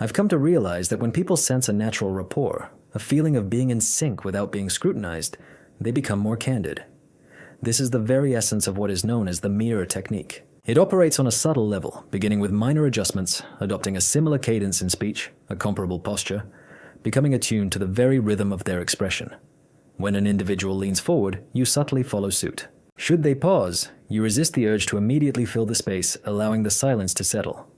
I've come to realize that when people sense a natural rapport, a feeling of being in sync without being scrutinized, they become more candid. This is the very essence of what is known as the mirror technique. It operates on a subtle level, beginning with minor adjustments, adopting a similar cadence in speech, a comparable posture, becoming attuned to the very rhythm of their expression. When an individual leans forward, you subtly follow suit. Should they pause, you resist the urge to immediately fill the space, allowing the silence to settle.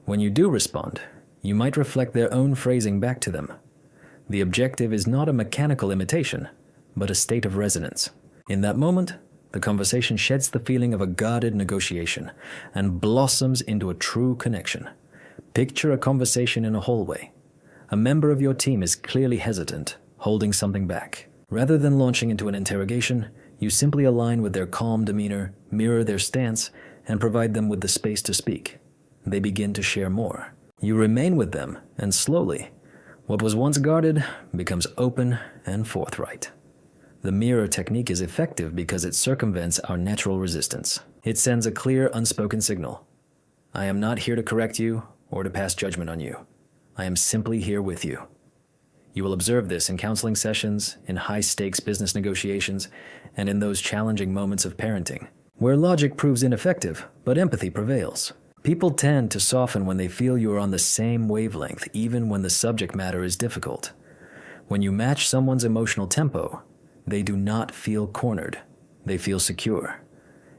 When you do respond, you might reflect their own phrasing back to them. The objective is not a mechanical imitation, but a state of resonance. In that moment, the conversation sheds the feeling of a guarded negotiation and blossoms into a true connection. Picture a conversation in a hallway. A member of your team is clearly hesitant, holding something back. Rather than launching into an interrogation, you simply align with their calm demeanor, mirror their stance, and provide them with the space to speak. They begin to share more. You remain with them, and slowly, what was once guarded becomes open and forthright. The mirror technique is effective because it circumvents our natural resistance. It sends a clear, unspoken signal. I am not here to correct you or to pass judgment on you. I am simply here with you. You will observe this in counseling sessions, in high-stakes business negotiations, and in those challenging moments of parenting, where logic proves ineffective, but empathy prevails. People tend to soften when they feel you are on the same wavelength, even when the subject matter is difficult. When you match someone's emotional tempo, they do not feel cornered. They feel secure.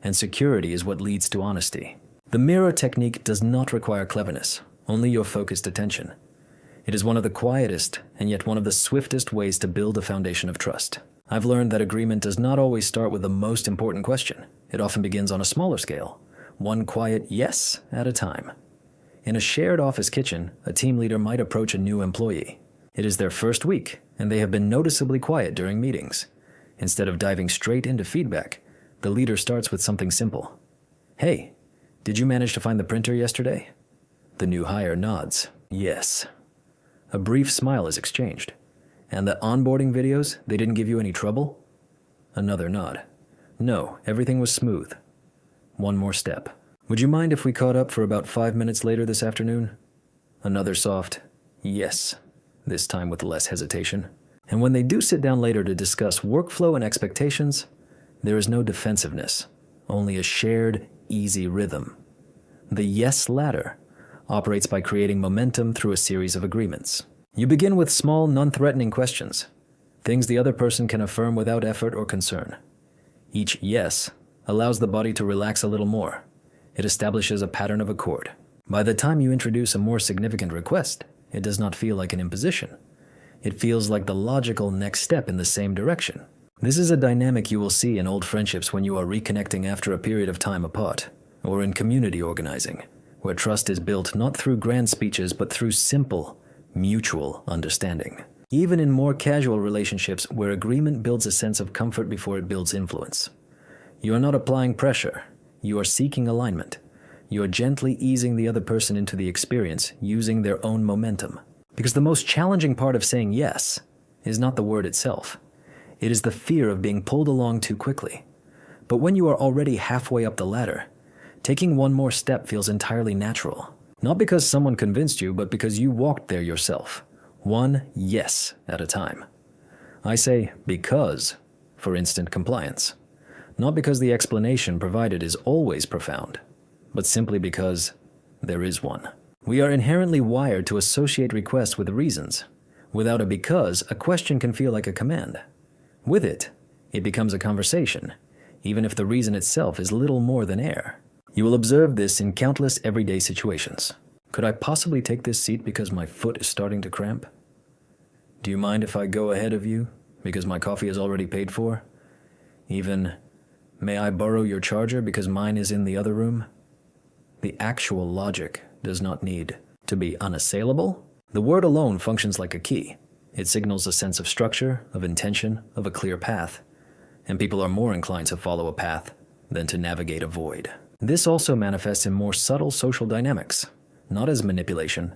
And security is what leads to honesty. The mirror technique does not require cleverness, only your focused attention. It is one of the quietest and yet one of the swiftest ways to build a foundation of trust. I've learned that agreement does not always start with the most important question. It often begins on a smaller scale, one quiet yes at a time. In a shared office kitchen, a team leader might approach a new employee. It is their first week, and they have been noticeably quiet during meetings. Instead of diving straight into feedback, the leader starts with something simple. Hey, did you manage to find the printer yesterday? The new hire nods. Yes. A brief smile is exchanged. And the onboarding videos, they didn't give you any trouble? Another nod. No, everything was smooth. One more step. Would you mind if we caught up for about 5 minutes later this afternoon? Another soft yes, this time with less hesitation. And when they do sit down later to discuss workflow and expectations, there is no defensiveness, only a shared, easy rhythm. The yes ladder operates by creating momentum through a series of agreements. You begin with small, non-threatening questions, things the other person can affirm without effort or concern. Each yes allows the body to relax a little more. It establishes a pattern of accord. By the time you introduce a more significant request, it does not feel like an imposition. It feels like the logical next step in the same direction. This is a dynamic you will see in old friendships when you are reconnecting after a period of time apart, or in community organizing, where trust is built not through grand speeches but through simple, mutual understanding. Even in more casual relationships where agreement builds a sense of comfort before it builds influence. You are not applying pressure, you are seeking alignment. You are gently easing the other person into the experience using their own momentum. Because the most challenging part of saying yes is not the word itself. It is the fear of being pulled along too quickly. But when you are already halfway up the ladder, taking one more step feels entirely natural. Not because someone convinced you, but because you walked there yourself. One yes at a time. I say because for instant compliance. Not because the explanation provided is always profound, but simply because there is one. We are inherently wired to associate requests with reasons. Without a because, a question can feel like a command. With it, it becomes a conversation, even if the reason itself is little more than air. You will observe this in countless everyday situations. Could I possibly take this seat because my foot is starting to cramp? Do you mind if I go ahead of you because my coffee is already paid for? Even, may I borrow your charger because mine is in the other room? The actual logic does not need to be unassailable. The word alone functions like a key. It signals a sense of structure, of intention, of a clear path. And people are more inclined to follow a path than to navigate a void. This also manifests in more subtle social dynamics, not as manipulation,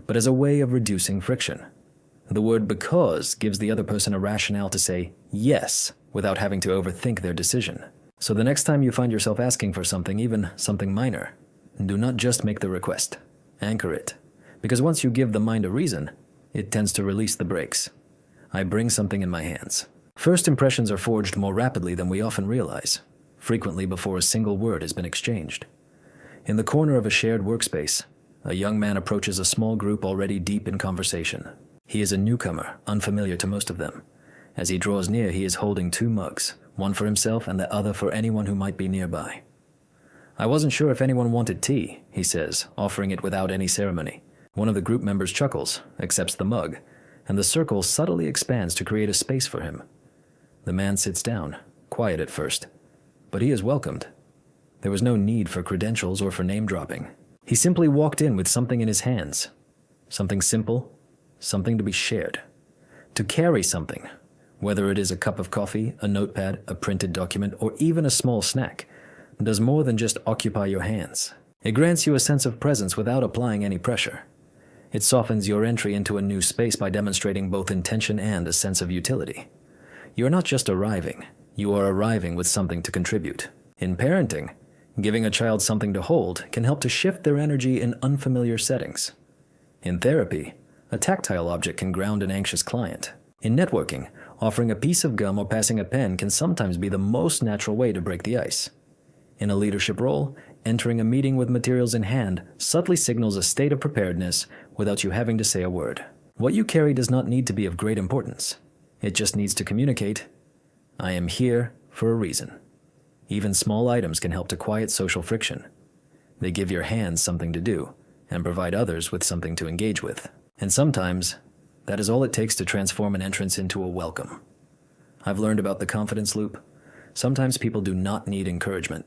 but as a way of reducing friction. The word because gives the other person a rationale to say yes without having to overthink their decision. So the next time you find yourself asking for something, even something minor, do not just make the request. Anchor it. Because once you give the mind a reason, it tends to release the brakes. I bring something in my hands. First impressions are forged more rapidly than we often realize, frequently before a single word has been exchanged. In the corner of a shared workspace, a young man approaches a small group already deep in conversation. He is a newcomer, unfamiliar to most of them. As he draws near, he is holding 2 mugs, one for himself and the other for anyone who might be nearby. "I wasn't sure if anyone wanted tea," he says, offering it without any ceremony. One of the group members chuckles, accepts the mug, and the circle subtly expands to create a space for him. The man sits down, quiet at first, but he is welcomed. There was no need for credentials or for name-dropping. He simply walked in with something in his hands. Something simple, something to be shared. To carry something, whether it is a cup of coffee, a notepad, a printed document, or even a small snack, does more than just occupy your hands. It grants you a sense of presence without applying any pressure. It softens your entry into a new space by demonstrating both intention and a sense of utility. You are not just arriving, you are arriving with something to contribute. In parenting, giving a child something to hold can help to shift their energy in unfamiliar settings. In therapy, a tactile object can ground an anxious client. In networking, offering a piece of gum or passing a pen can sometimes be the most natural way to break the ice. In a leadership role, entering a meeting with materials in hand subtly signals a state of preparedness without you having to say a word. What you carry does not need to be of great importance. It just needs to communicate, "I am here for a reason." Even small items can help to quiet social friction. They give your hands something to do and provide others with something to engage with. And sometimes, that is all it takes to transform an entrance into a welcome. I've learned about the confidence loop. Sometimes people do not need encouragement.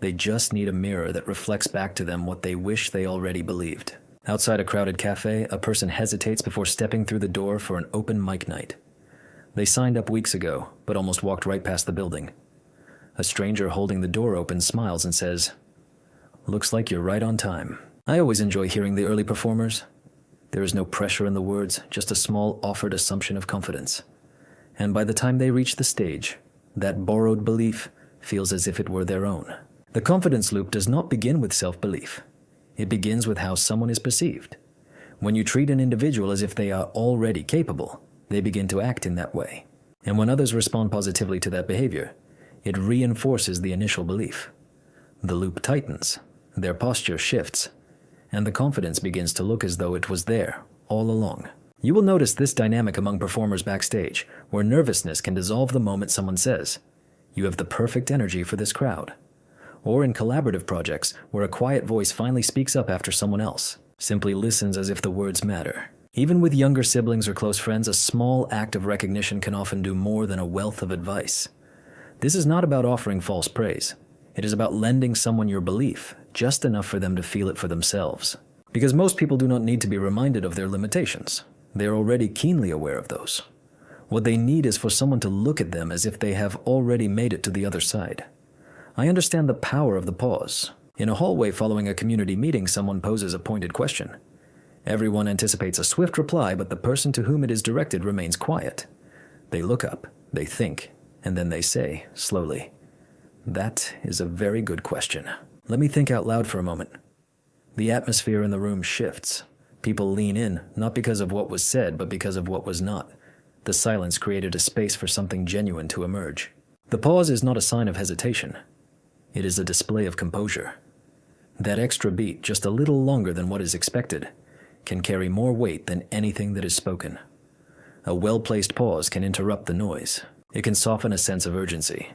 They just need a mirror that reflects back to them what they wish they already believed. Outside a crowded cafe, a person hesitates before stepping through the door for an open mic night. They signed up weeks ago, but almost walked right past the building. A stranger holding the door open smiles and says, "Looks like you're right on time." I always enjoy hearing the early performers. There is no pressure in the words, just a small offered assumption of confidence. And by the time they reach the stage, that borrowed belief feels as if it were their own. The confidence loop does not begin with self-belief. It begins with how someone is perceived. When you treat an individual as if they are already capable, they begin to act in that way. And when others respond positively to that behavior, it reinforces the initial belief. The loop tightens, their posture shifts, and the confidence begins to look as though it was there all along. You will notice this dynamic among performers backstage, where nervousness can dissolve the moment someone says, "You have the perfect energy for this crowd." Or in collaborative projects, where a quiet voice finally speaks up after someone else, simply listens as if the words matter. Even with younger siblings or close friends, a small act of recognition can often do more than a wealth of advice. This is not about offering false praise. It is about lending someone your belief, just enough for them to feel it for themselves. Because most people do not need to be reminded of their limitations. They are already keenly aware of those. What they need is for someone to look at them as if they have already made it to the other side. I understand the power of the pause. In a hallway following a community meeting, someone poses a pointed question. Everyone anticipates a swift reply, but the person to whom it is directed remains quiet. They look up, they think, and then they say, slowly, "That is a very good question. Let me think out loud for a moment." The atmosphere in the room shifts. People lean in, not because of what was said, but because of what was not. The silence created a space for something genuine to emerge. The pause is not a sign of hesitation. It is a display of composure. That extra beat, just a little longer than what is expected, can carry more weight than anything that is spoken. A well-placed pause can interrupt the noise. It can soften a sense of urgency.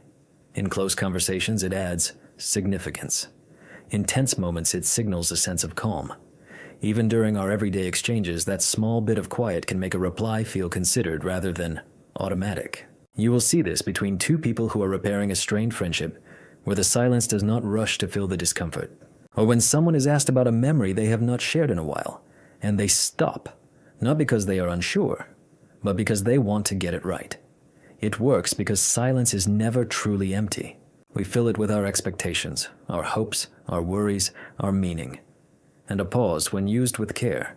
In close conversations, it adds significance. In tense moments, it signals a sense of calm. Even during our everyday exchanges, that small bit of quiet can make a reply feel considered rather than automatic. You will see this between two people who are repairing a strained friendship, where the silence does not rush to fill the discomfort. Or when someone is asked about a memory they have not shared in a while, and they stop, not because they are unsure, but because they want to get it right. It works because silence is never truly empty. We fill it with our expectations, our hopes, our worries, our meaning. And a pause, when used with care,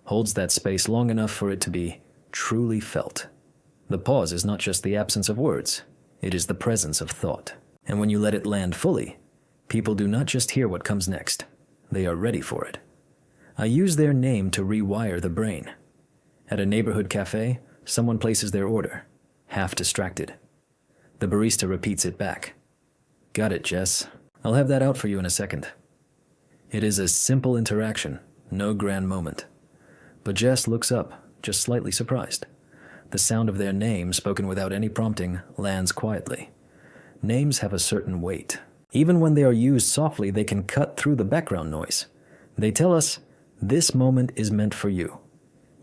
holds that space long enough for it to be truly felt. The pause is not just the absence of words, it is the presence of thought. And when you let it land fully, people do not just hear what comes next, they are ready for it. I use their name to rewire the brain. At a neighborhood cafe, someone places their order, half distracted. The barista repeats it back. Got it, Jess. I'll have that out for you in a second. It is a simple interaction, no grand moment. But Jess looks up, just slightly surprised. The sound of their name, spoken without any prompting, lands quietly. Names have a certain weight. Even when they are used softly, they can cut through the background noise. They tell us, this moment is meant for you.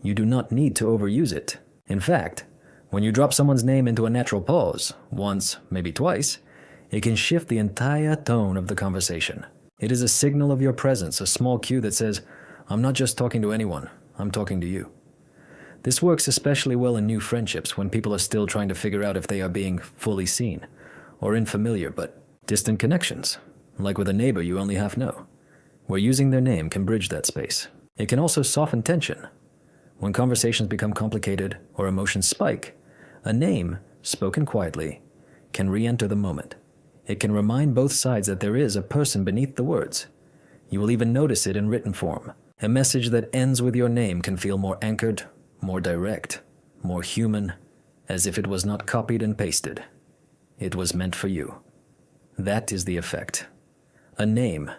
You do not need to overuse it. In fact, when you drop someone's name into a natural pause, once, maybe twice, it can shift the entire tone of the conversation. It is a signal of your presence, a small cue that says, I'm not just talking to anyone, I'm talking to you. This works especially well in new friendships when people are still trying to figure out if they are being fully seen, or in familiar but distant connections, like with a neighbor you only half know, where using their name can bridge that space. It can also soften tension. When conversations become complicated or emotions spike, a name, spoken quietly, can re-enter the moment. It can remind both sides that there is a person beneath the words. You will even notice it in written form. A message that ends with your name can feel more anchored, more direct, more human, as if it was not copied and pasted. It was meant for you. That is the effect. A name,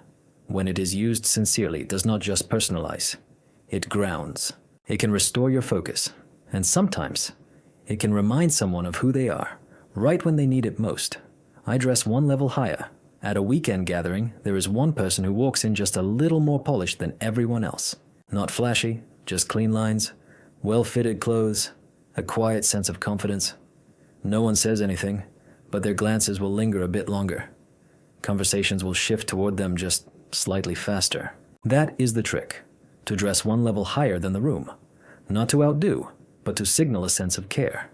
when it is used sincerely, does not just personalize. It grounds. It can restore your focus. And sometimes, it can remind someone of who they are, right when they need it most. I dress one level higher. At a weekend gathering, there is one person who walks in just a little more polished than everyone else. Not flashy, just clean lines, well-fitted clothes, a quiet sense of confidence. No one says anything, but their glances will linger a bit longer. Conversations will shift toward them just slightly faster. That is the trick, to dress one level higher than the room. Not to outdo, but to signal a sense of care.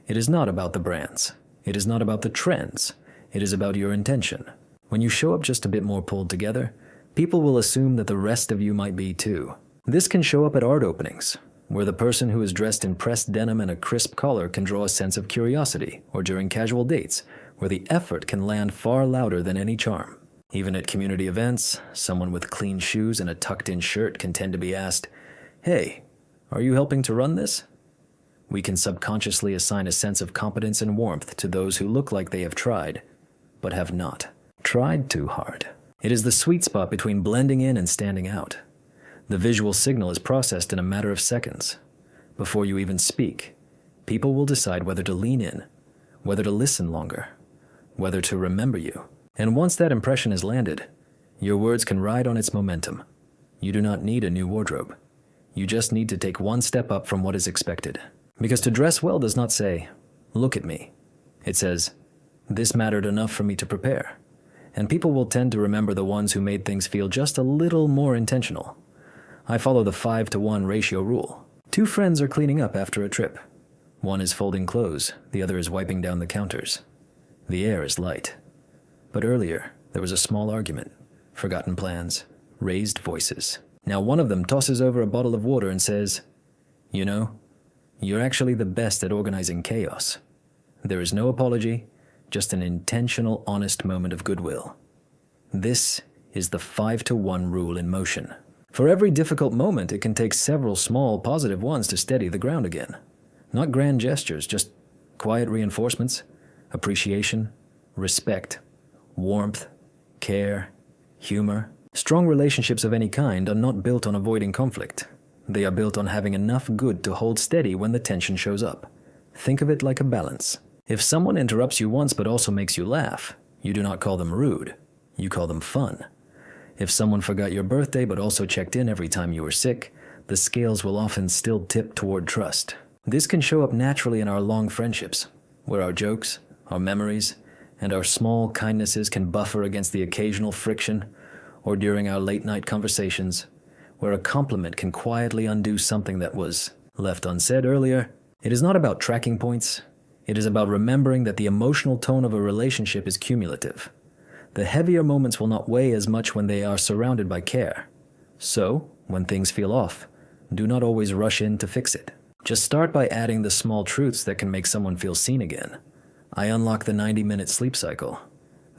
It is not about the brands. It is not about the trends. It is about your intention. When you show up just a bit more pulled together, people will assume that the rest of you might be too. This can show up at art openings, where the person who is dressed in pressed denim and a crisp collar can draw a sense of curiosity, or during casual dates, where the effort can land far louder than any charm. Even at community events, someone with clean shoes and a tucked-in shirt can tend to be asked, "Hey, are you helping to run this?" We can subconsciously assign a sense of competence and warmth to those who look like they have tried, but have not tried too hard. It is the sweet spot between blending in and standing out. The visual signal is processed in a matter of seconds. Before you even speak, people will decide whether to lean in, whether to listen longer, whether to remember you. And once that impression is landed, your words can ride on its momentum. You do not need a new wardrobe. You just need to take one step up from what is expected. Because to dress well does not say, "Look at me." It says, "This mattered enough for me to prepare." And people will tend to remember the ones who made things feel just a little more intentional. I follow the 5-to-1 ratio rule. 2 friends are cleaning up after a trip. One is folding clothes, the other is wiping down the counters. The air is light. But earlier, there was a small argument, forgotten plans, raised voices. Now one of them tosses over a bottle of water and says, "You know, you're actually the best at organizing chaos." There is no apology, just an intentional, honest moment of goodwill. This is the 5-to-1 rule in motion. For every difficult moment, it can take several small, positive ones to steady the ground again. Not grand gestures, just quiet reinforcements, appreciation, respect, warmth, care, humor. Strong relationships of any kind are not built on avoiding conflict. They are built on having enough good to hold steady when the tension shows up. Think of it like a balance. If someone interrupts you once but also makes you laugh, you do not call them rude. You call them fun. If someone forgot your birthday but also checked in every time you were sick, the scales will often still tip toward trust. This can show up naturally in our long friendships, where our jokes, our memories, and our small kindnesses can buffer against the occasional friction, or during our late-night conversations, where a compliment can quietly undo something that was left unsaid earlier. It is not about tracking points. It is about remembering that the emotional tone of a relationship is cumulative. The heavier moments will not weigh as much when they are surrounded by care. So, when things feel off, do not always rush in to fix it. Just start by adding the small truths that can make someone feel seen again. I unlock the 90-minute sleep cycle.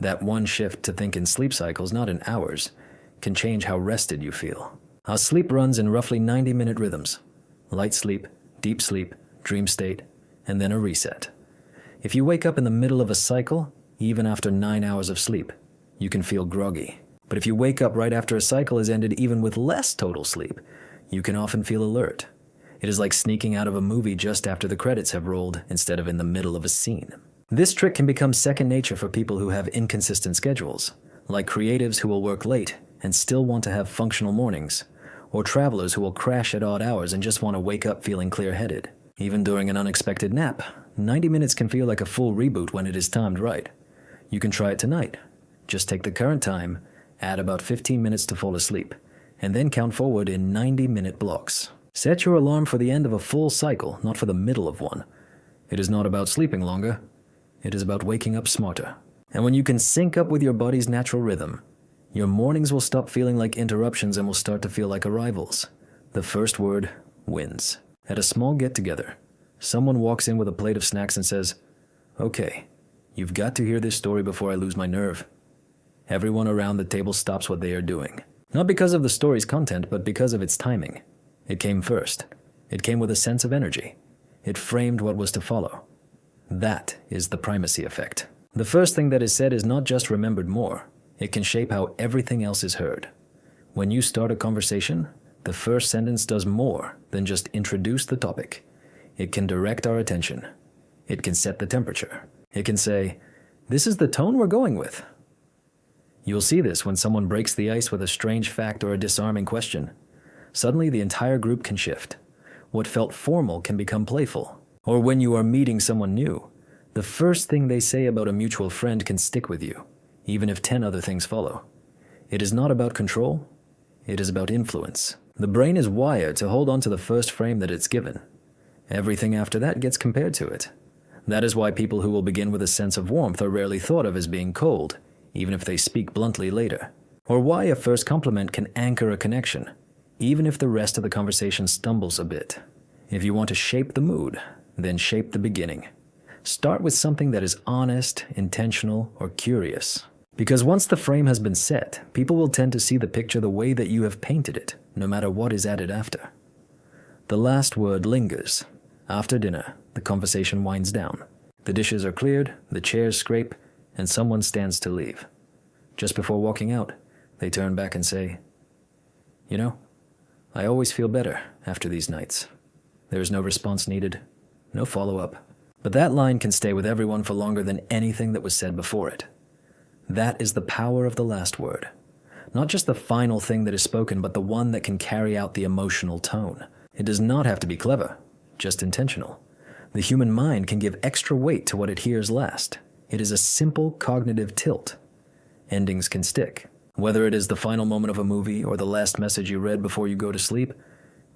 That one shift to think in sleep cycles, not in hours, can change how rested you feel. Our sleep runs in roughly 90-minute rhythms: light sleep, deep sleep, dream state, and then a reset. If you wake up in the middle of a cycle, even after 9 hours of sleep, you can feel groggy. But if you wake up right after a cycle has ended even with less total sleep, you can often feel alert. It is like sneaking out of a movie just after the credits have rolled instead of in the middle of a scene. This trick can become second nature for people who have inconsistent schedules, like creatives who will work late and still want to have functional mornings, or travelers who will crash at odd hours and just want to wake up feeling clear-headed. Even during an unexpected nap, 90 minutes can feel like a full reboot when it is timed right. You can try it tonight. Just take the current time, add about 15 minutes to fall asleep, and then count forward in 90-minute blocks. Set your alarm for the end of a full cycle, not for the middle of one. It is not about sleeping longer. It is about waking up smarter. And when you can sync up with your body's natural rhythm, your mornings will stop feeling like interruptions and will start to feel like arrivals. The first word wins. At a small get-together, someone walks in with a plate of snacks and says, "Okay, you've got to hear this story before I lose my nerve." Everyone around the table stops what they are doing. Not because of the story's content, but because of its timing. It came first. It came with a sense of energy. It framed what was to follow. That is the primacy effect. The first thing that is said is not just remembered more. It can shape how everything else is heard. When you start a conversation, the first sentence does more than just introduce the topic. It can direct our attention. It can set the temperature. It can say, "This is the tone we're going with." You'll see this when someone breaks the ice with a strange fact or a disarming question. Suddenly, the entire group can shift. What felt formal can become playful. Or when you are meeting someone new, the first thing they say about a mutual friend can stick with you, even if 10 other things follow. It is not about control. It is about influence. The brain is wired to hold on to the first frame that it's given. Everything after that gets compared to it. That is why people who will begin with a sense of warmth are rarely thought of as being cold, even if they speak bluntly later. Or why a first compliment can anchor a connection, even if the rest of the conversation stumbles a bit. If you want to shape the mood, then shape the beginning. Start with something that is honest, intentional, or curious. Because once the frame has been set, people will tend to see the picture the way that you have painted it, no matter what is added after. The last word lingers. After dinner, the conversation winds down. The dishes are cleared, the chairs scrape, and someone stands to leave. Just before walking out, they turn back and say, "You know, I always feel better after these nights." There is no response needed, no follow-up. But that line can stay with everyone for longer than anything that was said before it. That is the power of the last word. Not just the final thing that is spoken, but the one that can carry out the emotional tone. It does not have to be clever, just intentional. The human mind can give extra weight to what it hears last. It is a simple cognitive tilt. Endings can stick. Whether it is the final moment of a movie or the last message you read before you go to sleep,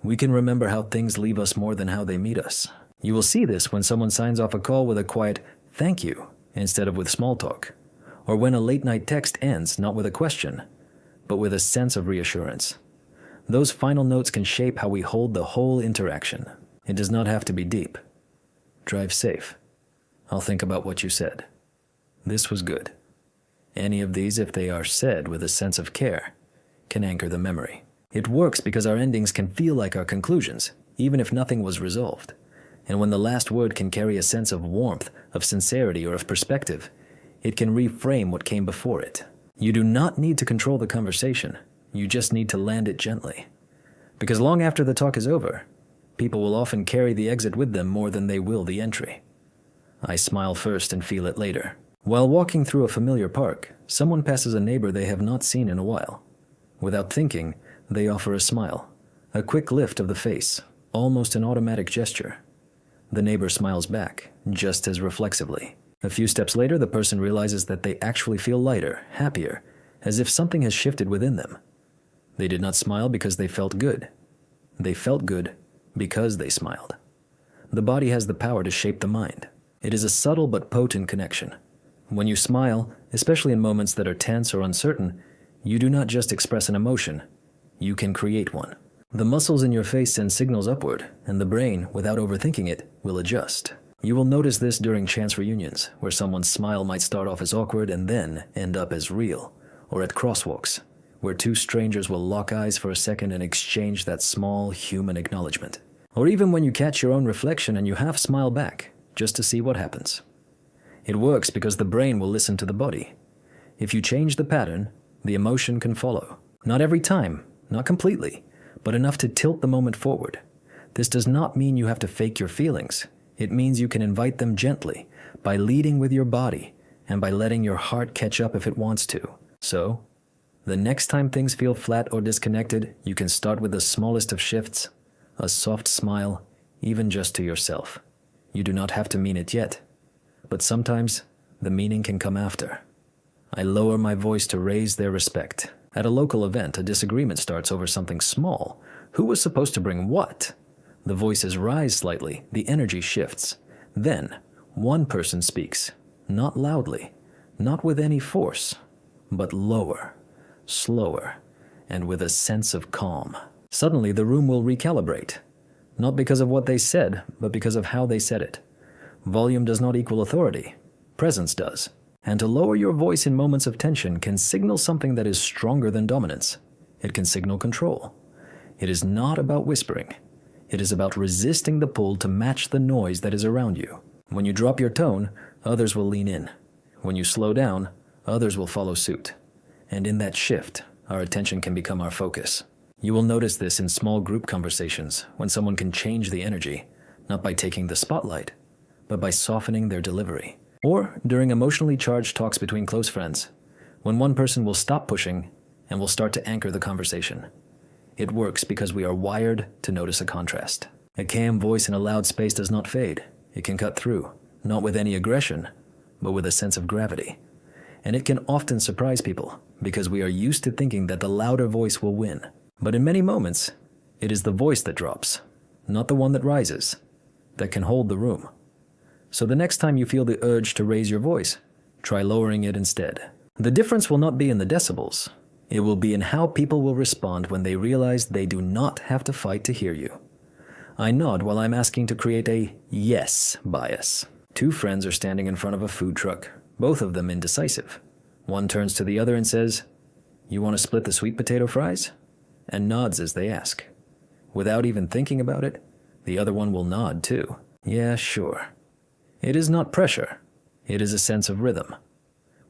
we can remember how things leave us more than how they meet us. You will see this when someone signs off a call with a quiet "thank you" instead of with small talk, or when a late-night text ends not with a question, but with a sense of reassurance. Those final notes can shape how we hold the whole interaction. It does not have to be deep. Drive safe. I'll think about what you said. This was good. Any of these, if they are said with a sense of care, can anchor the memory. It works because our endings can feel like our conclusions, even if nothing was resolved. And when the last word can carry a sense of warmth, of sincerity, or of perspective, it can reframe what came before it. You do not need to control the conversation. You just need to land it gently. Because long after the talk is over, people will often carry the exit with them more than they will the entry. I smile first and feel it later. While walking through a familiar park, someone passes a neighbor they have not seen in a while. Without thinking, they offer a smile, a quick lift of the face, almost an automatic gesture. The neighbor smiles back, just as reflexively. A few steps later, the person realizes that they actually feel lighter, happier, as if something has shifted within them. They did not smile because they felt good. They felt good because they smiled. The body has the power to shape the mind. It is a subtle but potent connection. When you smile, especially in moments that are tense or uncertain, you do not just express an emotion, you can create one. The muscles in your face send signals upward, and the brain, without overthinking it, will adjust. You will notice this during chance reunions, where someone's smile might start off as awkward and then end up as real, or at crosswalks, where two strangers will lock eyes for a second and exchange that small human acknowledgement. Or even when you catch your own reflection and you half smile back, just to see what happens. It works because the brain will listen to the body. If you change the pattern, the emotion can follow. Not every time, not completely, but enough to tilt the moment forward. This does not mean you have to fake your feelings. It means you can invite them gently, by leading with your body, and by letting your heart catch up if it wants to. So, the next time things feel flat or disconnected, you can start with the smallest of shifts, a soft smile, even just to yourself. You do not have to mean it yet, but sometimes the meaning can come after. I lower my voice to raise their respect. At a local event, a disagreement starts over something small. Who was supposed to bring what? The voices rise slightly, the energy shifts. Then, one person speaks, not loudly, not with any force, but lower, slower, and with a sense of calm. Suddenly, the room will recalibrate, not because of what they said, but because of how they said it. Volume does not equal authority. Presence does. And to lower your voice in moments of tension can signal something that is stronger than dominance. It can signal control. It is not about whispering. It is about resisting the pull to match the noise that is around you. When you drop your tone, others will lean in. When you slow down, others will follow suit. And in that shift, our attention can become our focus. You will notice this in small group conversations, when someone can change the energy, not by taking the spotlight, but by softening their delivery. Or during emotionally charged talks between close friends, when one person will stop pushing and will start to anchor the conversation. It works because we are wired to notice a contrast. A calm voice in a loud space does not fade. It can cut through, not with any aggression, but with a sense of gravity. And it can often surprise people, because we are used to thinking that the louder voice will win. But in many moments, it is the voice that drops, not the one that rises, that can hold the room. So the next time you feel the urge to raise your voice, try lowering it instead. The difference will not be in the decibels. It will be in how people will respond when they realize they do not have to fight to hear you. I nod while I'm asking to create a yes bias. Two friends are standing in front of a food truck, both of them indecisive. One turns to the other and says, "You want to split the sweet potato fries?" and nods as they ask. Without even thinking about it, the other one will nod too. Yeah, sure. It is not pressure. It is a sense of rhythm.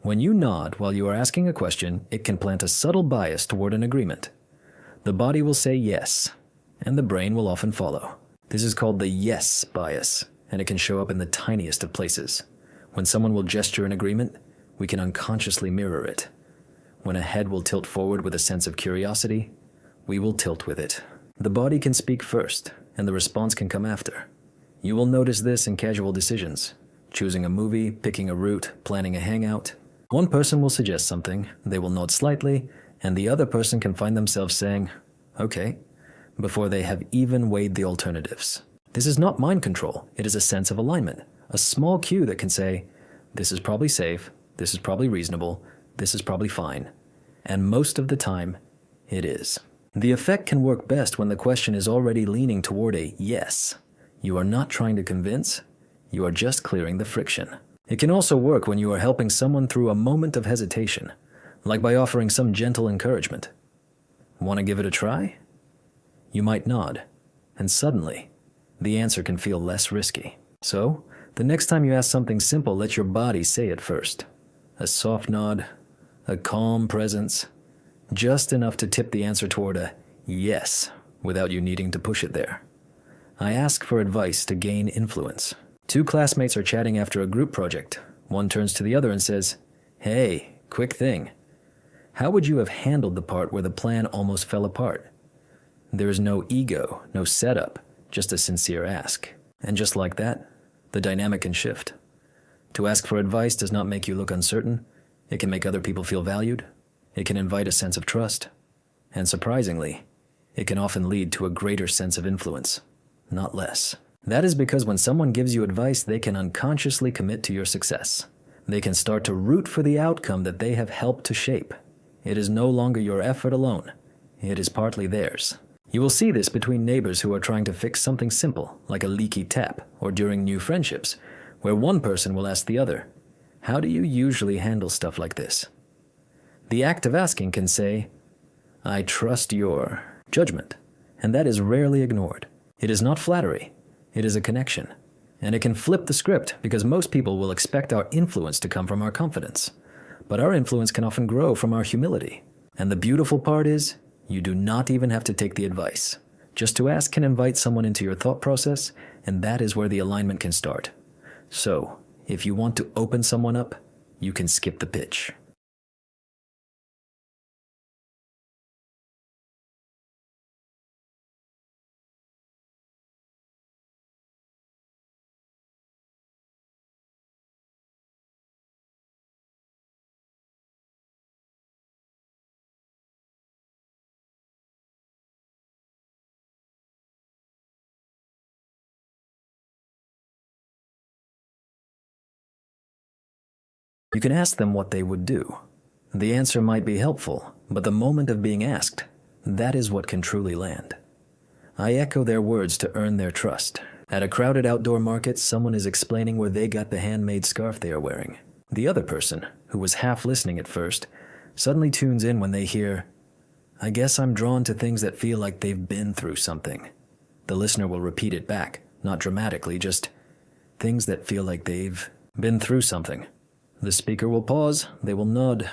When you nod while you are asking a question, it can plant a subtle bias toward an agreement. The body will say yes, and the brain will often follow. This is called the yes bias, and it can show up in the tiniest of places. When someone will gesture in agreement, we can unconsciously mirror it. When a head will tilt forward with a sense of curiosity, we will tilt with it. The body can speak first, and the response can come after. You will notice this in casual decisions, choosing a movie, picking a route, planning a hangout. One person will suggest something, they will nod slightly, and the other person can find themselves saying, "Okay," before they have even weighed the alternatives. This is not mind control, it is a sense of alignment, a small cue that can say, "This is probably safe, this is probably reasonable, this is probably fine." And most of the time, it is. The effect can work best when the question is already leaning toward a yes. You are not trying to convince, you are just clearing the friction. It can also work when you are helping someone through a moment of hesitation, like by offering some gentle encouragement. Want to give it a try? You might nod, and suddenly, the answer can feel less risky. So, the next time you ask something simple, let your body say it first. A soft nod, a calm presence, just enough to tip the answer toward a yes without you needing to push it there. I ask for advice to gain influence. Two classmates are chatting after a group project. One turns to the other and says, "Hey, quick thing. How would you have handled the part where the plan almost fell apart?" There is no ego, no setup, just a sincere ask. And just like that, the dynamic can shift. To ask for advice does not make you look uncertain. It can make other people feel valued. It can invite a sense of trust. And surprisingly, it can often lead to a greater sense of influence, not less. That is because when someone gives you advice, they can unconsciously commit to your success. They can start to root for the outcome that they have helped to shape. It is no longer your effort alone. It is partly theirs. You will see this between neighbors who are trying to fix something simple, like a leaky tap, or during new friendships, where one person will ask the other, "How do you usually handle stuff like this?" The act of asking can say, I trust your judgment, and that is rarely ignored. It is not flattery, it is a connection. And it can flip the script because most people will expect our influence to come from our confidence. But our influence can often grow from our humility. And the beautiful part is, you do not even have to take the advice. Just to ask can invite someone into your thought process, and that is where the alignment can start. So, if you want to open someone up, you can skip the pitch. You can ask them what they would do. The answer might be helpful, but the moment of being asked, that is what can truly land. I echo their words to earn their trust. At a crowded outdoor market, someone is explaining where they got the handmade scarf they are wearing. The other person, who was half listening at first, suddenly tunes in when they hear, "I guess I'm drawn to things that feel like they've been through something." The listener will repeat it back, not dramatically, just, "Things that feel like they've been through something." The speaker will pause, they will nod,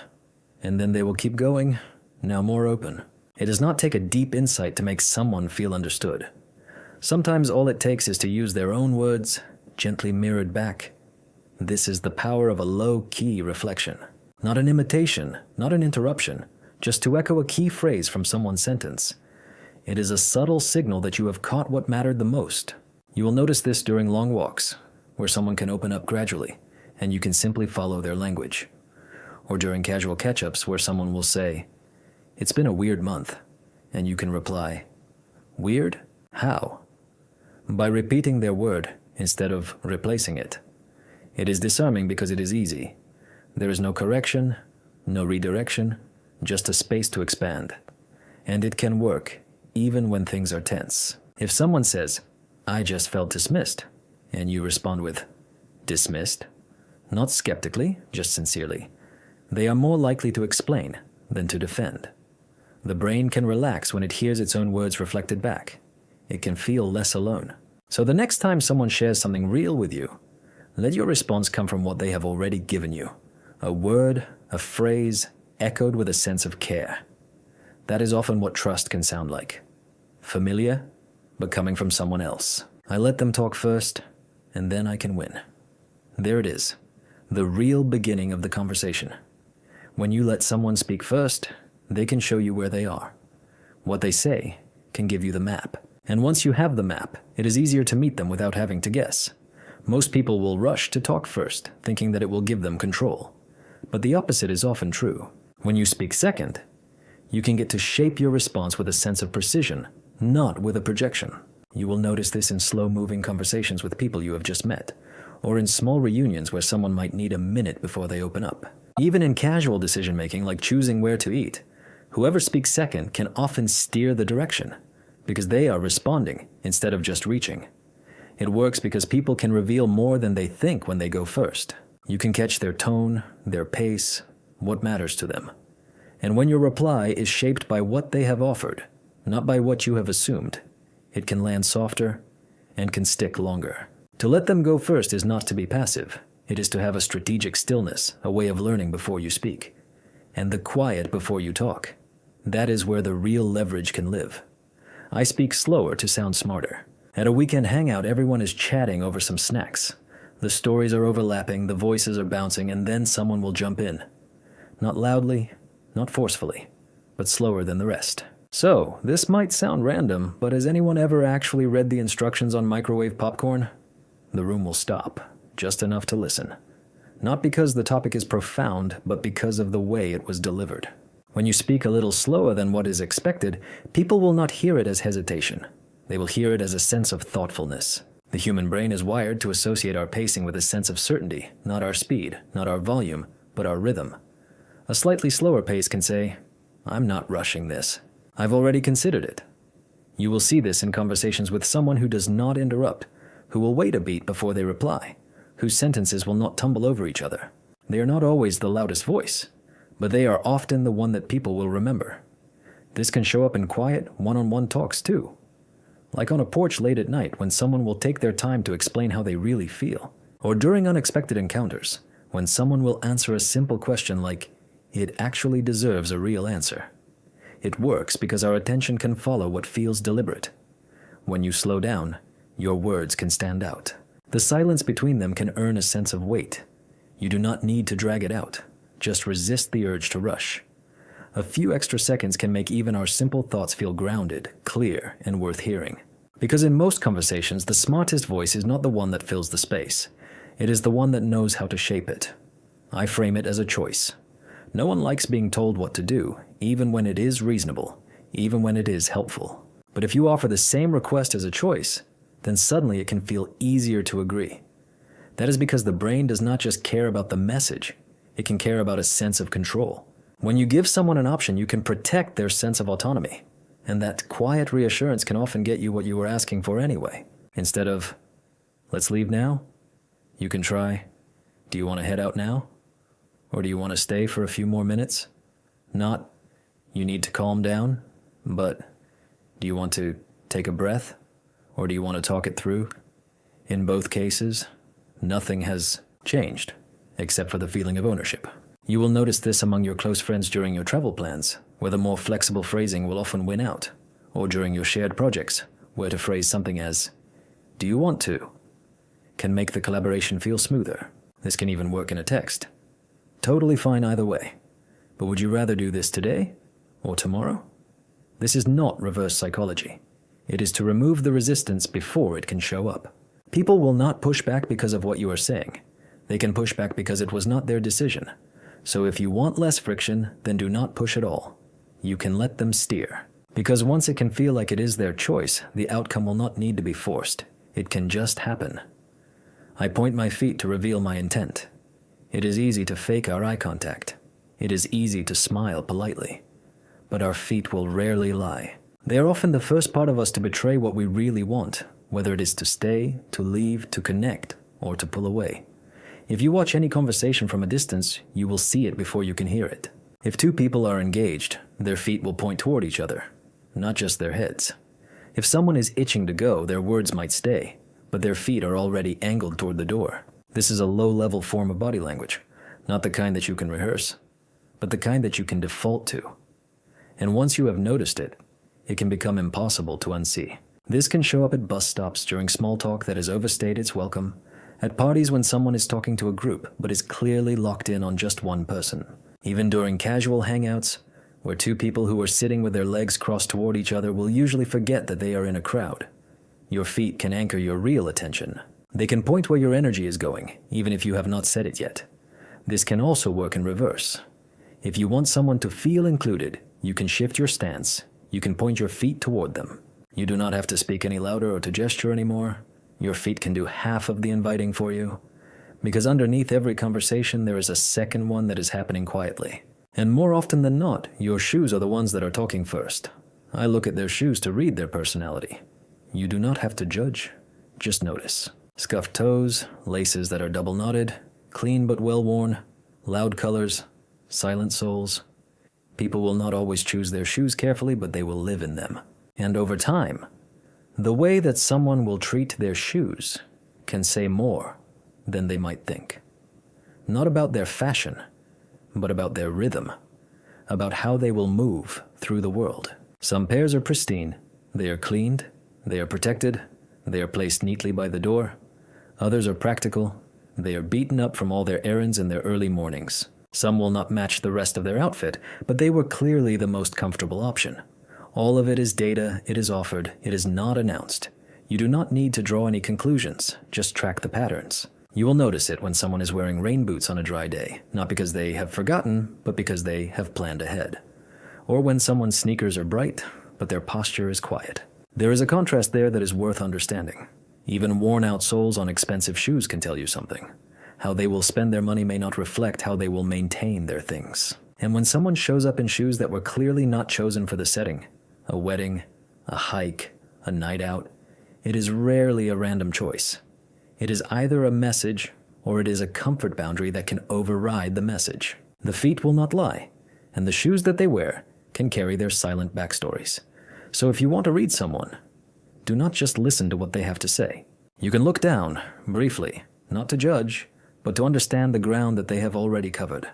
and then they will keep going, now more open. It does not take a deep insight to make someone feel understood. Sometimes all it takes is to use their own words, gently mirrored back. This is the power of a low-key reflection. Not an imitation, not an interruption, just to echo a key phrase from someone's sentence. It is a subtle signal that you have caught what mattered the most. You will notice this during long walks, where someone can open up gradually, and you can simply follow their language. Or during casual catch-ups where someone will say, "It's been a weird month," and you can reply, "Weird? How?" By repeating their word instead of replacing it. It is disarming because it is easy. There is no correction, no redirection, just a space to expand. And it can work even when things are tense. If someone says, "I just felt dismissed," and you respond with, "Dismissed?" Not skeptically, just sincerely, they are more likely to explain than to defend. The brain can relax when it hears its own words reflected back. It can feel less alone. So the next time someone shares something real with you, let your response come from what they have already given you. A word, a phrase, echoed with a sense of care. That is often what trust can sound like. Familiar, but coming from someone else. I let them talk first, and then I can win. There it is. The real beginning of the conversation. When you let someone speak first, they can show you where they are. What they say can give you the map. And once you have the map, it is easier to meet them without having to guess. Most people will rush to talk first, thinking that it will give them control. But the opposite is often true. When you speak second, you can get to shape your response with a sense of precision, not with a projection. You will notice this in slow-moving conversations with people you have just met, or in small reunions where someone might need a minute before they open up. Even in casual decision-making like choosing where to eat, whoever speaks second can often steer the direction, because they are responding instead of just reaching. It works because people can reveal more than they think when they go first. You can catch their tone, their pace, what matters to them. And when your reply is shaped by what they have offered, not by what you have assumed, it can land softer and can stick longer. To let them go first is not to be passive. It is to have a strategic stillness, a way of learning before you speak, and the quiet before you talk. That is where the real leverage can live. I speak slower to sound smarter. At a weekend hangout, everyone is chatting over some snacks. The stories are overlapping, the voices are bouncing, and then someone will jump in. Not loudly, not forcefully, but slower than the rest. So, this might sound random, but has anyone ever actually read the instructions on microwave popcorn? The room will stop, just enough to listen. Not because the topic is profound, but because of the way it was delivered. When you speak a little slower than what is expected, people will not hear it as hesitation. They will hear it as a sense of thoughtfulness. The human brain is wired to associate our pacing with a sense of certainty, not our speed, not our volume, but our rhythm. A slightly slower pace can say, "I'm not rushing this. I've already considered it." You will see this in conversations with someone who does not interrupt, who will wait a beat before they reply, whose sentences will not tumble over each other. They are not always the loudest voice, but they are often the one that people will remember. This can show up in quiet, one-on-one talks too. Like on a porch late at night when someone will take their time to explain how they really feel. Or during unexpected encounters, when someone will answer a simple question like, "It actually deserves a real answer." It works because our attention can follow what feels deliberate. When you slow down, your words can stand out. The silence between them can earn a sense of weight. You do not need to drag it out. Just resist the urge to rush. A few extra seconds can make even our simple thoughts feel grounded, clear, and worth hearing. Because in most conversations, the smartest voice is not the one that fills the space. It is the one that knows how to shape it. I frame it as a choice. No one likes being told what to do, even when it is reasonable, even when it is helpful. But if you offer the same request as a choice, then suddenly it can feel easier to agree. That is because the brain does not just care about the message, it can care about a sense of control. When you give someone an option, you can protect their sense of autonomy. And that quiet reassurance can often get you what you were asking for anyway. Instead of, "Let's leave now," you can try, "Do you want to head out now? Or do you want to stay for a few more minutes?" Not, "You need to calm down," but, "Do you want to take a breath? Or do you want to talk it through?" In both cases, nothing has changed, except for the feeling of ownership. You will notice this among your close friends during your travel plans, where the more flexible phrasing will often win out, or during your shared projects, where to phrase something as, "Do you want to?" can make the collaboration feel smoother. This can even work in a text. Totally fine either way. But would you rather do this today or tomorrow? This is not reverse psychology. It is to remove the resistance before it can show up. People will not push back because of what you are saying. They can push back because it was not their decision. So if you want less friction, then do not push at all. You can let them steer. Because once it can feel like it is their choice, the outcome will not need to be forced. It can just happen. I point my feet to reveal my intent. It is easy to fake our eye contact. It is easy to smile politely. But our feet will rarely lie. They are often the first part of us to betray what we really want, whether it is to stay, to leave, to connect, or to pull away. If you watch any conversation from a distance, you will see it before you can hear it. If two people are engaged, their feet will point toward each other, not just their heads. If someone is itching to go, their words might stay, but their feet are already angled toward the door. This is a low-level form of body language, not the kind that you can rehearse, but the kind that you can default to. And once you have noticed it, it can become impossible to unsee. This can show up at bus stops during small talk that has overstayed its welcome, at parties when someone is talking to a group but is clearly locked in on just one person. Even during casual hangouts, where two people who are sitting with their legs crossed toward each other will usually forget that they are in a crowd. Your feet can anchor your real attention. They can point where your energy is going, even if you have not said it yet. This can also work in reverse. If you want someone to feel included, you can shift your stance. You can point your feet toward them. You do not have to speak any louder or to gesture anymore. Your feet can do half of the inviting for you. Because underneath every conversation, there is a second one that is happening quietly. And more often than not, your shoes are the ones that are talking first. I look at their shoes to read their personality. You do not have to judge, just notice. Scuffed toes, laces that are double knotted, clean but well worn, loud colors, silent soles. People will not always choose their shoes carefully, but they will live in them. And over time, the way that someone will treat their shoes can say more than they might think. Not about their fashion, but about their rhythm, about how they will move through the world. Some pairs are pristine, they are cleaned, they are protected, they are placed neatly by the door. Others are practical, they are beaten up from all their errands in their early mornings. Some will not match the rest of their outfit, but they were clearly the most comfortable option. All of it is data, it is offered, it is not announced. You do not need to draw any conclusions, just track the patterns. You will notice it when someone is wearing rain boots on a dry day, not because they have forgotten, but because they have planned ahead. Or when someone's sneakers are bright, but their posture is quiet. There is a contrast there that is worth understanding. Even worn-out soles on expensive shoes can tell you something. How they will spend their money may not reflect how they will maintain their things. And when someone shows up in shoes that were clearly not chosen for the setting, a wedding, a hike, a night out, it is rarely a random choice. It is either a message or it is a comfort boundary that can override the message. The feet will not lie, and the shoes that they wear can carry their silent backstories. So if you want to read someone, do not just listen to what they have to say. You can look down, briefly, not to judge, but to understand the ground that they have already covered.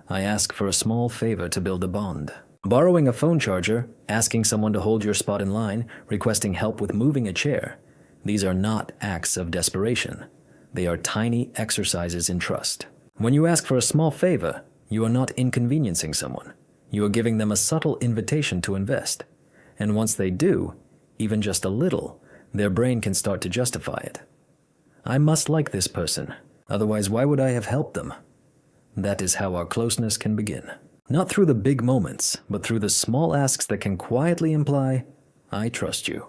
I ask for a small favor to build a bond. Borrowing a phone charger, asking someone to hold your spot in line, requesting help with moving a chair, these are not acts of desperation. They are tiny exercises in trust. When you ask for a small favor, you are not inconveniencing someone. You are giving them a subtle invitation to invest. And once they do, even just a little, their brain can start to justify it. I must like this person, otherwise why would I have helped them? That is how our closeness can begin. Not through the big moments, but through the small asks that can quietly imply, I trust you.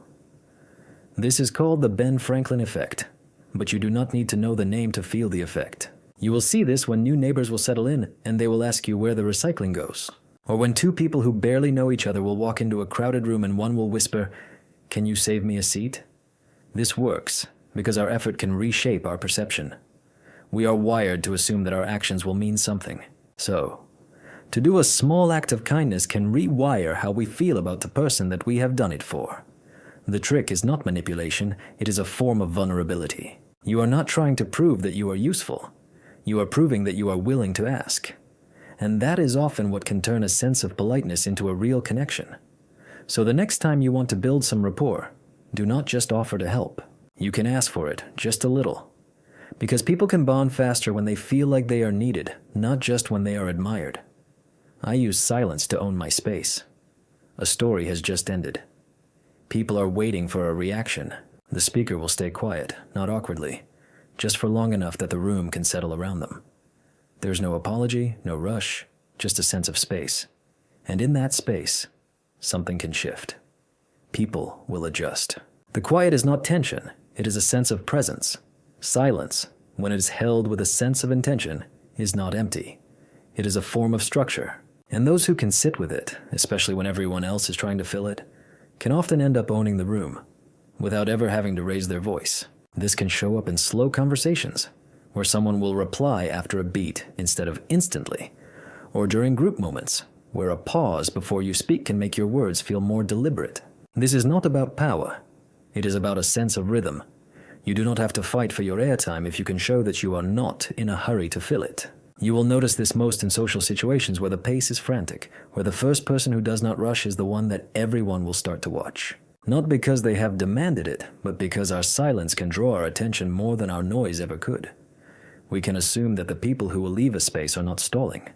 This is called the Ben Franklin effect, but you do not need to know the name to feel the effect. You will see this when new neighbors will settle in and they will ask you where the recycling goes. Or when two people who barely know each other will walk into a crowded room and one will whisper, "Can you save me a seat?" This works because our effort can reshape our perception. We are wired to assume that our actions will mean something. So, to do a small act of kindness can rewire how we feel about the person that we have done it for. The trick is not manipulation, it is a form of vulnerability. You are not trying to prove that you are useful. You are proving that you are willing to ask. And that is often what can turn a sense of politeness into a real connection. So the next time you want to build some rapport, do not just offer to help. You can ask for it, just a little. Because people can bond faster when they feel like they are needed, not just when they are admired. I use silence to own my space. A story has just ended. People are waiting for a reaction. The speaker will stay quiet, not awkwardly, just for long enough that the room can settle around them. There's no apology, no rush, just a sense of space. And in that space, something can shift. People will adjust. The quiet is not tension, it is a sense of presence. Silence, when it is held with a sense of intention, is not empty. It is a form of structure. And those who can sit with it, especially when everyone else is trying to fill it, can often end up owning the room, without ever having to raise their voice. This can show up in slow conversations, where someone will reply after a beat instead of instantly, or during group moments, where a pause before you speak can make your words feel more deliberate. This is not about power. It is about a sense of rhythm. You do not have to fight for your airtime if you can show that you are not in a hurry to fill it. You will notice this most in social situations where the pace is frantic, where the first person who does not rush is the one that everyone will start to watch. Not because they have demanded it, but because our silence can draw our attention more than our noise ever could. We can assume that the people who will leave a space are not stalling.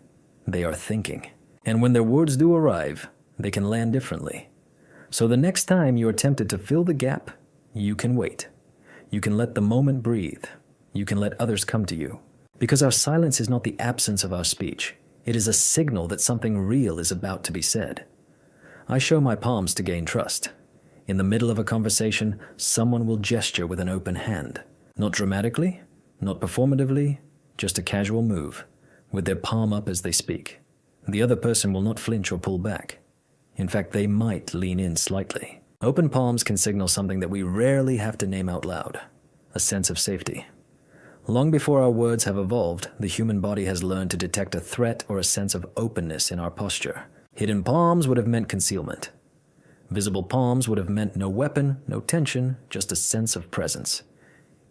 They are thinking. And when their words do arrive, they can land differently. So the next time you are tempted to fill the gap, you can wait. You can let the moment breathe. You can let others come to you. Because our silence is not the absence of our speech. It is a signal that something real is about to be said. I show my palms to gain trust. In the middle of a conversation, someone will gesture with an open hand. Not dramatically, not performatively, just a casual move, with their palm up as they speak. The other person will not flinch or pull back. In fact, they might lean in slightly. Open palms can signal something that we rarely have to name out loud, a sense of safety. Long before our words have evolved, the human body has learned to detect a threat or a sense of openness in our posture. Hidden palms would have meant concealment. Visible palms would have meant no weapon, no tension, just a sense of presence.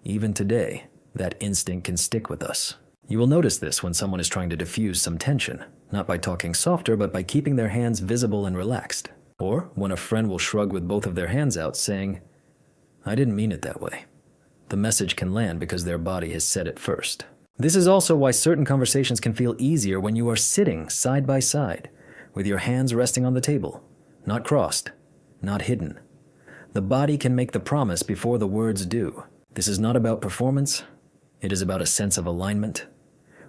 Even today, that instinct can stick with us. You will notice this when someone is trying to diffuse some tension, not by talking softer, but by keeping their hands visible and relaxed. Or when a friend will shrug with both of their hands out, saying, "I didn't mean it that way." The message can land because their body has said it first. This is also why certain conversations can feel easier when you are sitting side by side, with your hands resting on the table, not crossed, not hidden. The body can make the promise before the words do. This is not about performance. It is about a sense of alignment.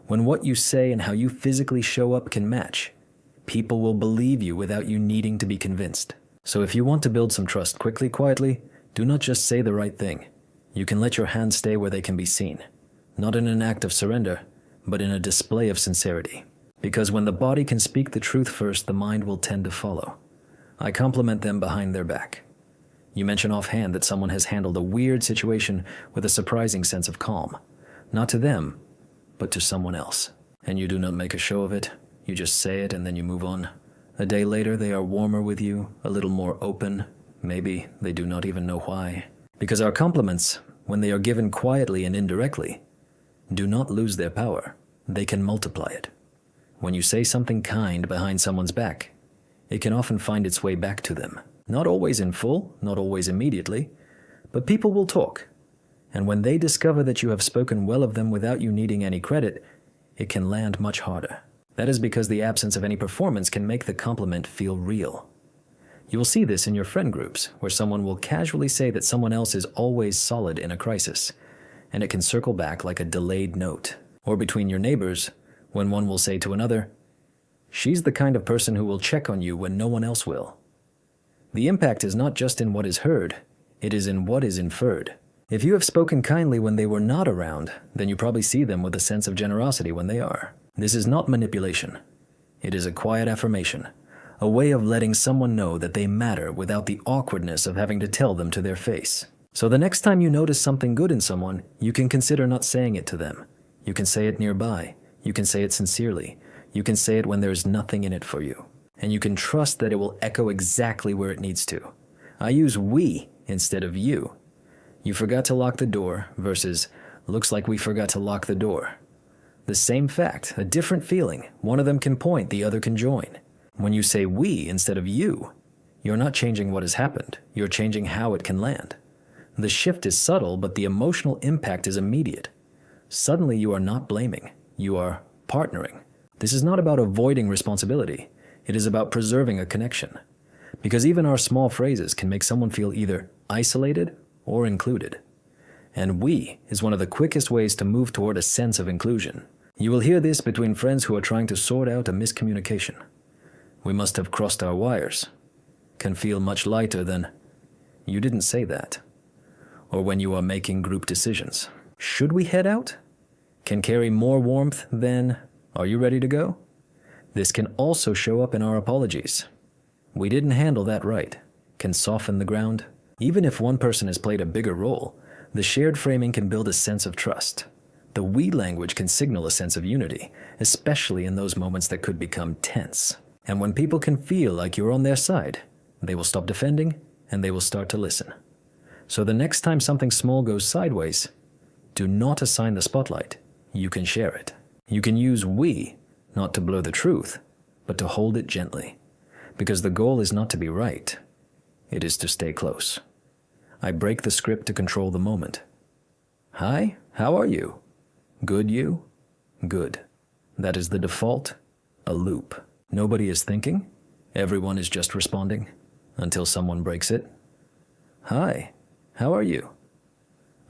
When what you say and how you physically show up can match, people will believe you without you needing to be convinced. So if you want to build some trust quickly, quietly, do not just say the right thing. You can let your hands stay where they can be seen, not in an act of surrender, but in a display of sincerity. Because when the body can speak the truth first, the mind will tend to follow. I compliment them behind their back. You mention offhand that someone has handled a weird situation with a surprising sense of calm, not to them, but to someone else. And you do not make a show of it, you just say it and then you move on. A day later, they are warmer with you, a little more open. Maybe they do not even know why. Because our compliments, when they are given quietly and indirectly, do not lose their power. They can multiply it. When you say something kind behind someone's back, it can often find its way back to them. Not always in full, not always immediately, but people will talk. And when they discover that you have spoken well of them without you needing any credit, it can land much harder. That is because the absence of any performance can make the compliment feel real. You will see this in your friend groups, where someone will casually say that someone else is always solid in a crisis, and it can circle back like a delayed note. Or between your neighbors, when one will say to another, "She's the kind of person who will check on you when no one else will." The impact is not just in what is heard, it is in what is inferred. If you have spoken kindly when they were not around, then you probably see them with a sense of generosity when they are. This is not manipulation. It is a quiet affirmation, a way of letting someone know that they matter without the awkwardness of having to tell them to their face. So the next time you notice something good in someone, you can consider not saying it to them. You can say it nearby. You can say it sincerely. You can say it when there is nothing in it for you. And you can trust that it will echo exactly where it needs to. I use we instead of you. You forgot to lock the door versus looks like we forgot to lock the door. The same fact, a different feeling. One of them can point, the other can join. When you say we instead of you, you're not changing what has happened. You're changing how it can land. The shift is subtle, but the emotional impact is immediate. Suddenly you are not blaming. You are partnering. This is not about avoiding responsibility. It is about preserving a connection. Because even our small phrases can make someone feel either isolated or included. And we is one of the quickest ways to move toward a sense of inclusion. You will hear this between friends who are trying to sort out a miscommunication. "We must have crossed our wires." Can feel much lighter than, "You didn't say that." Or when you are making group decisions. "Should we head out?" Can carry more warmth than, "Are you ready to go?" This can also show up in our apologies. "We didn't handle that right." Can soften the ground. Even if one person has played a bigger role, the shared framing can build a sense of trust. The we language can signal a sense of unity, especially in those moments that could become tense. And when people can feel like you're on their side, they will stop defending and they will start to listen. So the next time something small goes sideways, do not assign the spotlight. You can share it. You can use we, not to blur the truth, but to hold it gently. Because the goal is not to be right. It is to stay close. I break the script to control the moment. "Hi, how are you?" "Good, you?" "Good." That is the default, a loop. Nobody is thinking. Everyone is just responding until someone breaks it. "Hi, how are you?"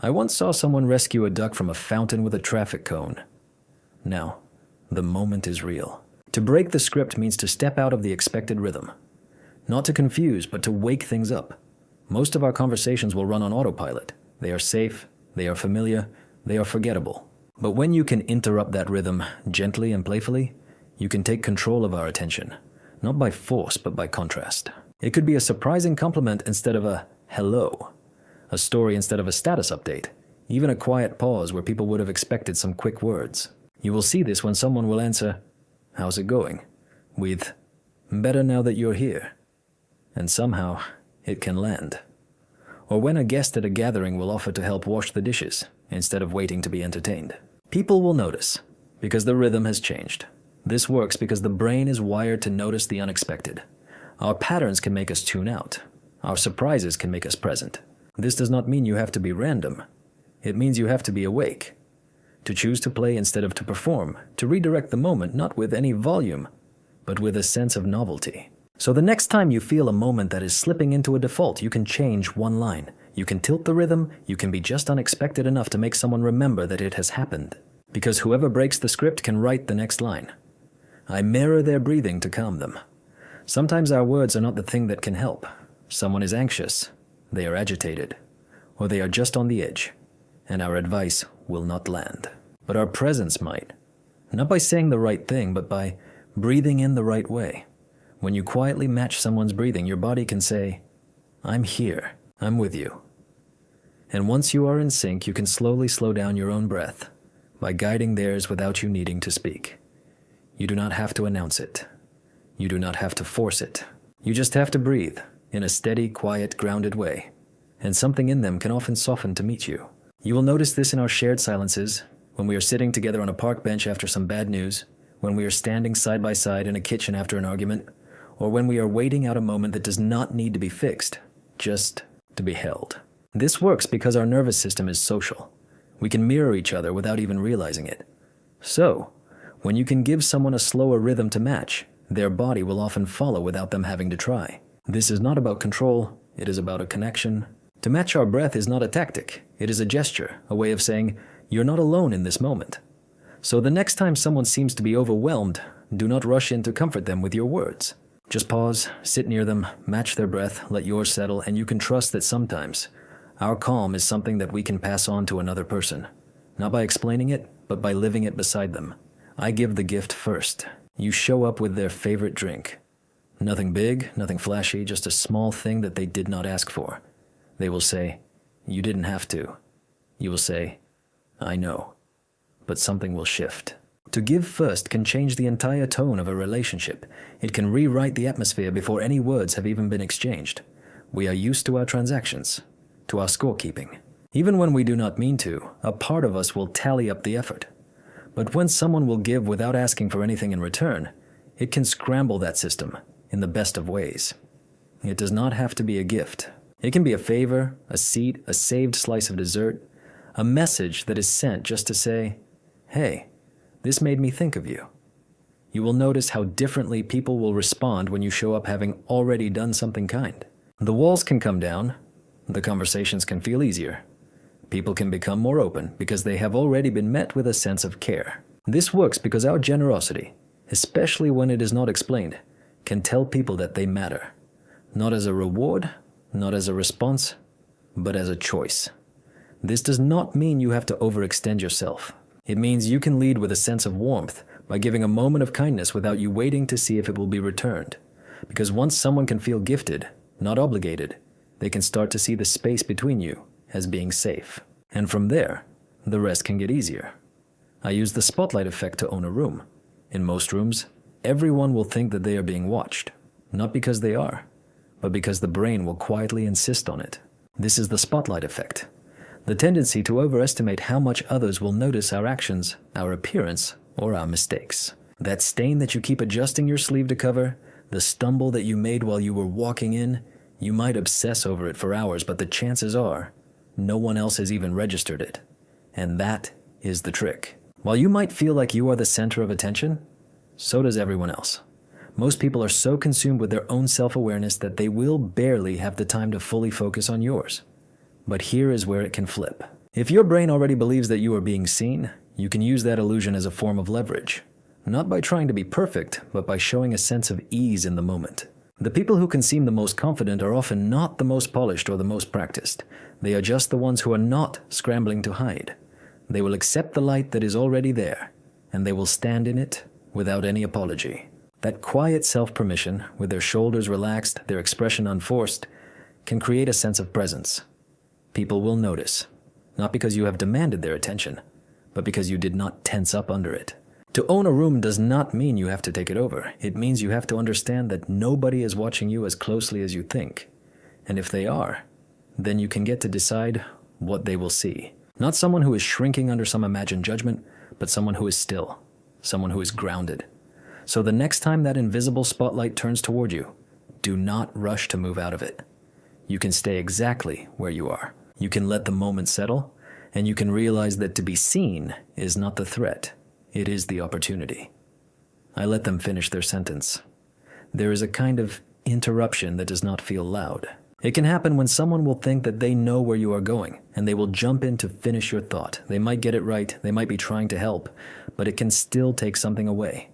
I once saw someone rescue a duck from a fountain with a traffic cone. Now, the moment is real. To break the script means to step out of the expected rhythm. Not to confuse, but to wake things up. Most of our conversations will run on autopilot. They are safe, they are familiar, they are forgettable. But when you can interrupt that rhythm gently and playfully, you can take control of our attention, not by force, but by contrast. It could be a surprising compliment instead of a hello, a story instead of a status update, even a quiet pause where people would have expected some quick words. You will see this when someone will answer, "How's it going?" with, "Better now that you're here." And somehow, it can land. Or when a guest at a gathering will offer to help wash the dishes instead of waiting to be entertained. People will notice, because the rhythm has changed. This works because the brain is wired to notice the unexpected. Our patterns can make us tune out. Our surprises can make us present. This does not mean you have to be random. It means you have to be awake. To choose to play instead of to perform, to redirect the moment not with any volume, but with a sense of novelty. So the next time you feel a moment that is slipping into a default, you can change one line. You can tilt the rhythm, you can be just unexpected enough to make someone remember that it has happened. Because whoever breaks the script can write the next line. I mirror their breathing to calm them. Sometimes our words are not the thing that can help. Someone is anxious, they are agitated, or they are just on the edge, and our advice will not land. But our presence might. Not by saying the right thing, but by breathing in the right way. When you quietly match someone's breathing, your body can say, "I'm here, I'm with you." And once you are in sync, you can slowly slow down your own breath by guiding theirs without you needing to speak. You do not have to announce it. You do not have to force it. You just have to breathe in a steady, quiet, grounded way, and something in them can often soften to meet you. You will notice this in our shared silences, when we are sitting together on a park bench after some bad news, when we are standing side by side in a kitchen after an argument, or when we are waiting out a moment that does not need to be fixed, just to be held. This works because our nervous system is social. We can mirror each other without even realizing it. So, when you can give someone a slower rhythm to match, their body will often follow without them having to try. This is not about control, it is about a connection. To match our breath is not a tactic, it is a gesture, a way of saying, you're not alone in this moment. So the next time someone seems to be overwhelmed, do not rush in to comfort them with your words. Just pause, sit near them, match their breath, let yours settle, and you can trust that sometimes our calm is something that we can pass on to another person. Not by explaining it, but by living it beside them. I give the gift first. You show up with their favorite drink. Nothing big, nothing flashy, just a small thing that they did not ask for. They will say, you didn't have to. You will say, I know. But something will shift. To give first can change the entire tone of a relationship. It can rewrite the atmosphere before any words have even been exchanged. We are used to our transactions, to our scorekeeping. Even when we do not mean to, a part of us will tally up the effort. But when someone will give without asking for anything in return, it can scramble that system in the best of ways. It does not have to be a gift. It can be a favor, a seat, a saved slice of dessert, a message that is sent just to say, hey, this made me think of you. You will notice how differently people will respond when you show up having already done something kind. The walls can come down. The conversations can feel easier. People can become more open because they have already been met with a sense of care. This works because our generosity, especially when it is not explained, can tell people that they matter. Not as a reward, not as a response, but as a choice. This does not mean you have to overextend yourself. It means you can lead with a sense of warmth by giving a moment of kindness without you waiting to see if it will be returned. Because once someone can feel gifted, not obligated, they can start to see the space between you as being safe. And from there, the rest can get easier. I use the spotlight effect to own a room. In most rooms, everyone will think that they are being watched, not because they are, but because the brain will quietly insist on it. This is the spotlight effect. The tendency to overestimate how much others will notice our actions, our appearance, or our mistakes. That stain that you keep adjusting your sleeve to cover, the stumble that you made while you were walking in, you might obsess over it for hours, but the chances are, no one else has even registered it. And that is the trick. While you might feel like you are the center of attention, so does everyone else. Most people are so consumed with their own self-awareness that they will barely have the time to fully focus on yours. But here is where it can flip. If your brain already believes that you are being seen, you can use that illusion as a form of leverage. Not by trying to be perfect, but by showing a sense of ease in the moment. The people who can seem the most confident are often not the most polished or the most practiced. They are just the ones who are not scrambling to hide. They will accept the light that is already there, and they will stand in it without any apology. That quiet self-permission, with their shoulders relaxed, their expression unforced, can create a sense of presence. People will notice, not because you have demanded their attention, but because you did not tense up under it. To own a room does not mean you have to take it over. It means you have to understand that nobody is watching you as closely as you think. And if they are, then you can get to decide what they will see. Not someone who is shrinking under some imagined judgment, but someone who is still, someone who is grounded. So the next time that invisible spotlight turns toward you, do not rush to move out of it. You can stay exactly where you are. You can let the moment settle, and you can realize that to be seen is not the threat. It is the opportunity. I let them finish their sentence. There is a kind of interruption that does not feel loud. It can happen when someone will think that they know where you are going, and they will jump in to finish your thought. They might get it right, they might be trying to help, but it can still take something away.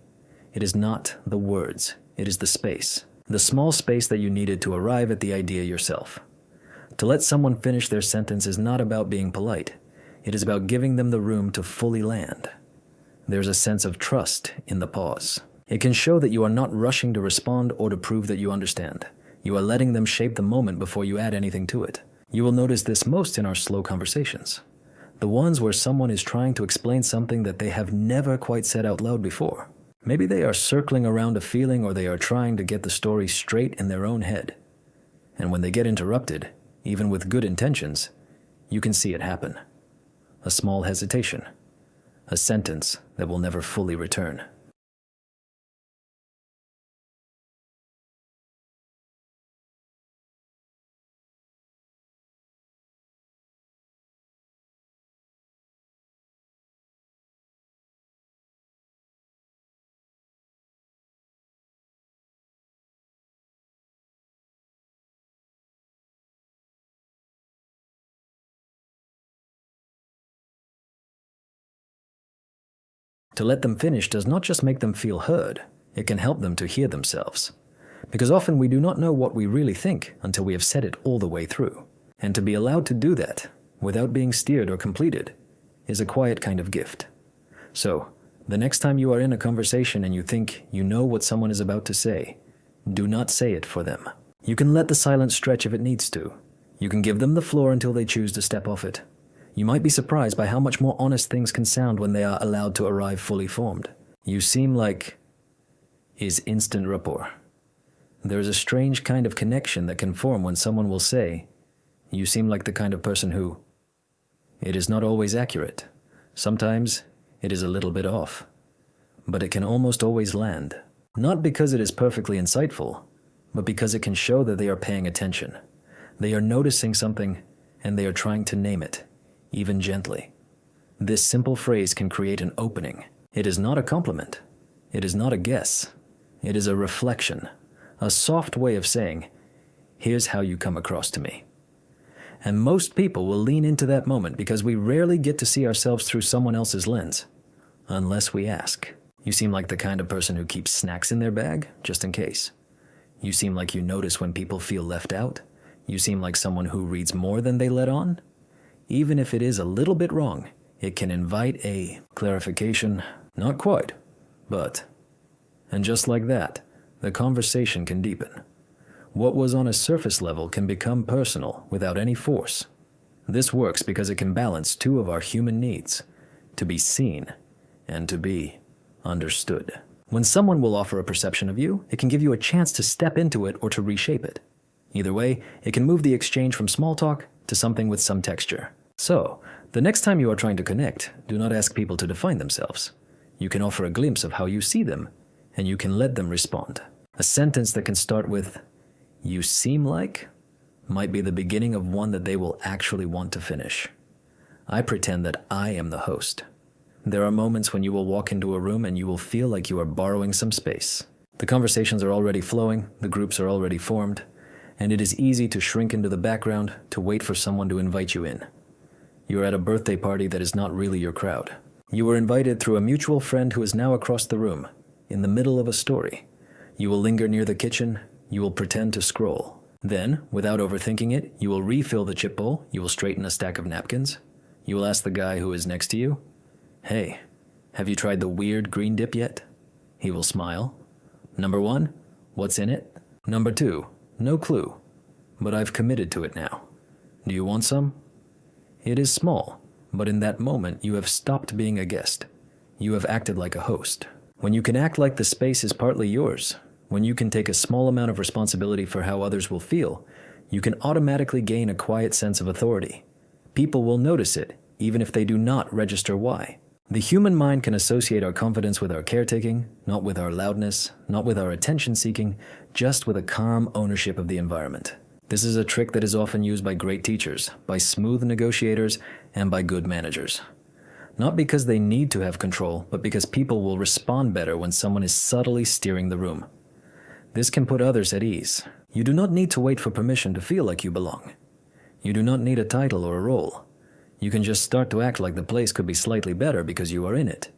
It is not the words, it is the space. The small space that you needed to arrive at the idea yourself. To let someone finish their sentence is not about being polite. It is about giving them the room to fully land. There's a sense of trust in the pause. It can show that you are not rushing to respond or to prove that you understand. You are letting them shape the moment before you add anything to it. You will notice this most in our slow conversations. The ones where someone is trying to explain something that they have never quite said out loud before. Maybe they are circling around a feeling, or they are trying to get the story straight in their own head. And when they get interrupted, even with good intentions, you can see it happen. A small hesitation, a sentence that will never fully return. To let them finish does not just make them feel heard, it can help them to hear themselves. Because often we do not know what we really think until we have said it all the way through. And to be allowed to do that, without being steered or completed, is a quiet kind of gift. So, the next time you are in a conversation and you think you know what someone is about to say, do not say it for them. You can let the silence stretch if it needs to. You can give them the floor until they choose to step off it. You might be surprised by how much more honest things can sound when they are allowed to arrive fully formed. You seem like is instant rapport. There is a strange kind of connection that can form when someone will say, "You seem like the kind of person who..." It is not always accurate. Sometimes it is a little bit off. But it can almost always land. Not because it is perfectly insightful, but because it can show that they are paying attention. They are noticing something, and they are trying to name it, even gently. This simple phrase can create an opening. It is not a compliment. It is not a guess. It is a reflection, a soft way of saying, "Here's how you come across to me." And most people will lean into that moment because we rarely get to see ourselves through someone else's lens, unless we ask. You seem like the kind of person who keeps snacks in their bag, just in case. You seem like you notice when people feel left out. You seem like someone who reads more than they let on. Even if it is a little bit wrong, it can invite a clarification. Not quite, but. And just like that, the conversation can deepen. What was on a surface level can become personal without any force. This works because it can balance two of our human needs, to be seen and to be understood. When someone will offer a perception of you, it can give you a chance to step into it or to reshape it. Either way, it can move the exchange from small talk to something with some texture. So, the next time you are trying to connect, do not ask people to define themselves. You can offer a glimpse of how you see them, and you can let them respond. A sentence that can start with, "You seem like," might be the beginning of one that they will actually want to finish. I pretend that I am the host. There are moments when you will walk into a room and you will feel like you are borrowing some space. The conversations are already flowing, the groups are already formed, and it is easy to shrink into the background to wait for someone to invite you in. You are at a birthday party that is not really your crowd. You were invited through a mutual friend who is now across the room, in the middle of a story. You will linger near the kitchen, you will pretend to scroll. Then, without overthinking it, you will refill the chip bowl, you will straighten a stack of napkins. You will ask the guy who is next to you, "Hey, have you tried the weird green dip yet?" He will smile. "Number 1, what's in it?" "Number 2, no clue, but I've committed to it now. Do you want some?" It is small, but in that moment you have stopped being a guest. You have acted like a host. When you can act like the space is partly yours, when you can take a small amount of responsibility for how others will feel, you can automatically gain a quiet sense of authority. People will notice it, even if they do not register why. The human mind can associate our confidence with our caretaking, not with our loudness, not with our attention-seeking, just with a calm ownership of the environment. This is a trick that is often used by great teachers, by smooth negotiators, and by good managers. Not because they need to have control, but because people will respond better when someone is subtly steering the room. This can put others at ease. You do not need to wait for permission to feel like you belong. You do not need a title or a role. You can just start to act like the place could be slightly better because you are in it.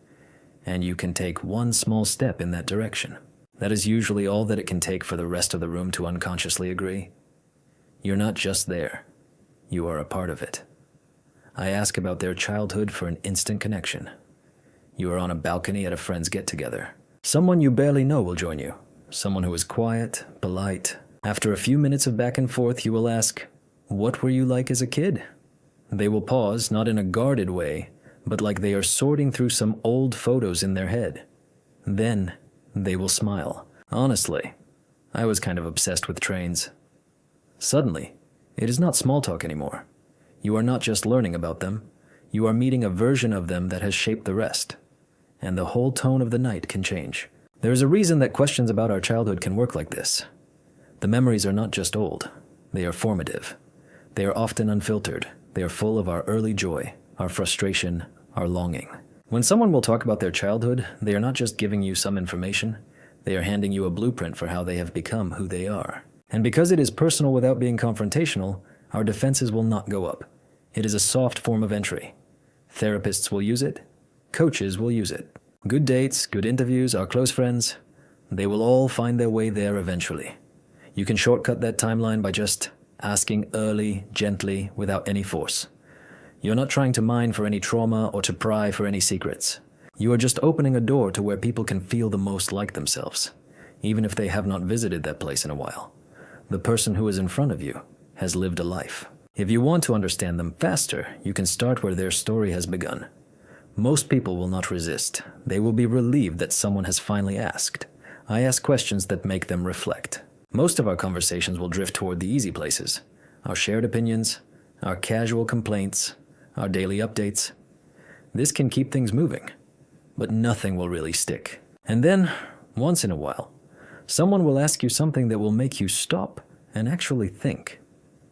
And you can take one small step in that direction. That is usually all that it can take for the rest of the room to unconsciously agree. You're not just there. You are a part of it. I ask about their childhood for an instant connection. You are on a balcony at a friend's get-together. Someone you barely know will join you. Someone who is quiet, polite. After a few minutes of back and forth, you will ask, "What were you like as a kid?" They will pause, not in a guarded way, but like they are sorting through some old photos in their head. Then they will smile. Honestly, I was kind of obsessed with trains. Suddenly, it is not small talk anymore. You are not just learning about them, you are meeting a version of them that has shaped the rest. And the whole tone of the night can change. There is a reason that questions about our childhood can work like this. The memories are not just old, they are formative. They are often unfiltered. They are full of our early joy, our frustration, our longing. When someone will talk about their childhood, they are not just giving you some information, they are handing you a blueprint for how they have become who they are. And because it is personal without being confrontational, our defenses will not go up. It is a soft form of entry. Therapists will use it. Coaches will use it. Good dates, good interviews, our close friends, they will all find their way there eventually. You can shortcut that timeline by just asking early, gently, without any force. You're not trying to mine for any trauma or to pry for any secrets. You are just opening a door to where people can feel the most like themselves, even if they have not visited that place in a while. The person who is in front of you has lived a life. If you want to understand them faster, you can start where their story has begun. Most people will not resist. They will be relieved that someone has finally asked. I ask questions that make them reflect. Most of our conversations will drift toward the easy places. Our shared opinions, our casual complaints, our daily updates. This can keep things moving, but nothing will really stick. And then, once in a while, someone will ask you something that will make you stop and actually think.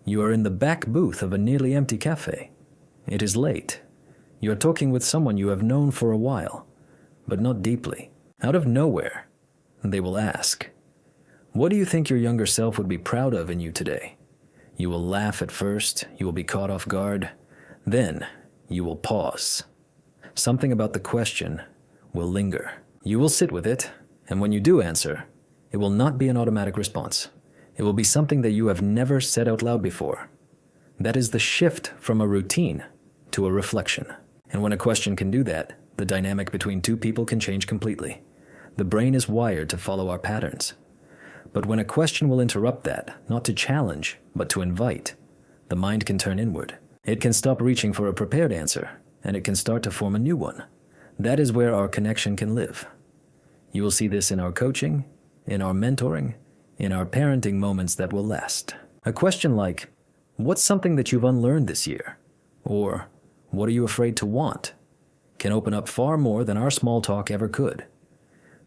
You are in the back booth of a nearly empty cafe. It is late. You are talking with someone you have known for a while, but not deeply. Out of nowhere, they will ask, "What do you think your younger self would be proud of in you today?" You will laugh at first, you will be caught off guard, then you will pause. Something about the question will linger. You will sit with it, and when you do answer, it will not be an automatic response. It will be something that you have never said out loud before. That is the shift from a routine to a reflection. And when a question can do that, the dynamic between two people can change completely. The brain is wired to follow our patterns. But when a question will interrupt that, not to challenge, but to invite, the mind can turn inward. It can stop reaching for a prepared answer, and it can start to form a new one. That is where our connection can live. You will see this in our coaching, in our mentoring, in our parenting moments that will last. A question like, "What's something that you've unlearned this year?" Or, "What are you afraid to want?" can open up far more than our small talk ever could.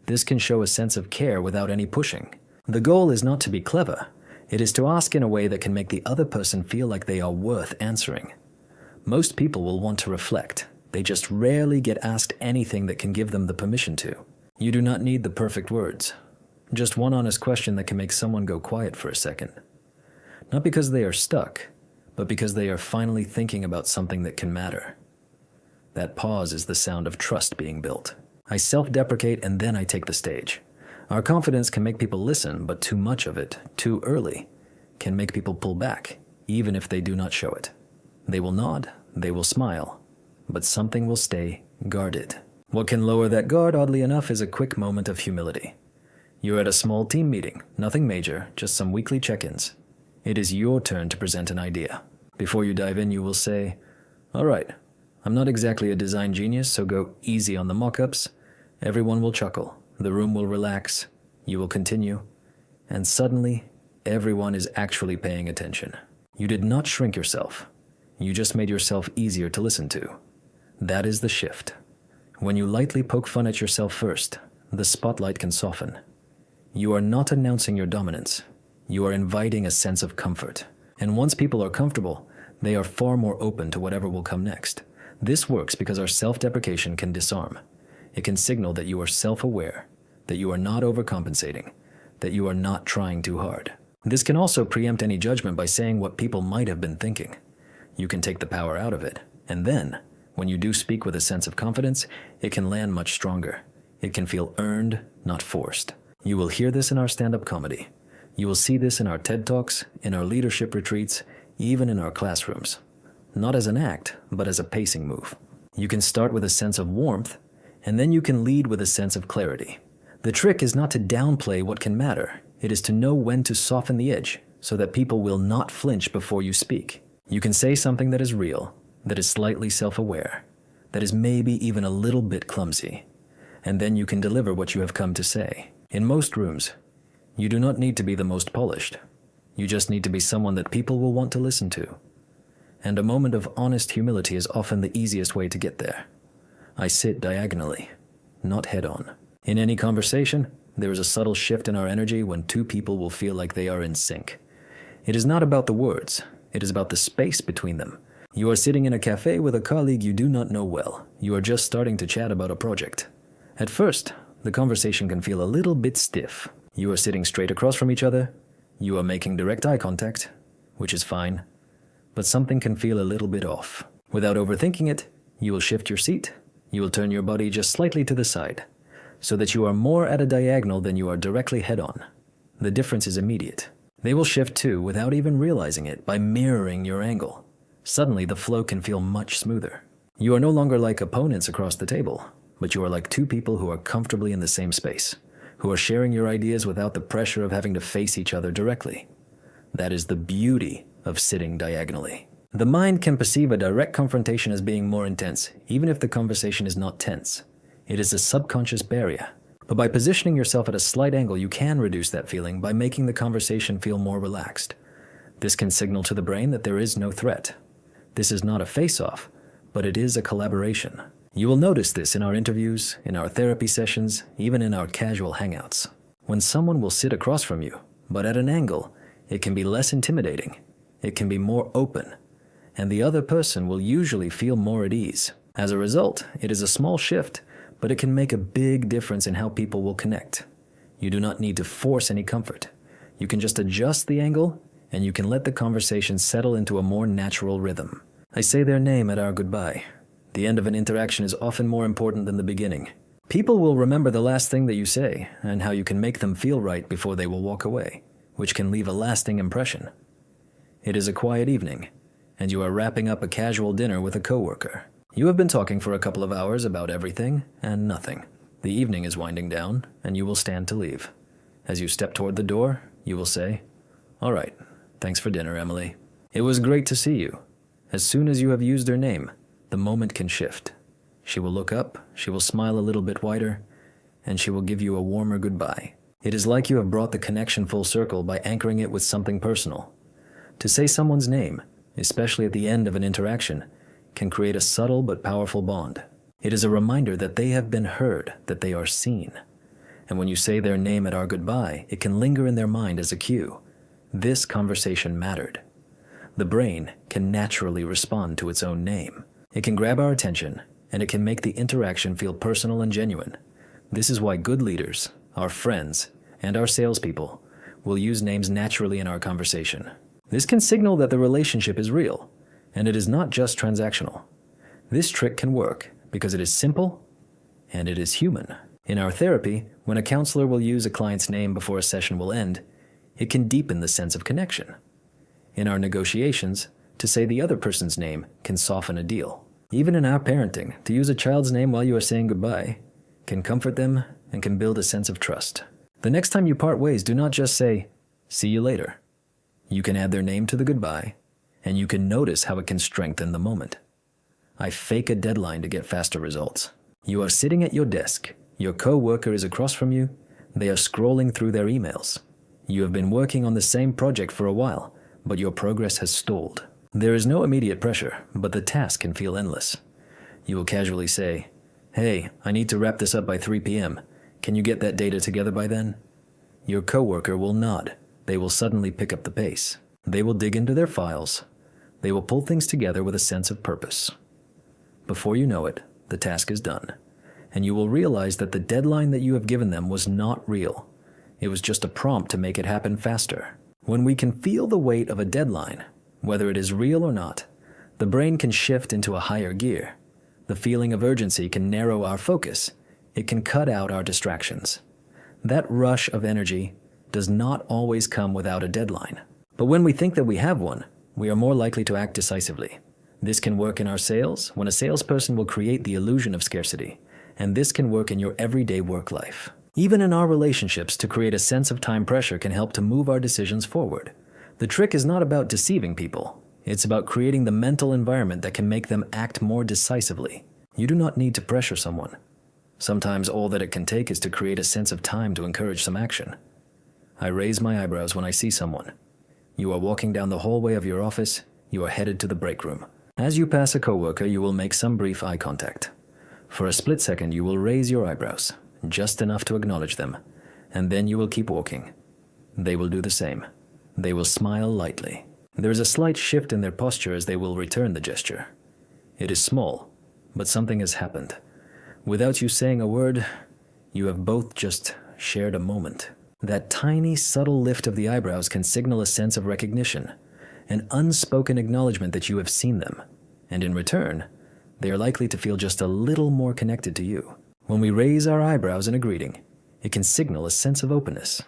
This can show a sense of care without any pushing. The goal is not to be clever. It is to ask in a way that can make the other person feel like they are worth answering. Most people will want to reflect. They just rarely get asked anything that can give them the permission to. You do not need the perfect words. Just one honest question that can make someone go quiet for a second. Not because they are stuck, but because they are finally thinking about something that can matter. That pause is the sound of trust being built. I self-deprecate and then I take the stage. Our confidence can make people listen, but too much of it, too early, can make people pull back, even if they do not show it. They will nod, they will smile, but something will stay guarded. What can lower that guard, oddly enough, is a quick moment of humility. You're at a small team meeting, nothing major, just some weekly check-ins. It is your turn to present an idea. Before you dive in, you will say, "All right, I'm not exactly a design genius, so go easy on the mock-ups." Everyone will chuckle. The room will relax, you will continue, and suddenly, everyone is actually paying attention. You did not shrink yourself. You just made yourself easier to listen to. That is the shift. When you lightly poke fun at yourself first, the spotlight can soften. You are not announcing your dominance. You are inviting a sense of comfort. And once people are comfortable, they are far more open to whatever will come next. This works because our self-deprecation can disarm. It can signal that you are self-aware, that you are not overcompensating, that you are not trying too hard. This can also preempt any judgment by saying what people might have been thinking. You can take the power out of it, and then, when you do speak with a sense of confidence, it can land much stronger. It can feel earned, not forced. You will hear this in our stand-up comedy. You will see this in our TED Talks, in our leadership retreats, even in our classrooms. Not as an act, but as a pacing move. You can start with a sense of warmth, and then you can lead with a sense of clarity. The trick is not to downplay what can matter. It is to know when to soften the edge so that people will not flinch before you speak. You can say something that is real, that is slightly self-aware, that is maybe even a little bit clumsy. and then you can deliver what you have come to say. In most rooms, you do not need to be the most polished. You just need to be someone that people will want to listen to. And a moment of honest humility is often the easiest way to get there. I sit diagonally, not head-on. In any conversation, there is a subtle shift in our energy when two people will feel like they are in sync. It is not about the words, it is about the space between them. You are sitting in a cafe with a colleague you do not know well. You are just starting to chat about a project. At first, the conversation can feel a little bit stiff. You are sitting straight across from each other. You are making direct eye contact, which is fine. But something can feel a little bit off. Without overthinking it, you will shift your seat. You will turn your body just slightly to the side, so that you are more at a diagonal than you are directly head-on. The difference is immediate. They will shift too without even realizing it by mirroring your angle. Suddenly, the flow can feel much smoother. You are no longer like opponents across the table, but you are like two people who are comfortably in the same space, who are sharing your ideas without the pressure of having to face each other directly. That is the beauty of sitting diagonally. The mind can perceive a direct confrontation as being more intense, even if the conversation is not tense. It is a subconscious barrier. But by positioning yourself at a slight angle, you can reduce that feeling by making the conversation feel more relaxed. This can signal to the brain that there is no threat. This is not a face-off, but it is a collaboration. You will notice this in our interviews, in our therapy sessions, even in our casual hangouts. When someone will sit across from you, but at an angle, it can be less intimidating. It can be more open, and the other person will usually feel more at ease. As a result, it is a small shift, but it can make a big difference in how people will connect. You do not need to force any comfort. You can just adjust the angle, and you can let the conversation settle into a more natural rhythm. I say their name at our goodbye. The end of an interaction is often more important than the beginning. People will remember the last thing that you say and how you can make them feel right before they will walk away, which can leave a lasting impression. It is a quiet evening, and you are wrapping up a casual dinner with a coworker. You have been talking for a couple of hours about everything and nothing. The evening is winding down, and you will stand to leave. As you step toward the door, you will say, "All right, thanks for dinner, Emily. It was great to see you." As soon as you have used her name, the moment can shift. She will look up, she will smile a little bit wider, and she will give you a warmer goodbye. It is like you have brought the connection full circle by anchoring it with something personal. To say someone's name, especially at the end of an interaction, can create a subtle but powerful bond. It is a reminder that they have been heard, that they are seen. And when you say their name at our goodbye, it can linger in their mind as a cue. This conversation mattered. The brain can naturally respond to its own name. It can grab our attention, and it can make the interaction feel personal and genuine. This is why good leaders, our friends, and our salespeople will use names naturally in our conversation. This can signal that the relationship is real, and it is not just transactional. This trick can work because it is simple and it is human. In our therapy, when a counselor will use a client's name before a session will end, it can deepen the sense of connection. In our negotiations, to say the other person's name can soften a deal. Even in our parenting, to use a child's name while you are saying goodbye can comfort them and can build a sense of trust. The next time you part ways, do not just say, "See you later." You can add their name to the goodbye, and you can notice how it can strengthen the moment. I fake a deadline to get faster results. You are sitting at your desk. Your co-worker is across from you. They are scrolling through their emails. You have been working on the same project for a while, but your progress has stalled. There is no immediate pressure, but the task can feel endless. You will casually say, "Hey, I need to wrap this up by 3 p.m. Can you get that data together by then?" Your coworker will nod. They will suddenly pick up the pace. They will dig into their files. They will pull things together with a sense of purpose. Before you know it, the task is done, and you will realize that the deadline that you have given them was not real. It was just a prompt to make it happen faster. When we can feel the weight of a deadline, whether it is real or not, the brain can shift into a higher gear. The feeling of urgency can narrow our focus. It can cut out our distractions. That rush of energy does not always come without a deadline. But when we think that we have one, we are more likely to act decisively. This can work in our sales when a salesperson will create the illusion of scarcity, and this can work in your everyday work life. Even in our relationships, to create a sense of time pressure can help to move our decisions forward. The trick is not about deceiving people. It's about creating the mental environment that can make them act more decisively. You do not need to pressure someone. Sometimes all that it can take is to create a sense of time to encourage some action. I raise my eyebrows when I see someone. You are walking down the hallway of your office. You are headed to the break room. As you pass a coworker, you will make some brief eye contact. For a split second, you will raise your eyebrows, just enough to acknowledge them, and then you will keep walking. They will do the same. They will smile lightly. There is a slight shift in their posture as they will return the gesture. It is small, but something has happened. Without you saying a word, you have both just shared a moment. That tiny, subtle lift of the eyebrows can signal a sense of recognition, an unspoken acknowledgement that you have seen them, and in return, they are likely to feel just a little more connected to you. When we raise our eyebrows in a greeting, it can signal a sense of openness.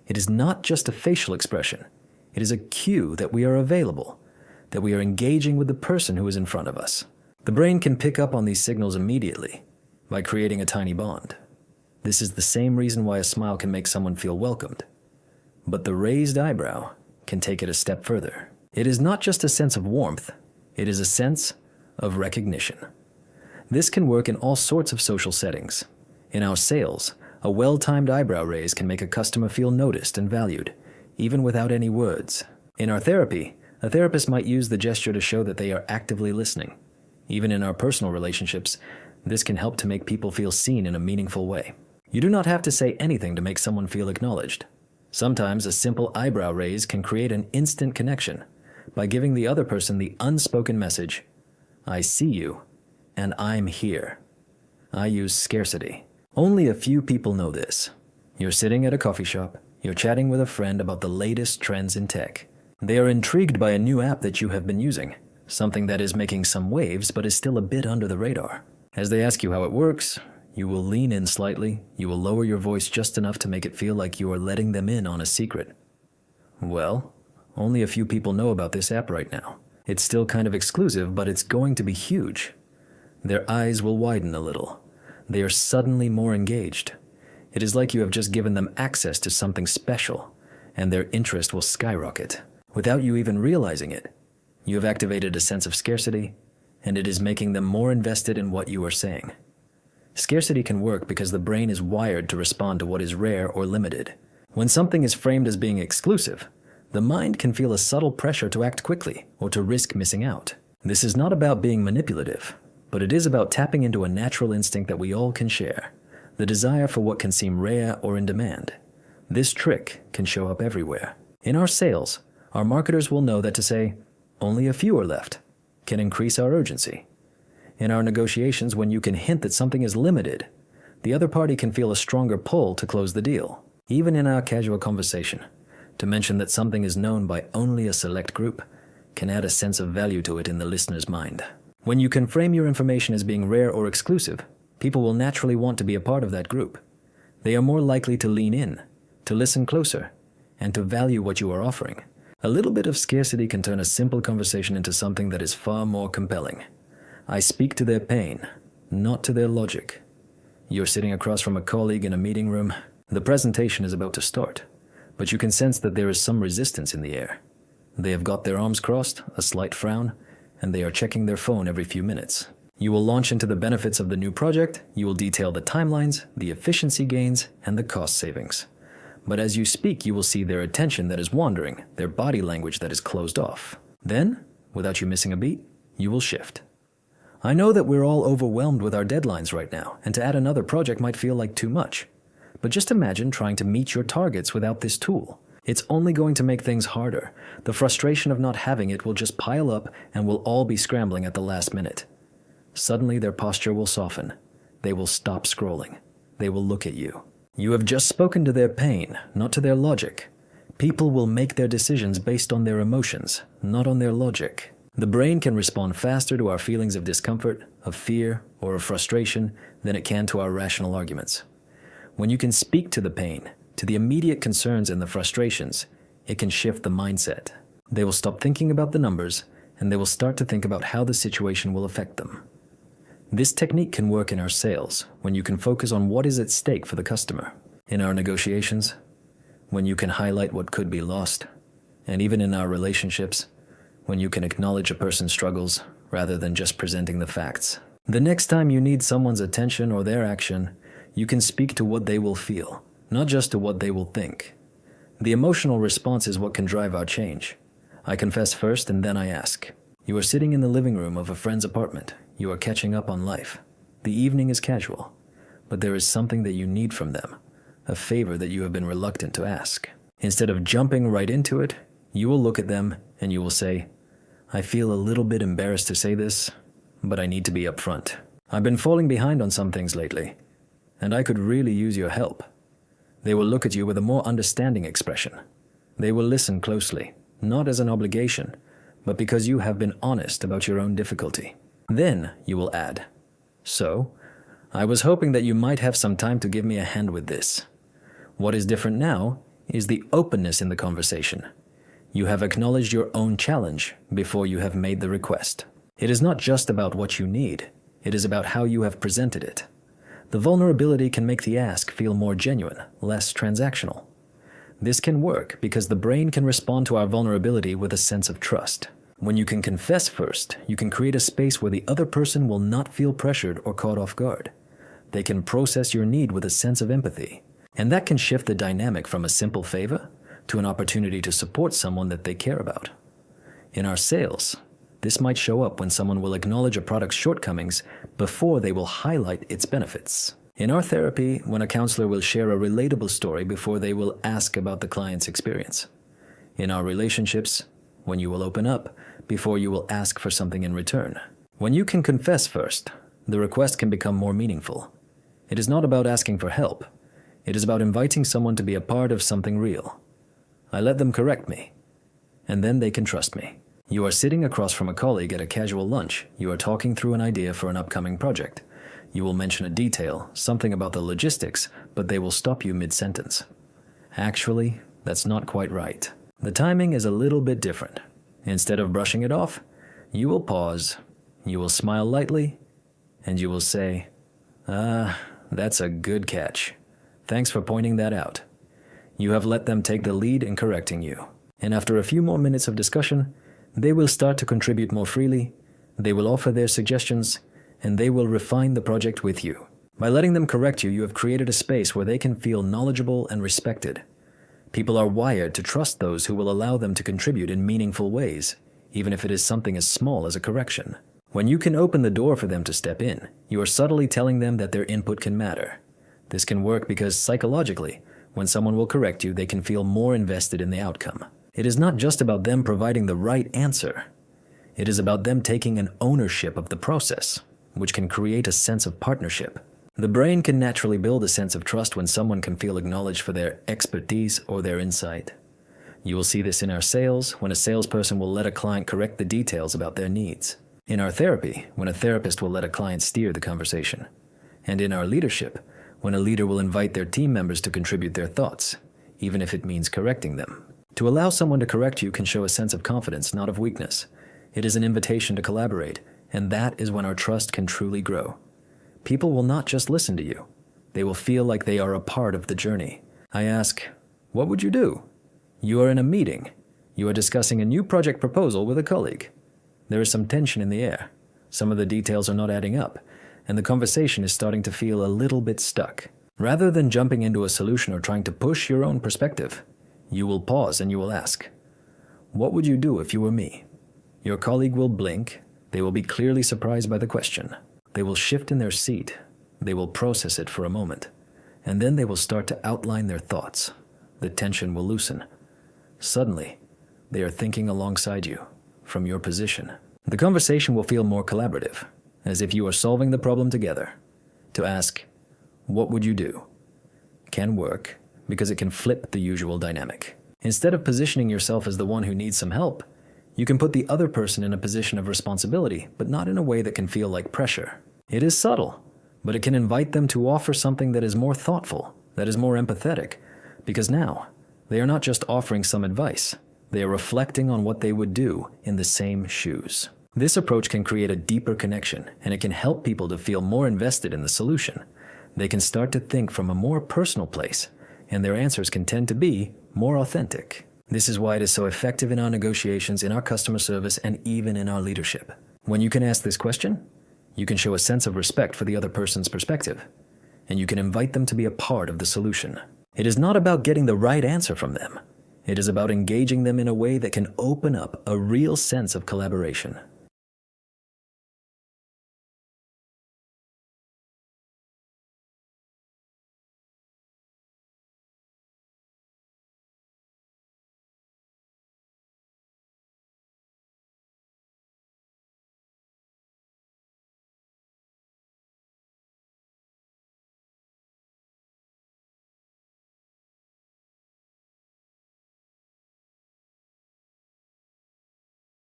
It is not just a facial expression. It is a cue that we are available, that we are engaging with the person who is in front of us. The brain can pick up on these signals immediately by creating a tiny bond. This is the same reason why a smile can make someone feel welcomed. But the raised eyebrow can take it a step further. It is not just a sense of warmth, it is a sense of recognition. This can work in all sorts of social settings. In our sales, a well-timed eyebrow raise can make a customer feel noticed and valued, even without any words. In our therapy, a therapist might use the gesture to show that they are actively listening. Even in our personal relationships, this can help to make people feel seen in a meaningful way. You do not have to say anything to make someone feel acknowledged. Sometimes a simple eyebrow raise can create an instant connection by giving the other person the unspoken message, I see you, and I'm here. I use scarcity. Only a few people know this. You're sitting at a coffee shop. You're chatting with a friend about the latest trends in tech. They are intrigued by a new app that you have been using, something that is making some waves but is still a bit under the radar. As they ask you how it works, you will lean in slightly. You will lower your voice just enough to make it feel like you are letting them in on a secret. Well, only a few people know about this app right now. It's still kind of exclusive, but it's going to be huge. Their eyes will widen a little. They are suddenly more engaged. It is like you have just given them access to something special, and their interest will skyrocket. Without you even realizing it, you have activated a sense of scarcity, and it is making them more invested in what you are saying. Scarcity can work because the brain is wired to respond to what is rare or limited. When something is framed as being exclusive, the mind can feel a subtle pressure to act quickly or to risk missing out. This is not about being manipulative, but it is about tapping into a natural instinct that we all can share, the desire for what can seem rare or in demand. This trick can show up everywhere. In our sales, our marketers will know that to say, only a few are left, can increase our urgency. In our negotiations, when you can hint that something is limited, the other party can feel a stronger pull to close the deal. Even in our casual conversation, to mention that something is known by only a select group can add a sense of value to it in the listener's mind. When you can frame your information as being rare or exclusive, people will naturally want to be a part of that group. They are more likely to lean in, to listen closer, and to value what you are offering. A little bit of scarcity can turn a simple conversation into something that is far more compelling. I speak to their pain, not to their logic. You're sitting across from a colleague in a meeting room. The presentation is about to start, but you can sense that there is some resistance in the air. They have got their arms crossed, a slight frown, and they are checking their phone every few minutes. You will launch into the benefits of the new project. You will detail the timelines, the efficiency gains, and the cost savings. But as you speak, you will see their attention that is wandering, their body language that is closed off. Then, without you missing a beat, you will shift. I know that we're all overwhelmed with our deadlines right now, and to add another project might feel like too much. But just imagine trying to meet your targets without this tool. It's only going to make things harder. The frustration of not having it will just pile up and we'll all be scrambling at the last minute. Suddenly their posture will soften. They will stop scrolling. They will look at you. You have just spoken to their pain, not to their logic. People will make their decisions based on their emotions, not on their logic. The brain can respond faster to our feelings of discomfort, of fear, or of frustration than it can to our rational arguments. When you can speak to the pain, to the immediate concerns and the frustrations, it can shift the mindset. They will stop thinking about the numbers, and they will start to think about how the situation will affect them. This technique can work in our sales when you can focus on what is at stake for the customer. In our negotiations, when you can highlight what could be lost, and even in our relationships, when you can acknowledge a person's struggles rather than just presenting the facts. The next time you need someone's attention or their action, You can speak to what they will feel, not just to what they will think. The emotional response is what can drive our change. I confess first and then I ask. You are sitting in the living room of a friend's apartment. You are catching up on life. The evening is casual, but there is something that you need from them, a favor that you have been reluctant to ask. Instead of jumping right into it, you will look at them and you will say, I feel a little bit embarrassed to say this, but I need to be upfront. I've been falling behind on some things lately, and I could really use your help. They will look at you with a more understanding expression. They will listen closely, not as an obligation, but because you have been honest about your own difficulty. Then you will add, so, I was hoping that you might have some time to give me a hand with this. What is different now is the openness in the conversation. You have acknowledged your own challenge before you have made the request. It is not just about what you need, it is about how you have presented it. The vulnerability can make the ask feel more genuine, less transactional. This can work because the brain can respond to our vulnerability with a sense of trust. When you can confess first, you can create a space where the other person will not feel pressured or caught off guard. They can process your need with a sense of empathy, and that can shift the dynamic from a simple favor to an opportunity to support someone that they care about. In our sales, this might show up when someone will acknowledge a product's shortcomings before they will highlight its benefits. In our therapy, when a counselor will share a relatable story before they will ask about the client's experience. In our relationships, when you will open up before you will ask for something in return. When you can confess first, the request can become more meaningful. It is not about asking for help. It is about inviting someone to be a part of something real. I let them correct me, and then they can trust me. You are sitting across from a colleague at a casual lunch. You are talking through an idea for an upcoming project. You will mention a detail, something about the logistics, but they will stop you mid-sentence. Actually, that's not quite right. The timing is a little bit different. Instead of brushing it off, you will pause, you will smile lightly, and you will say, that's a good catch. Thanks for pointing that out. You have let them take the lead in correcting you. And after a few more minutes of discussion, they will start to contribute more freely, they will offer their suggestions, and they will refine the project with you. By letting them correct you, you have created a space where they can feel knowledgeable and respected. People are wired to trust those who will allow them to contribute in meaningful ways, even if it is something as small as a correction. When you can open the door for them to step in, you are subtly telling them that their input can matter. This can work because psychologically, when someone will correct you, they can feel more invested in the outcome. It is not just about them providing the right answer. It is about them taking an ownership of the process, which can create a sense of partnership. The brain can naturally build a sense of trust when someone can feel acknowledged for their expertise or their insight. You will see this in our sales, when a salesperson will let a client correct the details about their needs. In our therapy, when a therapist will let a client steer the conversation. And in our leadership, when a leader will invite their team members to contribute their thoughts, even if it means correcting them. To allow someone to correct you can show a sense of confidence, not of weakness. It is an invitation to collaborate, and that is when our trust can truly grow. People will not just listen to you. They will feel like they are a part of the journey. I ask, what would you do? You are in a meeting. You are discussing a new project proposal with a colleague. There is some tension in the air. Some of the details are not adding up, and the conversation is starting to feel a little bit stuck. Rather than jumping into a solution or trying to push your own perspective, you will pause and you will ask, what would you do if you were me? Your colleague will blink. They will be clearly surprised by the question. They will shift in their seat. They will process it for a moment, and then they will start to outline their thoughts. The tension will loosen. Suddenly, they are thinking alongside you, from your position. The conversation will feel more collaborative, as if you are solving the problem together. To ask, what would you do? Can work, because it can flip the usual dynamic. Instead of positioning yourself as the one who needs some help, you can put the other person in a position of responsibility, but not in a way that can feel like pressure. It is subtle, but it can invite them to offer something that is more thoughtful, that is more empathetic, because now they are not just offering some advice, they are reflecting on what they would do in the same shoes. This approach can create a deeper connection, and it can help people to feel more invested in the solution. They can start to think from a more personal place, and their answers can tend to be more authentic. This is why it is so effective in our negotiations, in our customer service, and even in our leadership. When you can ask this question, you can show a sense of respect for the other person's perspective. and you can invite them to be a part of the solution. It is not about getting the right answer from them. It is about engaging them in a way that can open up a real sense of collaboration.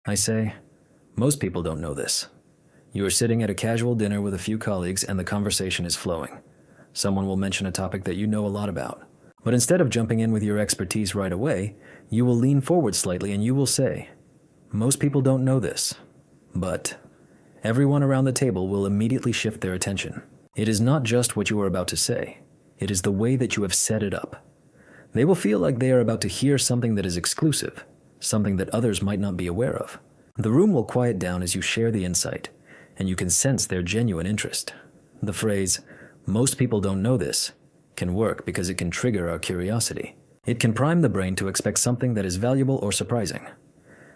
I say, most people don't know this. You are sitting at a casual dinner with a few colleagues and the conversation is flowing. Someone will mention a topic that you know a lot about. But instead of jumping in with your expertise right away, you will lean forward slightly and you will say, most people don't know this. But everyone around the table will immediately shift their attention. It is not just what you are about to say. It is the way that you have set it up. They will feel like they are about to hear something that is exclusive, something that others might not be aware of. The room will quiet down as you share the insight, and you can sense their genuine interest. The phrase, most people don't know this, can work because it can trigger our curiosity. It can prime the brain to expect something that is valuable or surprising.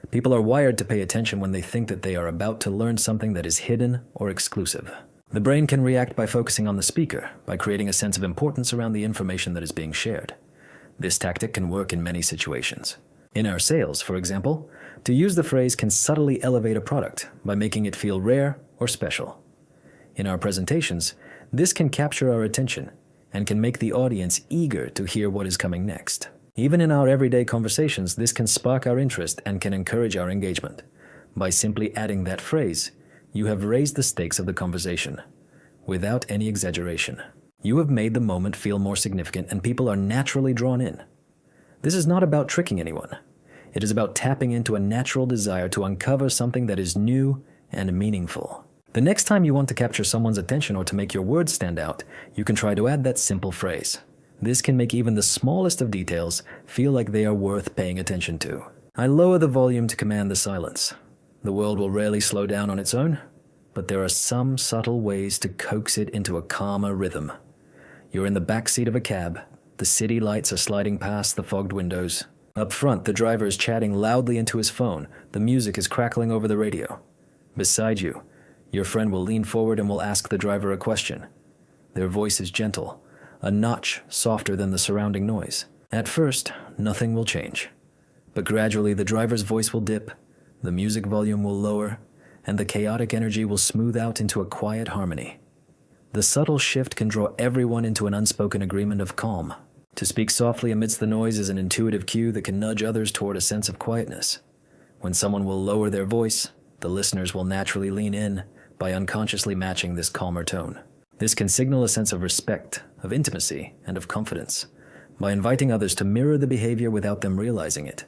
People are wired to pay attention when they think that they are about to learn something that is hidden or exclusive. The brain can react by focusing on the speaker, by creating a sense of importance around the information that is being shared. This tactic can work in many situations. In our sales, for example, to use the phrase can subtly elevate a product by making it feel rare or special. In our presentations, this can capture our attention and can make the audience eager to hear what is coming next. Even in our everyday conversations, this can spark our interest and can encourage our engagement. By simply adding that phrase, you have raised the stakes of the conversation, without any exaggeration. You have made the moment feel more significant and people are naturally drawn in. This is not about tricking anyone. It is about tapping into a natural desire to uncover something that is new and meaningful. The next time you want to capture someone's attention or to make your words stand out, you can try to add that simple phrase. This can make even the smallest of details feel like they are worth paying attention to. I lower the volume to command the silence. The world will rarely slow down on its own, but there are some subtle ways to coax it into a calmer rhythm. You're in the back seat of a cab. The city lights are sliding past the fogged windows. Up front, the driver is chatting loudly into his phone. The music is crackling over the radio. Beside you, your friend will lean forward and will ask the driver a question. Their voice is gentle, a notch softer than the surrounding noise. At first, nothing will change. But gradually, the driver's voice will dip, the music volume will lower, and the chaotic energy will smooth out into a quiet harmony. The subtle shift can draw everyone into an unspoken agreement of calm. To speak softly amidst the noise is an intuitive cue that can nudge others toward a sense of quietness. When someone will lower their voice, the listeners will naturally lean in by unconsciously matching this calmer tone. This can signal a sense of respect, of intimacy, and of confidence, by inviting others to mirror the behavior without them realizing it.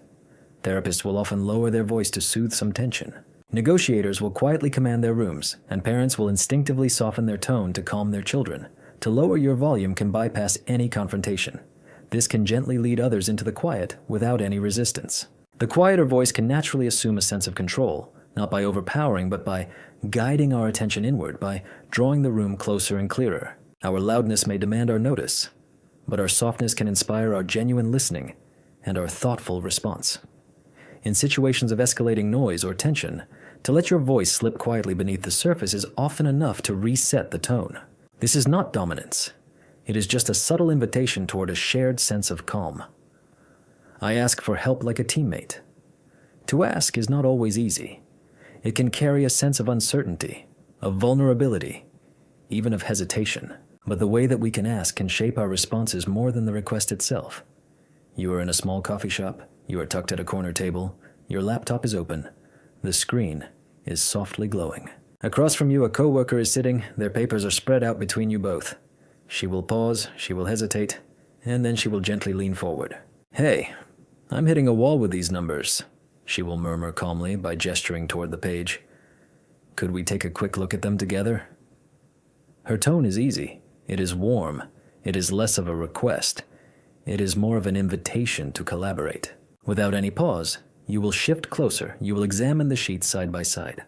Therapists will often lower their voice to soothe some tension. Negotiators will quietly command their rooms, and parents will instinctively soften their tone to calm their children. To lower your volume can bypass any confrontation. This can gently lead others into the quiet without any resistance. The quieter voice can naturally assume a sense of control, not by overpowering, but by guiding our attention inward, by drawing the room closer and clearer. Our loudness may demand our notice, but our softness can inspire our genuine listening and our thoughtful response. In situations of escalating noise or tension, to let your voice slip quietly beneath the surface is often enough to reset the tone. This is not dominance. It is just a subtle invitation toward a shared sense of calm. I ask for help like a teammate. To ask is not always easy. It can carry a sense of uncertainty, of vulnerability, even of hesitation. But the way that we can ask can shape our responses more than the request itself. You are in a small coffee shop. You are tucked at a corner table. Your laptop is open. The screen is softly glowing. Across from you, a coworker is sitting. Their papers are spread out between you both. She will pause, she will hesitate, and then she will gently lean forward. "Hey, I'm hitting a wall with these numbers," she will murmur calmly by gesturing toward the page. "Could we take a quick look at them together?" Her tone is easy. It is warm. It is less of a request. It is more of an invitation to collaborate. Without any pause, you will shift closer. You will examine the sheets side by side.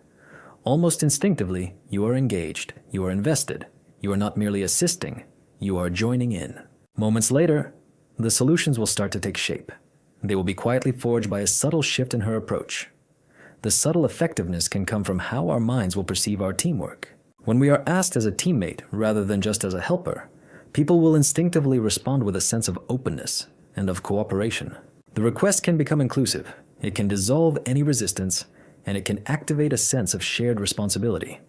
Almost instinctively, you are engaged. You are invested. You are not merely assisting. You are joining in. Moments later, the solutions will start to take shape. They will be quietly forged by a subtle shift in her approach. The subtle effectiveness can come from how our minds will perceive our teamwork. When we are asked as a teammate rather than just as a helper, people will instinctively respond with a sense of openness and of cooperation. The request can become inclusive, it can dissolve any resistance, and it can activate a sense of shared responsibility.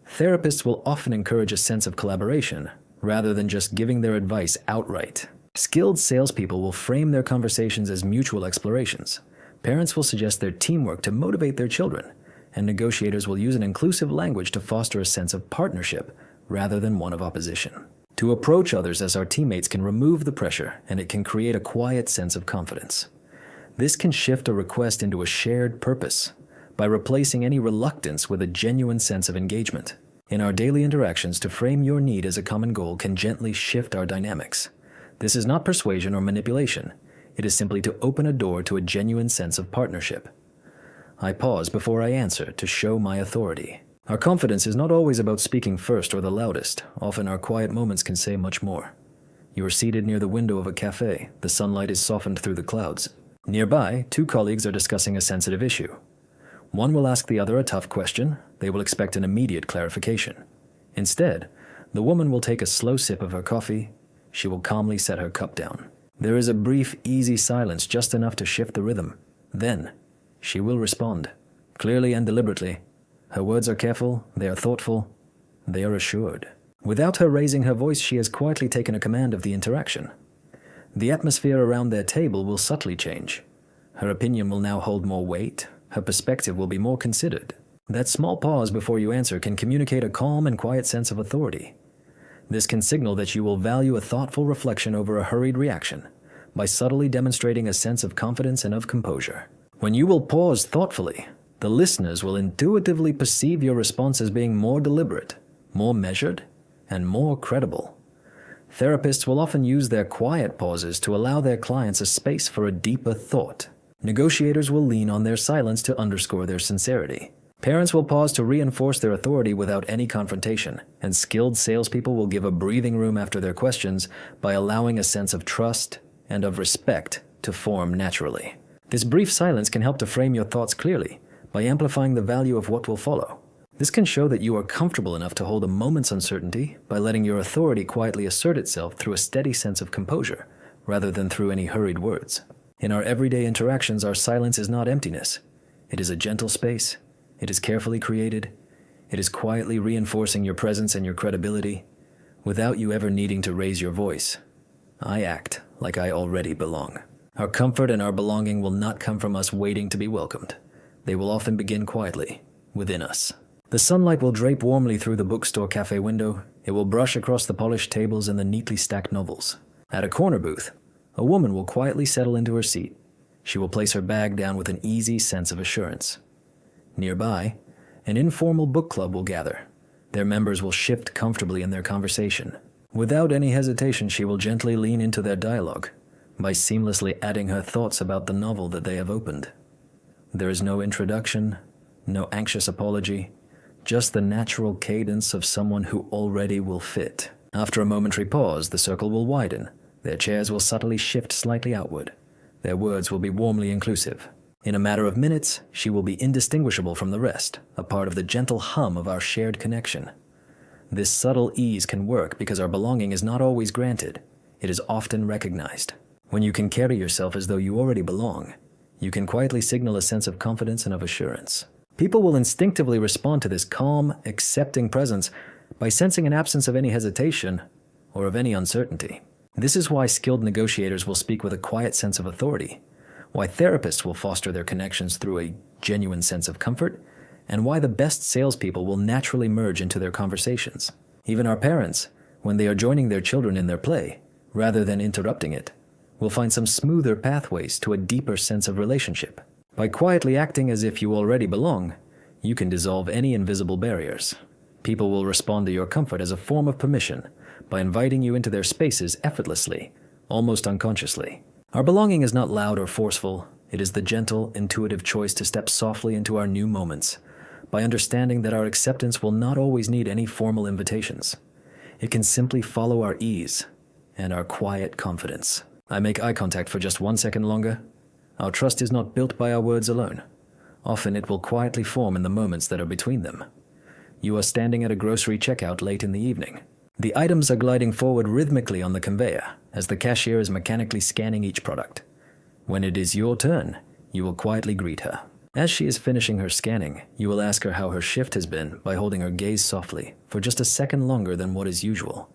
Therapists will often encourage a sense of collaboration rather than just giving their advice outright. Skilled salespeople will frame their conversations as mutual explorations. Parents will suggest their teamwork to motivate their children, and negotiators will use an inclusive language to foster a sense of partnership rather than one of opposition. To approach others as our teammates can remove the pressure, and it can create a quiet sense of confidence. This can shift a request into a shared purpose by replacing any reluctance with a genuine sense of engagement. In our daily interactions, to frame your need as a common goal can gently shift our dynamics. This is not persuasion or manipulation. It is simply to open a door to a genuine sense of partnership. I pause before I answer to show my authority. Our confidence is not always about speaking first or the loudest. Often our quiet moments can say much more. You are seated near the window of a cafe. The sunlight is softened through the clouds. Nearby, two colleagues are discussing a sensitive issue. One will ask the other a tough question. They will expect an immediate clarification. Instead, the woman will take a slow sip of her coffee. She will calmly set her cup down. There is a brief, easy silence, just enough to shift the rhythm. Then, she will respond, clearly and deliberately. Her words are careful, they are thoughtful, they are assured. Without her raising her voice, she has quietly taken a command of the interaction. The atmosphere around their table will subtly change. Her opinion will now hold more weight. Her perspective will be more considered. That small pause before you answer can communicate a calm and quiet sense of authority. This can signal that you will value a thoughtful reflection over a hurried reaction by subtly demonstrating a sense of confidence and of composure. When you will pause thoughtfully, the listeners will intuitively perceive your response as being more deliberate, more measured, and more credible. Therapists will often use their quiet pauses to allow their clients a space for a deeper thought. Negotiators will lean on their silence to underscore their sincerity. Parents will pause to reinforce their authority without any confrontation, and skilled salespeople will give a breathing room after their questions by allowing a sense of trust and of respect to form naturally. This brief silence can help to frame your thoughts clearly by amplifying the value of what will follow. This can show that you are comfortable enough to hold a moment's uncertainty by letting your authority quietly assert itself through a steady sense of composure, rather than through any hurried words. In our everyday interactions, our silence is not emptiness. It is a gentle space. It is carefully created. It is quietly reinforcing your presence and your credibility, without you ever needing to raise your voice. I act like I already belong. Our comfort and our belonging will not come from us waiting to be welcomed. They will often begin quietly, within us. The sunlight will drape warmly through the bookstore cafe window. It will brush across the polished tables and the neatly stacked novels. At a corner booth, a woman will quietly settle into her seat. She will place her bag down with an easy sense of assurance. Nearby, an informal book club will gather. Their members will shift comfortably in their conversation. Without any hesitation, she will gently lean into their dialogue by seamlessly adding her thoughts about the novel that they have opened. There is no introduction, no anxious apology, just the natural cadence of someone who already will fit. After a momentary pause, the circle will widen. Their chairs will subtly shift slightly outward. Their words will be warmly inclusive. In a matter of minutes, she will be indistinguishable from the rest, a part of the gentle hum of our shared connection. This subtle ease can work because our belonging is not always granted. It is often recognized. When you can carry yourself as though you already belong, you can quietly signal a sense of confidence and of assurance. People will instinctively respond to this calm, accepting presence by sensing an absence of any hesitation or of any uncertainty. This is why skilled negotiators will speak with a quiet sense of authority, why therapists will foster their connections through a genuine sense of comfort, and why the best salespeople will naturally merge into their conversations. Even our parents, when they are joining their children in their play, rather than interrupting it, will find some smoother pathways to a deeper sense of relationship. By quietly acting as if you already belong, you can dissolve any invisible barriers. People will respond to your comfort as a form of permission by inviting you into their spaces effortlessly, almost unconsciously. Our belonging is not loud or forceful. It is the gentle, intuitive choice to step softly into our new moments, by understanding that our acceptance will not always need any formal invitations. It can simply follow our ease and our quiet confidence. I make eye contact for just 1 second longer. Our trust is not built by our words alone. Often it will quietly form in the moments that are between them. You are standing at a grocery checkout late in the evening. The items are gliding forward rhythmically on the conveyor as the cashier is mechanically scanning each product. When it is your turn, you will quietly greet her. As she is finishing her scanning, you will ask her how her shift has been by holding her gaze softly for just a second longer than what is usual.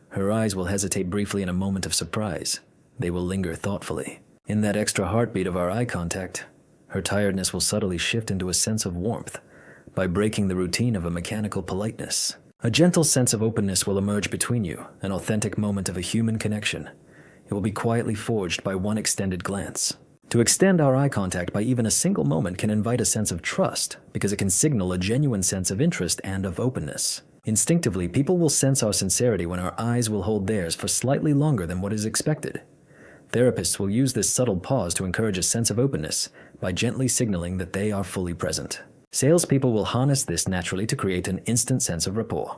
Her eyes will hesitate briefly in a moment of surprise. They will linger thoughtfully. In that extra heartbeat of our eye contact, her tiredness will subtly shift into a sense of warmth by breaking the routine of a mechanical politeness. A gentle sense of openness will emerge between you, an authentic moment of a human connection. It will be quietly forged by one extended glance. To extend our eye contact by even a single moment can invite a sense of trust because it can signal a genuine sense of interest and of openness. Instinctively, people will sense our sincerity when our eyes will hold theirs for slightly longer than what is expected. Therapists will use this subtle pause to encourage a sense of openness by gently signaling that they are fully present. Salespeople will harness this naturally to create an instant sense of rapport.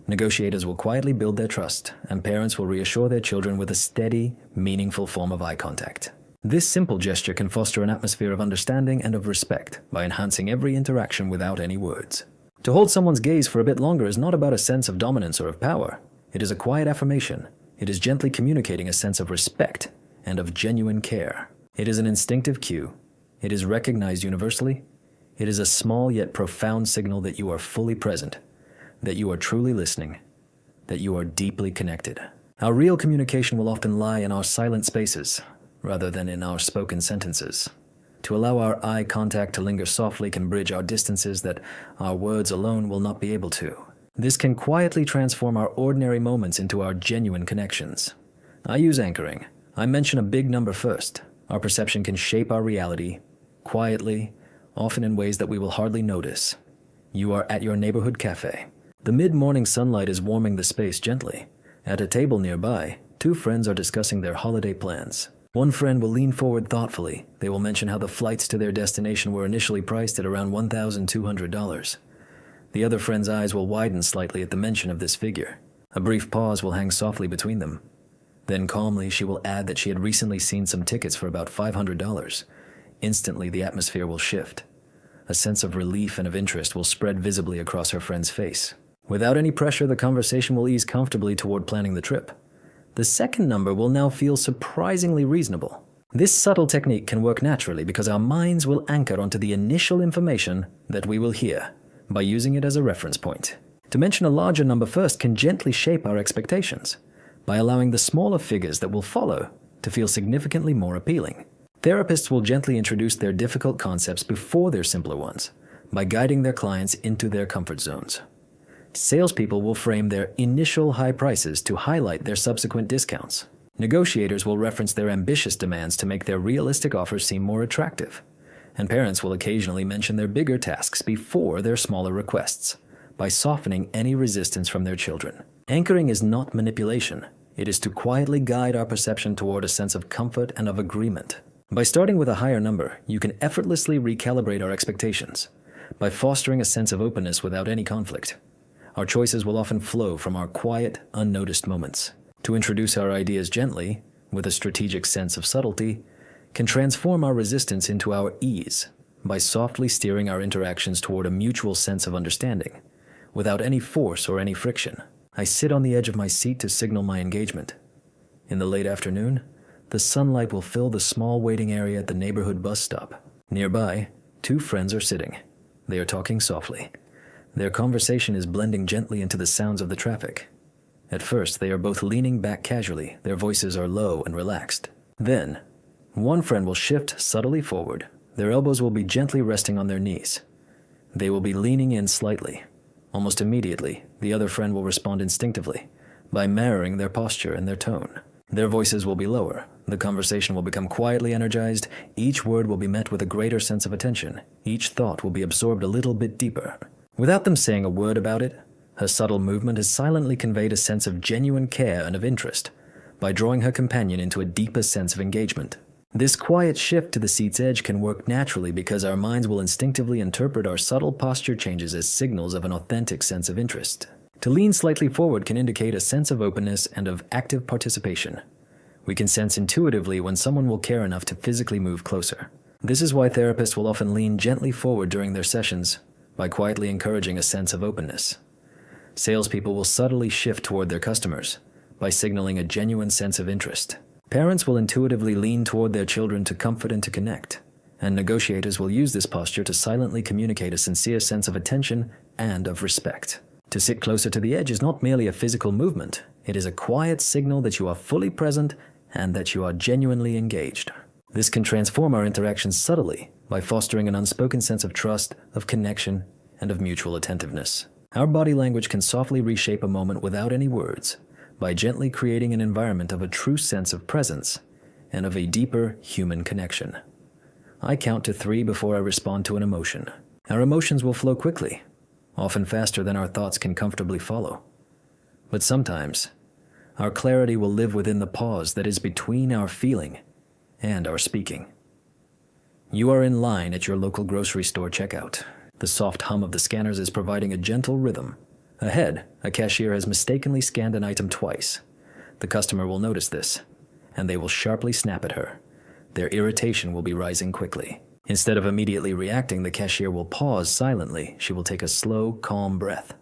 Negotiators will quietly build their trust, and parents will reassure their children with a steady, meaningful form of eye contact. This simple gesture can foster an atmosphere of understanding and of respect by enhancing every interaction without any words. To hold someone's gaze for a bit longer is not about a sense of dominance or of power. It is a quiet affirmation. It is gently communicating a sense of respect and of genuine care. It is an instinctive cue. It is recognized universally. It is a small yet profound signal that you are fully present, that you are truly listening, that you are deeply connected. Our real communication will often lie in our silent spaces, rather than in our spoken sentences. To allow our eye contact to linger softly can bridge our distances that our words alone will not be able to. This can quietly transform our ordinary moments into our genuine connections. I use anchoring. I mention a big number first. Our perception can shape our reality, quietly, often in ways that we will hardly notice. You are at your neighborhood cafe. The mid-morning sunlight is warming the space gently. At a table nearby, two friends are discussing their holiday plans. One friend will lean forward thoughtfully. They will mention how the flights to their destination were initially priced at around $1,200. The other friend's eyes will widen slightly at the mention of this figure. A brief pause will hang softly between them. Then calmly, she will add that she had recently seen some tickets for about $500. Instantly, the atmosphere will shift. A sense of relief and of interest will spread visibly across her friend's face. Without any pressure, the conversation will ease comfortably toward planning the trip. The second number will now feel surprisingly reasonable. This subtle technique can work naturally because our minds will anchor onto the initial information that we will hear by using it as a reference point. To mention a larger number first can gently shape our expectations by allowing the smaller figures that will follow to feel significantly more appealing. Therapists will gently introduce their difficult concepts before their simpler ones by guiding their clients into their comfort zones. Salespeople will frame their initial high prices to highlight their subsequent discounts. Negotiators will reference their ambitious demands to make their realistic offers seem more attractive. And parents will occasionally mention their bigger tasks before their smaller requests by softening any resistance from their children. Anchoring is not manipulation. It is to quietly guide our perception toward a sense of comfort and of agreement. By starting with a higher number, you can effortlessly recalibrate our expectations by fostering a sense of openness without any conflict. Our choices will often flow from our quiet, unnoticed moments. To introduce our ideas gently, with a strategic sense of subtlety, can transform our resistance into our ease by softly steering our interactions toward a mutual sense of understanding, without any force or any friction. I sit on the edge of my seat to signal my engagement. In the late afternoon, the sunlight will fill the small waiting area at the neighborhood bus stop. Nearby, two friends are sitting. They are talking softly. Their conversation is blending gently into the sounds of the traffic. At first, they are both leaning back casually. Their voices are low and relaxed. Then, one friend will shift subtly forward. Their elbows will be gently resting on their knees. They will be leaning in slightly. Almost immediately, the other friend will respond instinctively by mirroring their posture and their tone. Their voices will be lower. The conversation will become quietly energized. Each word will be met with a greater sense of attention. Each thought will be absorbed a little bit deeper. Without them saying a word about it, her subtle movement has silently conveyed a sense of genuine care and of interest by drawing her companion into a deeper sense of engagement. This quiet shift to the seat's edge can work naturally because our minds will instinctively interpret our subtle posture changes as signals of an authentic sense of interest. To lean slightly forward can indicate a sense of openness and of active participation. We can sense intuitively when someone will care enough to physically move closer. This is why therapists will often lean gently forward during their sessions by quietly encouraging a sense of openness. Salespeople will subtly shift toward their customers by signaling a genuine sense of interest. Parents will intuitively lean toward their children to comfort and to connect, and negotiators will use this posture to silently communicate a sincere sense of attention and of respect. To sit closer to the edge is not merely a physical movement, it is a quiet signal that you are fully present and that you are genuinely engaged. This can transform our interactions subtly by fostering an unspoken sense of trust, of connection, and of mutual attentiveness. Our body language can softly reshape a moment without any words by gently creating an environment of a true sense of presence and of a deeper human connection. I count to 3 before I respond to an emotion. Our emotions will flow quickly, often faster than our thoughts can comfortably follow. But sometimes, our clarity will live within the pause that is between our feeling and our speaking. You are in line at your local grocery store checkout. The soft hum of the scanners is providing a gentle rhythm. Ahead, a cashier has mistakenly scanned an item twice. The customer will notice this, and they will sharply snap at her. Their irritation will be rising quickly. Instead of immediately reacting, the cashier will pause silently. She will take a slow, calm breath.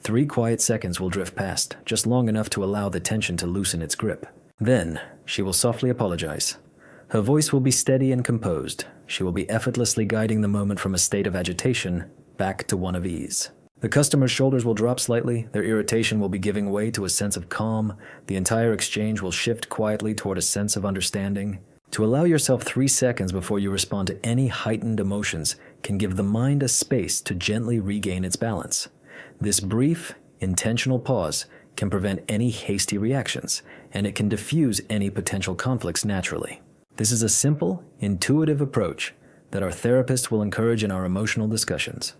3 quiet seconds will drift past, just long enough to allow the tension to loosen its grip. Then, she will softly apologize. Her voice will be steady and composed. She will be effortlessly guiding the moment from a state of agitation back to one of ease. The customer's shoulders will drop slightly, their irritation will be giving way to a sense of calm, the entire exchange will shift quietly toward a sense of understanding. To allow yourself 3 seconds before you respond to any heightened emotions can give the mind a space to gently regain its balance. This brief, intentional pause can prevent any hasty reactions, and it can diffuse any potential conflicts naturally. This is a simple, intuitive approach that our therapists will encourage in our emotional discussions.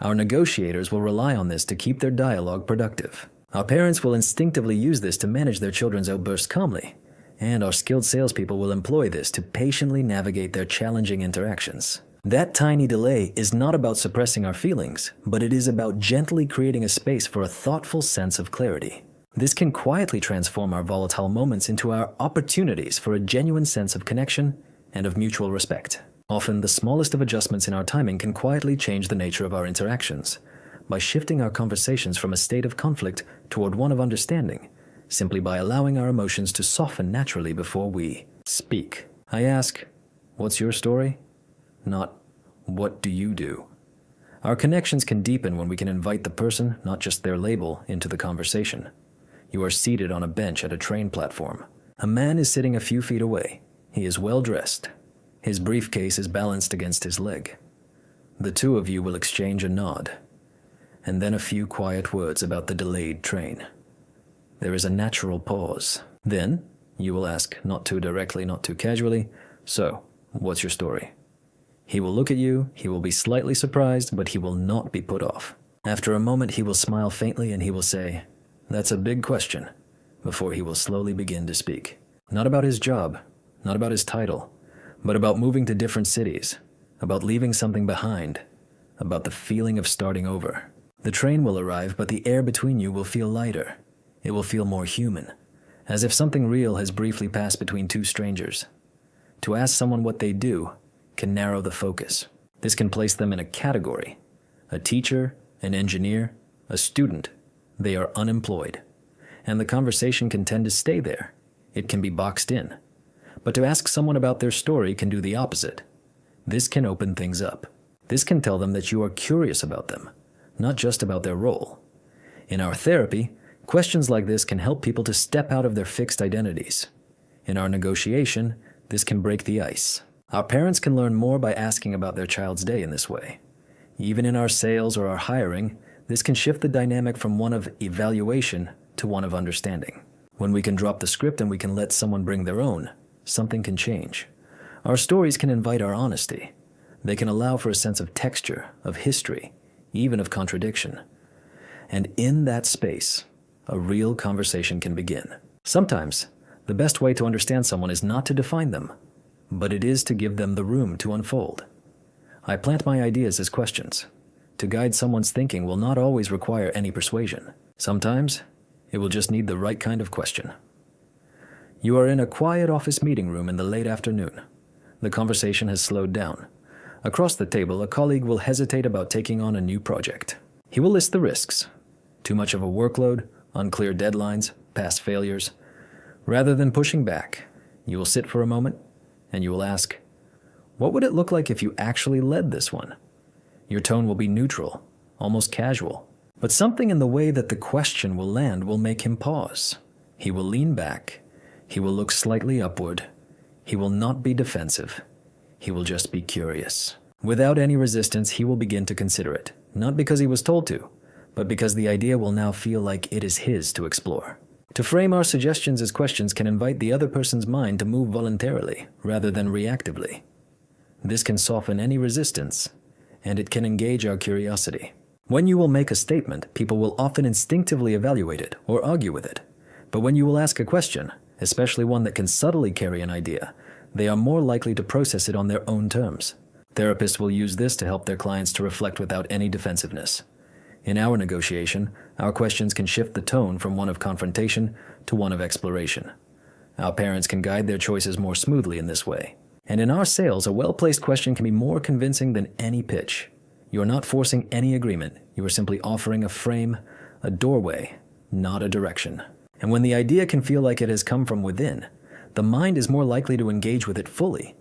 Our negotiators will rely on this to keep their dialogue productive. Our parents will instinctively use this to manage their children's outbursts calmly, and our skilled salespeople will employ this to patiently navigate their challenging interactions. That tiny delay is not about suppressing our feelings, but it is about gently creating a space for a thoughtful sense of clarity. This can quietly transform our volatile moments into our opportunities for a genuine sense of connection and of mutual respect. Often, the smallest of adjustments in our timing can quietly change the nature of our interactions. By shifting our conversations from a state of conflict toward one of understanding, simply by allowing our emotions to soften naturally before we speak. I ask, what's your story? Not, what do you do? Our connections can deepen when we can invite the person, not just their label, into the conversation. You are seated on a bench at a train platform. A man is sitting a few feet away. He is well dressed. His briefcase is balanced against his leg. The 2 of you will exchange a nod, and then a few quiet words about the delayed train. There is a natural pause. Then, you will ask, not too directly, not too casually, so, what's your story? He will look at you, he will be slightly surprised, but he will not be put off. After a moment, he will smile faintly and he will say, that's a big question, before he will slowly begin to speak. Not about his job, not about his title, but about moving to different cities, about leaving something behind, about the feeling of starting over. The train will arrive, but the air between you will feel lighter. It will feel more human, as if something real has briefly passed between 2 strangers. To ask someone what they do can narrow the focus. This can place them in a category. A teacher, an engineer, a student. They are unemployed. And the conversation can tend to stay there. It can be boxed in. But to ask someone about their story can do the opposite. This can open things up. This can tell them that you are curious about them, not just about their role. In our therapy, questions like this can help people to step out of their fixed identities. In our negotiation, this can break the ice. Our parents can learn more by asking about their child's day in this way. Even in our sales or our hiring, this can shift the dynamic from one of evaluation to one of understanding. When we can drop the script and we can let someone bring their own, something can change. Our stories can invite our honesty. They can allow for a sense of texture, of history, even of contradiction. And in that space, a real conversation can begin. Sometimes, the best way to understand someone is not to define them, but it is to give them the room to unfold. I plant my ideas as questions. to guide someone's thinking will not always require any persuasion. Sometimes, it will just need the right kind of question. You are in a quiet office meeting room in the late afternoon. The conversation has slowed down. Across the table, a colleague will hesitate about taking on a new project. He will list the risks. Too much of a workload, unclear deadlines, past failures. Rather than pushing back, you will sit for a moment and you will ask, what would it look like if you actually led this one? Your tone will be neutral, almost casual. But something in the way that the question will land will make him pause. He will lean back. He will look slightly upward. He will not be defensive. He will just be curious. Without any resistance, he will begin to consider it, not because he was told to, but because the idea will now feel like it is his to explore. To frame our suggestions as questions can invite the other person's mind to move voluntarily rather than reactively. This can soften any resistance, and it can engage our curiosity. When you will make a statement, people will often instinctively evaluate it or argue with it. But when you will ask a question, especially one that can subtly carry an idea, they are more likely to process it on their own terms. Therapists will use this to help their clients to reflect without any defensiveness. In our negotiation, our questions can shift the tone from one of confrontation to one of exploration. Our parents can guide their choices more smoothly in this way. And in our sales, a well-placed question can be more convincing than any pitch. You are not forcing any agreement. You are simply offering a frame, a doorway, not a direction. And when the idea can feel like it has come from within, the mind is more likely to engage with it fully.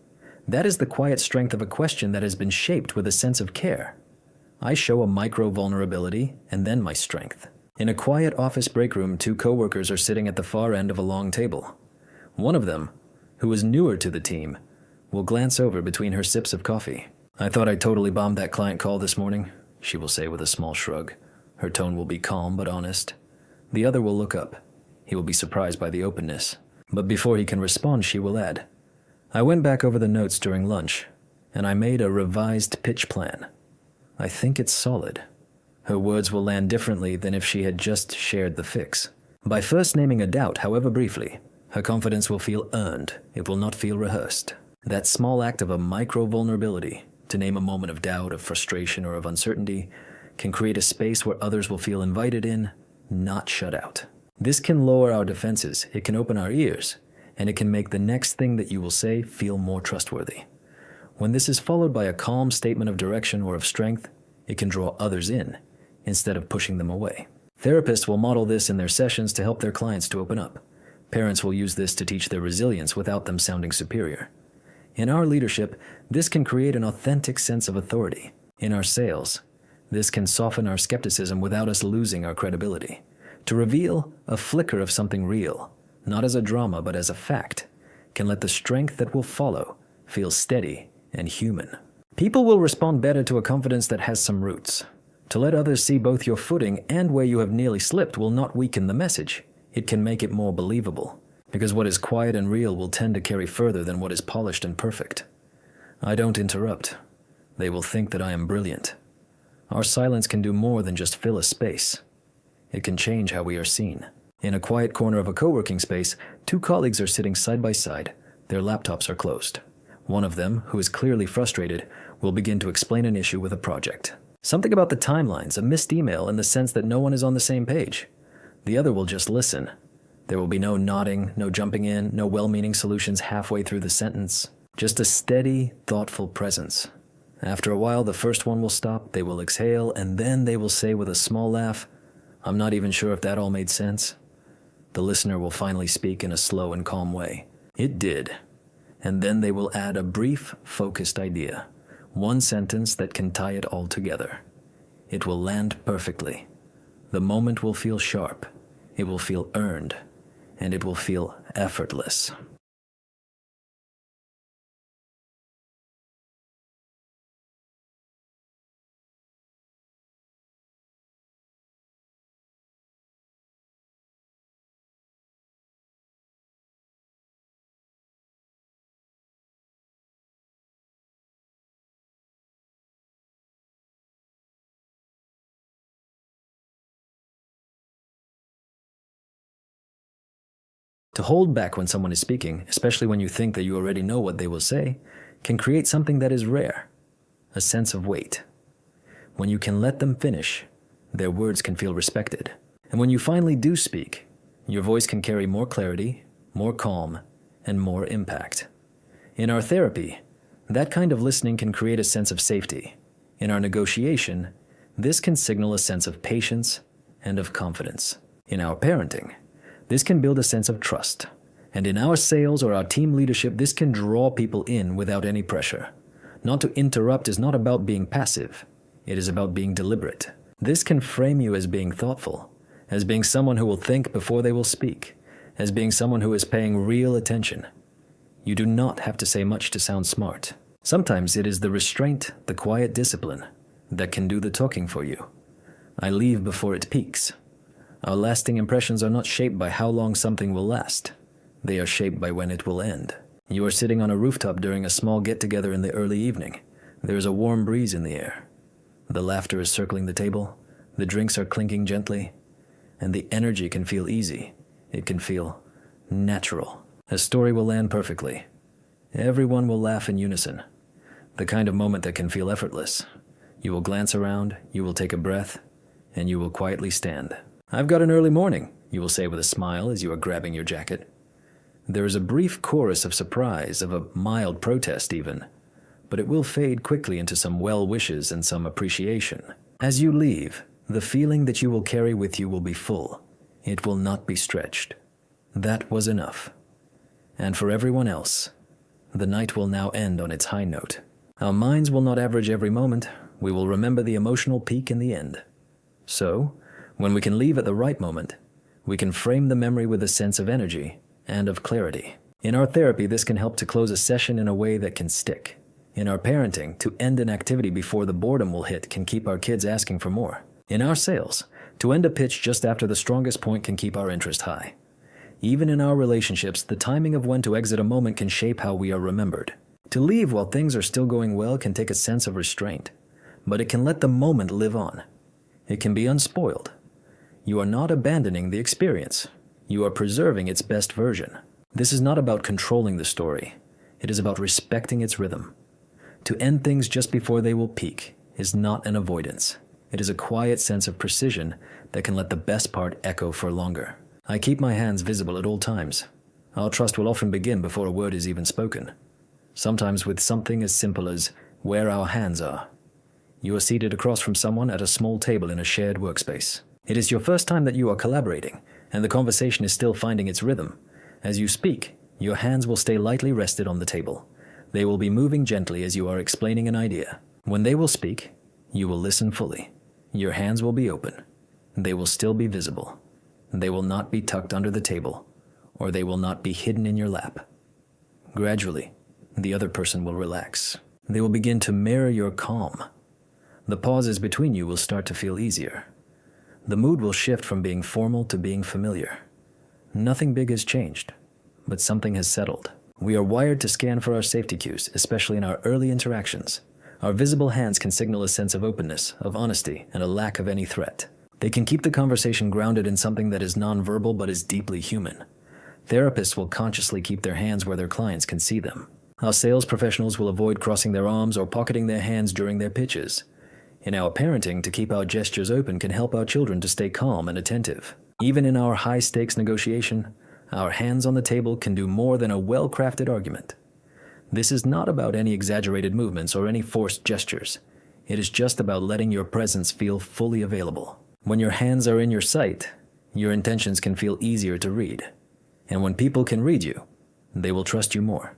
That is the quiet strength of a question that has been shaped with a sense of care. I show a micro-vulnerability and then my strength. In a quiet office break room, two coworkers are sitting at the far end of a long table. One of them, who is newer to the team, will glance over between her sips of coffee. I thought I totally bombed that client call this morning, she will say with a small shrug. Her tone will be calm but honest. The other will look up. He will be surprised by the openness. But before he can respond, she will add, I went back over the notes during lunch, and I made a revised pitch plan. I think it's solid. Her words will land differently than if she had just shared the fix. By first naming a doubt, however briefly, her confidence will feel earned. It will not feel rehearsed. That small act of a micro-vulnerability, to name a moment of doubt, of frustration, or of uncertainty, can create a space where others will feel invited in, not shut out. This can lower our defenses, it can open our ears, and it can make the next thing that you will say feel more trustworthy. When this is followed by a calm statement of direction or of strength, it can draw others in, instead of pushing them away. Therapists will model this in their sessions to help their clients to open up. Parents will use this to teach their resilience without them sounding superior. In our leadership, this can create an authentic sense of authority. In our sales, this can soften our skepticism without us losing our credibility. To reveal a flicker of something real, not as a drama but as a fact, can let the strength that will follow feel steady and human. People will respond better to a confidence that has some roots. To let others see both your footing and where you have nearly slipped will not weaken the message. It can make it more believable, because what is quiet and real will tend to carry further than what is polished and perfect. I don't interrupt. They will think that I am brilliant. Our silence can do more than just fill a space. It can change how we are seen. In a quiet corner of a co-working space, two colleagues are sitting side by side. Their laptops are closed. One of them, who is clearly frustrated, will begin to explain an issue with a project. Something about the timelines, a missed email in the sense that no one is on the same page. The other will just listen. There will be no nodding, no jumping in, no well-meaning solutions halfway through the sentence. Just a steady, thoughtful presence. After a while, the first one will stop, they will exhale, and then they will say with a small laugh, I'm not even sure if that all made sense. The listener will finally speak in a slow and calm way. It did. And then they will add a brief, focused idea. One sentence that can tie it all together. It will land perfectly. The moment will feel sharp. It will feel earned. And it will feel effortless. To hold back when someone is speaking, especially when you think that you already know what they will say, can create something that is rare, a sense of weight. When you can let them finish, their words can feel respected. And when you finally do speak, your voice can carry more clarity, more calm, and more impact. In our therapy, that kind of listening can create a sense of safety. In our negotiation, this can signal a sense of patience and of confidence. In our parenting, this can build a sense of trust. And in our sales or our team leadership, this can draw people in without any pressure. Not to interrupt is not about being passive. It is about being deliberate. This can frame you as being thoughtful, as being someone who will think before they will speak, as being someone who is paying real attention. You do not have to say much to sound smart. Sometimes it is the restraint, the quiet discipline, that can do the talking for you. I leave before it peaks. Our lasting impressions are not shaped by how long something will last. They are shaped by when it will end. You are sitting on a rooftop during a small get-together in the early evening. There is a warm breeze in the air. The laughter is circling the table. The drinks are clinking gently. And the energy can feel easy. It can feel natural. A story will land perfectly. Everyone will laugh in unison. The kind of moment that can feel effortless. You will glance around, you will take a breath, and you will quietly stand. "I've got an early morning," you will say with a smile as you are grabbing your jacket. There is a brief chorus of surprise, of a mild protest even, but it will fade quickly into some well wishes and some appreciation. As you leave, the feeling that you will carry with you will be full. It will not be stretched. That was enough. And for everyone else, the night will now end on its high note. Our minds will not average every moment. We will remember the emotional peak in the end. So, when we can leave at the right moment, we can frame the memory with a sense of energy and of clarity. In our therapy, this can help to close a session in a way that can stick. In our parenting, to end an activity before the boredom will hit can keep our kids asking for more. In our sales, to end a pitch just after the strongest point can keep our interest high. Even in our relationships, the timing of when to exit a moment can shape how we are remembered. To leave while things are still going well can take a sense of restraint, but it can let the moment live on. It can be unspoiled. You are not abandoning the experience. You are preserving its best version. This is not about controlling the story. It is about respecting its rhythm. To end things just before they will peak is not an avoidance. It is a quiet sense of precision that can let the best part echo for longer. I keep my hands visible at all times. Our trust will often begin before a word is even spoken. Sometimes with something as simple as where our hands are. You are seated across from someone at a small table in a shared workspace. It is your first time that you are collaborating, and the conversation is still finding its rhythm. As you speak, your hands will stay lightly rested on the table. They will be moving gently as you are explaining an idea. When they will speak, you will listen fully. Your hands will be open. They will still be visible. They will not be tucked under the table, or they will not be hidden in your lap. Gradually, the other person will relax. They will begin to mirror your calm. The pauses between you will start to feel easier. The mood will shift from being formal to being familiar. Nothing big has changed, but something has settled. We are wired to scan for our safety cues, especially in our early interactions. Our visible hands can signal a sense of openness, of honesty, and a lack of any threat. They can keep the conversation grounded in something that is nonverbal but is deeply human. Therapists will consciously keep their hands where their clients can see them. Our sales professionals will avoid crossing their arms or pocketing their hands during their pitches. In our parenting, to keep our gestures open can help our children to stay calm and attentive. Even in our high-stakes negotiation, our hands on the table can do more than a well-crafted argument. This is not about any exaggerated movements or any forced gestures. It is just about letting your presence feel fully available. When your hands are in your sight, your intentions can feel easier to read. And when people can read you, they will trust you more.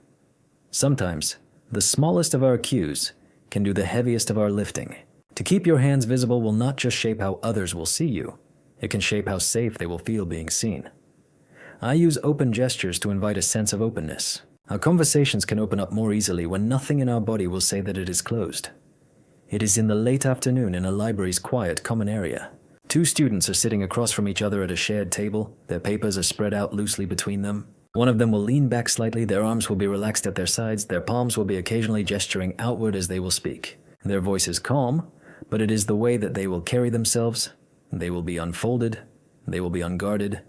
Sometimes, the smallest of our cues can do the heaviest of our lifting. To keep your hands visible will not just shape how others will see you, it can shape how safe they will feel being seen. I use open gestures to invite a sense of openness. Our conversations can open up more easily when nothing in our body will say that it is closed. It is in the late afternoon in a library's quiet common area. Two students are sitting across from each other at a shared table. Their papers are spread out loosely between them. One of them will lean back slightly, their arms will be relaxed at their sides, their palms will be occasionally gesturing outward as they will speak. Their voice is calm, but it is the way that they will carry themselves. They will be unfolded, they will be unguarded,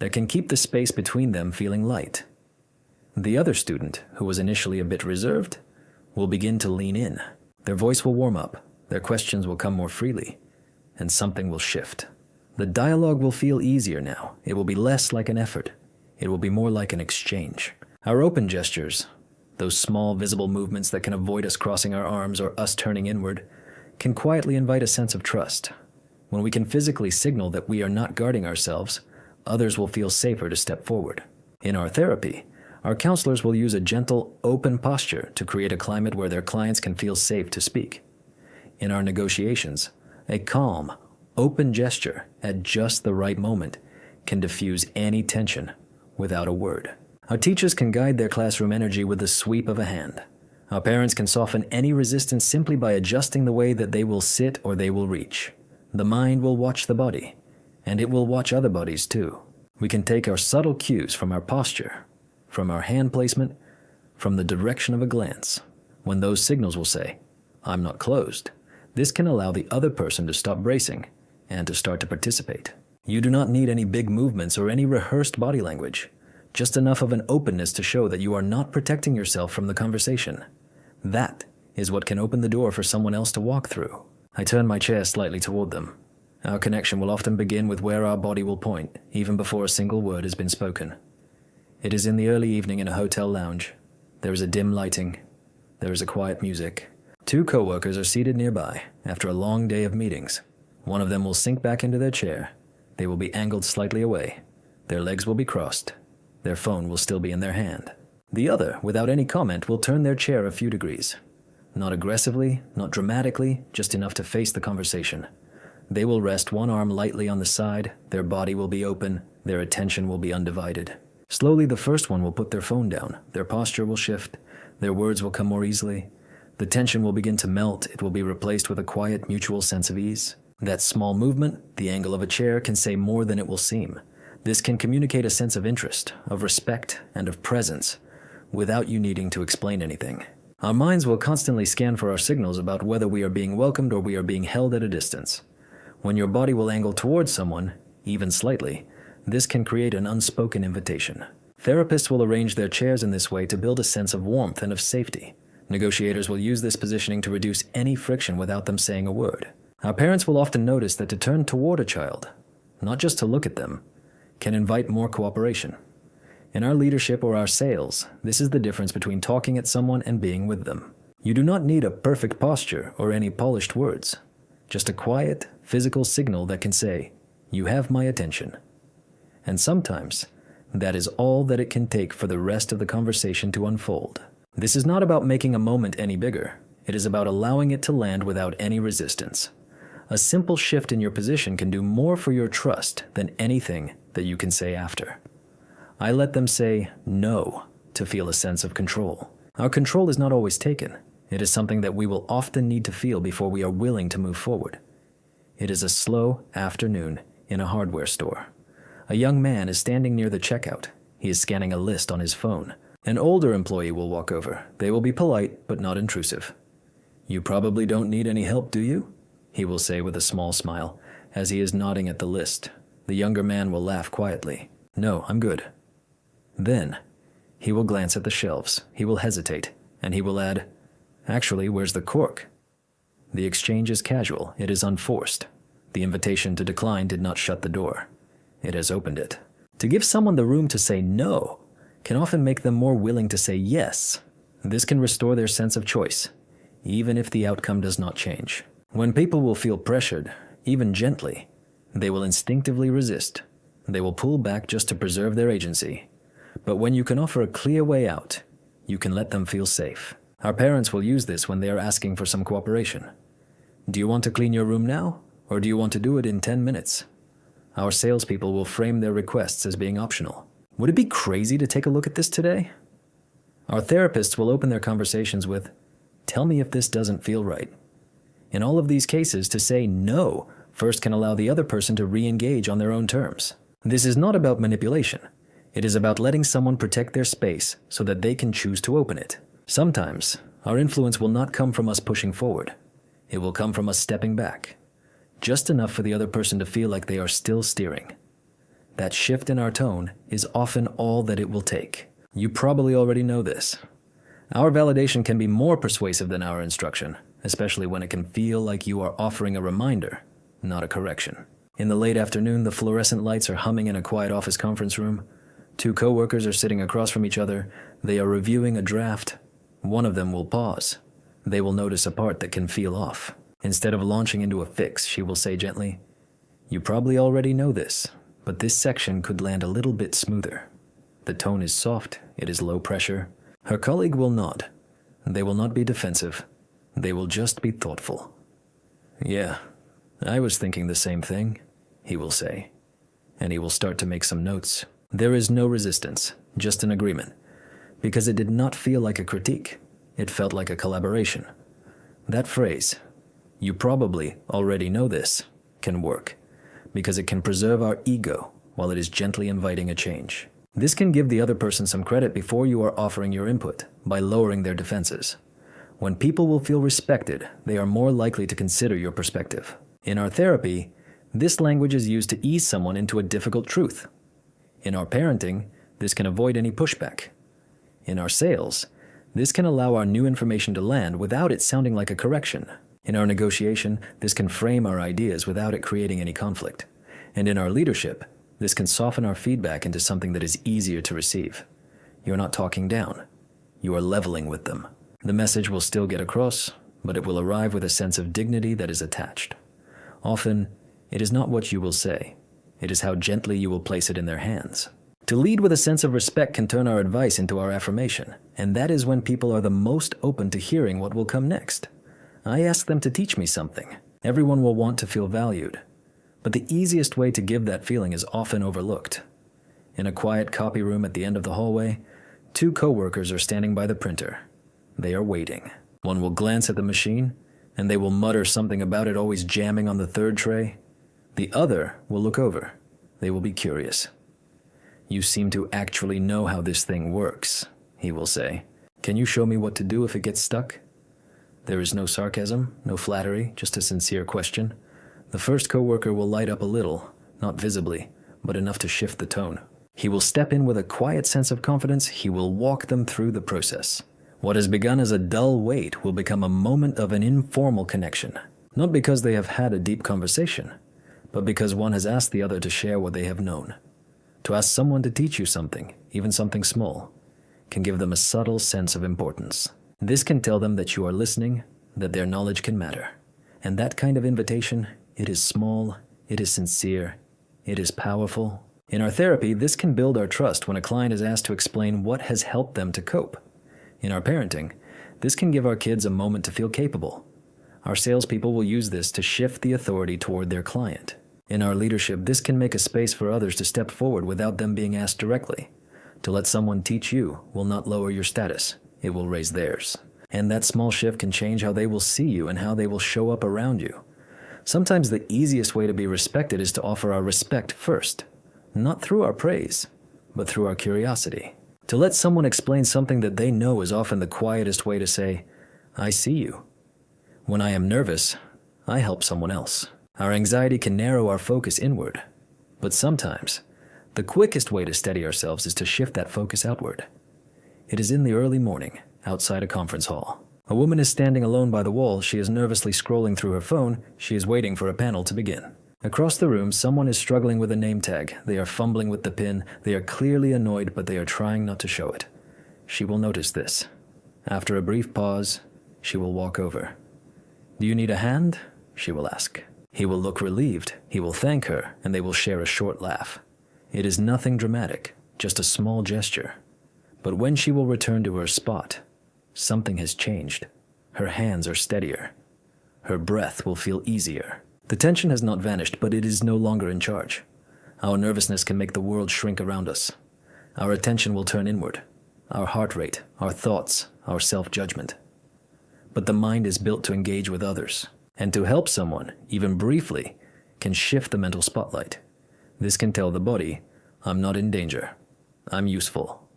that can keep the space between them feeling light. The other student, who was initially a bit reserved, will begin to lean in. Their voice will warm up, Their questions will come more freely, and something will shift. The dialogue will feel easier now. It will be less like an effort. It will be more like an exchange. Our open gestures, those small visible movements that can avoid us crossing our arms or us turning inward, can quietly invite a sense of trust. When we can physically signal that we are not guarding ourselves, others will feel safer to step forward. In our therapy, our counselors will use a gentle, open posture to create a climate where their clients can feel safe to speak. In our negotiations, a calm, open gesture at just the right moment can diffuse any tension without a word. Our teachers can guide their classroom energy with the sweep of a hand. Our parents can soften any resistance simply by adjusting the way that they will sit or they will reach. The mind will watch the body, and it will watch other bodies too. We can take our subtle cues from our posture, from our hand placement, from the direction of a glance. When those signals will say, "I'm not closed," this can allow the other person to stop bracing and to start to participate. You do not need any big movements or any rehearsed body language. Just enough of an openness to show that you are not protecting yourself from the conversation. That is what can open the door for someone else to walk through. I turn my chair slightly toward them. Our connection will often begin with where our body will point, even before a single word has been spoken. It is in the early evening in a hotel lounge. There is a dim lighting. There is a quiet music. 2 coworkers are seated nearby after a long day of meetings. One of them will sink back into their chair. They will be angled slightly away. Their legs will be crossed. Their phone will still be in their hand. The other, without any comment, will turn their chair a few degrees. Not aggressively, not dramatically, just enough to face the conversation. They will rest one arm lightly on the side, their body will be open, their attention will be undivided. Slowly, the first one will put their phone down, their posture will shift, their words will come more easily. The tension will begin to melt, it will be replaced with a quiet, mutual sense of ease. That small movement, the angle of a chair, can say more than it will seem. This can communicate a sense of interest, of respect, and of presence, without you needing to explain anything. Our minds will constantly scan for our signals about whether we are being welcomed or we are being held at a distance. When your body will angle towards someone, even slightly, this can create an unspoken invitation. Therapists will arrange their chairs in this way to build a sense of warmth and of safety. Negotiators will use this positioning to reduce any friction without them saying a word. Our parents will often notice that to turn toward a child, not just to look at them, can invite more cooperation. In our leadership or our sales, this is the difference between talking at someone and being with them. You do not need a perfect posture or any polished words, just a quiet, physical signal that can say, "You have my attention." And sometimes, that is all that it can take for the rest of the conversation to unfold. This is not about making a moment any bigger. It is about allowing it to land without any resistance. A simple shift in your position can do more for your trust than anything that you can say after. I let them say no to feel a sense of control. Our control is not always taken. It is something that we will often need to feel before we are willing to move forward. It is a slow afternoon in a hardware store. A young man is standing near the checkout. He is scanning a list on his phone. An older employee will walk over. They will be polite, but not intrusive. "You probably don't need any help, do you?" he will say with a small smile as he is nodding at the list. The younger man will laugh quietly. "No, I'm good." Then, he will glance at the shelves. He will hesitate, and he will add, "Actually, where's the cork?" The exchange is casual. It is unforced. The invitation to decline did not shut the door. It has opened it. To give someone the room to say no can often make them more willing to say yes. This can restore their sense of choice, even if the outcome does not change. When people will feel pressured, even gently, they will instinctively resist. They will pull back just to preserve their agency. But when you can offer a clear way out, you can let them feel safe. Our parents will use this when they are asking for some cooperation. "Do you want to clean your room now, or do you want to do it in 10 minutes? Our salespeople will frame their requests as being optional. "Would it be crazy to take a look at this today?" Our therapists will open their conversations with, "Tell me if this doesn't feel right." In all of these cases, to say no first can allow the other person to re-engage on their own terms. This is not about manipulation. It is about letting someone protect their space so that they can choose to open it. Sometimes, our influence will not come from us pushing forward. It will come from us stepping back, just enough for the other person to feel like they are still steering. That shift in our tone is often all that it will take. You probably already know this. Our validation can be more persuasive than our instruction. especially when it can feel like you are offering a reminder, not a correction. In the late afternoon, the fluorescent lights are humming in a quiet office conference room. Two coworkers are sitting across from each other. They are reviewing a draft. One of them will pause. They will notice a part that can feel off. Instead of launching into a fix, she will say gently, "You probably already know this, but this section could land a little bit smoother." The tone is soft, it is low pressure. Her colleague will nod. They will not be defensive. They will just be thoughtful. "Yeah, I was thinking the same thing," he will say. And he will start to make some notes. There is no resistance, just an agreement. Because it did not feel like a critique. It felt like a collaboration. That phrase, "You probably already know this," can work. Because it can preserve our ego while it is gently inviting a change. This can give the other person some credit before you are offering your input by lowering their defenses. When people will feel respected, they are more likely to consider your perspective. In our therapy, this language is used to ease someone into a difficult truth. In our parenting, this can avoid any pushback. In our sales, this can allow our new information to land without it sounding like a correction. In our negotiation, this can frame our ideas without it creating any conflict. And in our leadership, this can soften our feedback into something that is easier to receive. You're not talking down. You are leveling with them. The message will still get across, but it will arrive with a sense of dignity that is attached. Often, it is not what you will say. It is how gently you will place it in their hands. To lead with a sense of respect can turn our advice into our affirmation, and that is when people are the most open to hearing what will come next. I ask them to teach me something. Everyone will want to feel valued. But the easiest way to give that feeling is often overlooked. In a quiet copy room at the end of the hallway, two coworkers are standing by the printer. They are waiting. One will glance at the machine, and they will mutter something about it always jamming on the third tray. The other will look over. They will be curious. "You seem to actually know how this thing works," he will say. "Can you show me what to do if it gets stuck?" There is no sarcasm, no flattery, just a sincere question. The first coworker will light up a little, not visibly, but enough to shift the tone. He will step in with a quiet sense of confidence. He will walk them through the process. What has begun as a dull wait will become a moment of an informal connection, not because they have had a deep conversation, but because one has asked the other to share what they have known. To ask someone to teach you something, even something small, can give them a subtle sense of importance. This can tell them that you are listening, that their knowledge can matter. And that kind of invitation, it is small, it is sincere, it is powerful. In our therapy, this can build our trust when a client is asked to explain what has helped them to cope. In our parenting, this can give our kids a moment to feel capable. Our salespeople will use this to shift the authority toward their client. In our leadership, this can make a space for others to step forward without them being asked directly. To let someone teach you will not lower your status, it will raise theirs. And that small shift can change how they will see you and how they will show up around you. Sometimes the easiest way to be respected is to offer our respect first, not through our praise, but through our curiosity. To let someone explain something that they know is often the quietest way to say, "I see you." When I am nervous, I help someone else. Our anxiety can narrow our focus inward, but sometimes the quickest way to steady ourselves is to shift that focus outward. It is in the early morning, outside a conference hall. A woman is standing alone by the wall. She is nervously scrolling through her phone. She is waiting for a panel to begin. Across the room, someone is struggling with a name tag. They are fumbling with the pin. They are clearly annoyed, but they are trying not to show it. She will notice this. After a brief pause, she will walk over. "Do you need a hand?" she will ask. He will look relieved. He will thank her, and they will share a short laugh. It is nothing dramatic, just a small gesture. But when she will return to her spot, something has changed. Her hands are steadier. Her breath will feel easier. The tension has not vanished, but it is no longer in charge. Our nervousness can make the world shrink around us. Our attention will turn inward. Our heart rate, our thoughts, our self-judgment. But the mind is built to engage with others, and to help someone, even briefly, can shift the mental spotlight. This can tell the body, "I'm not in danger. I'm useful."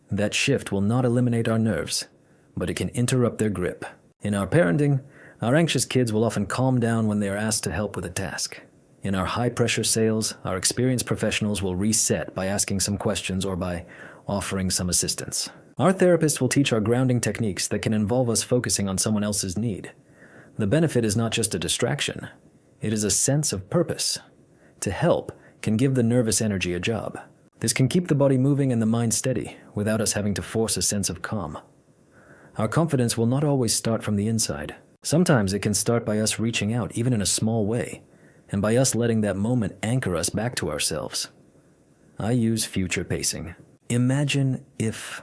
That shift will not eliminate our nerves, but it can interrupt their grip. In our parenting, our anxious kids will often calm down when they are asked to help with a task. In our high-pressure sales, our experienced professionals will reset by asking some questions or by offering some assistance. Our therapists will teach our grounding techniques that can involve us focusing on someone else's need. The benefit is not just a distraction. It is a sense of purpose. To help can give the nervous energy a job. This can keep the body moving and the mind steady without us having to force a sense of calm. Our confidence will not always start from the inside. Sometimes it can start by us reaching out, even in a small way, and by us letting that moment anchor us back to ourselves. I use future pacing. Imagine if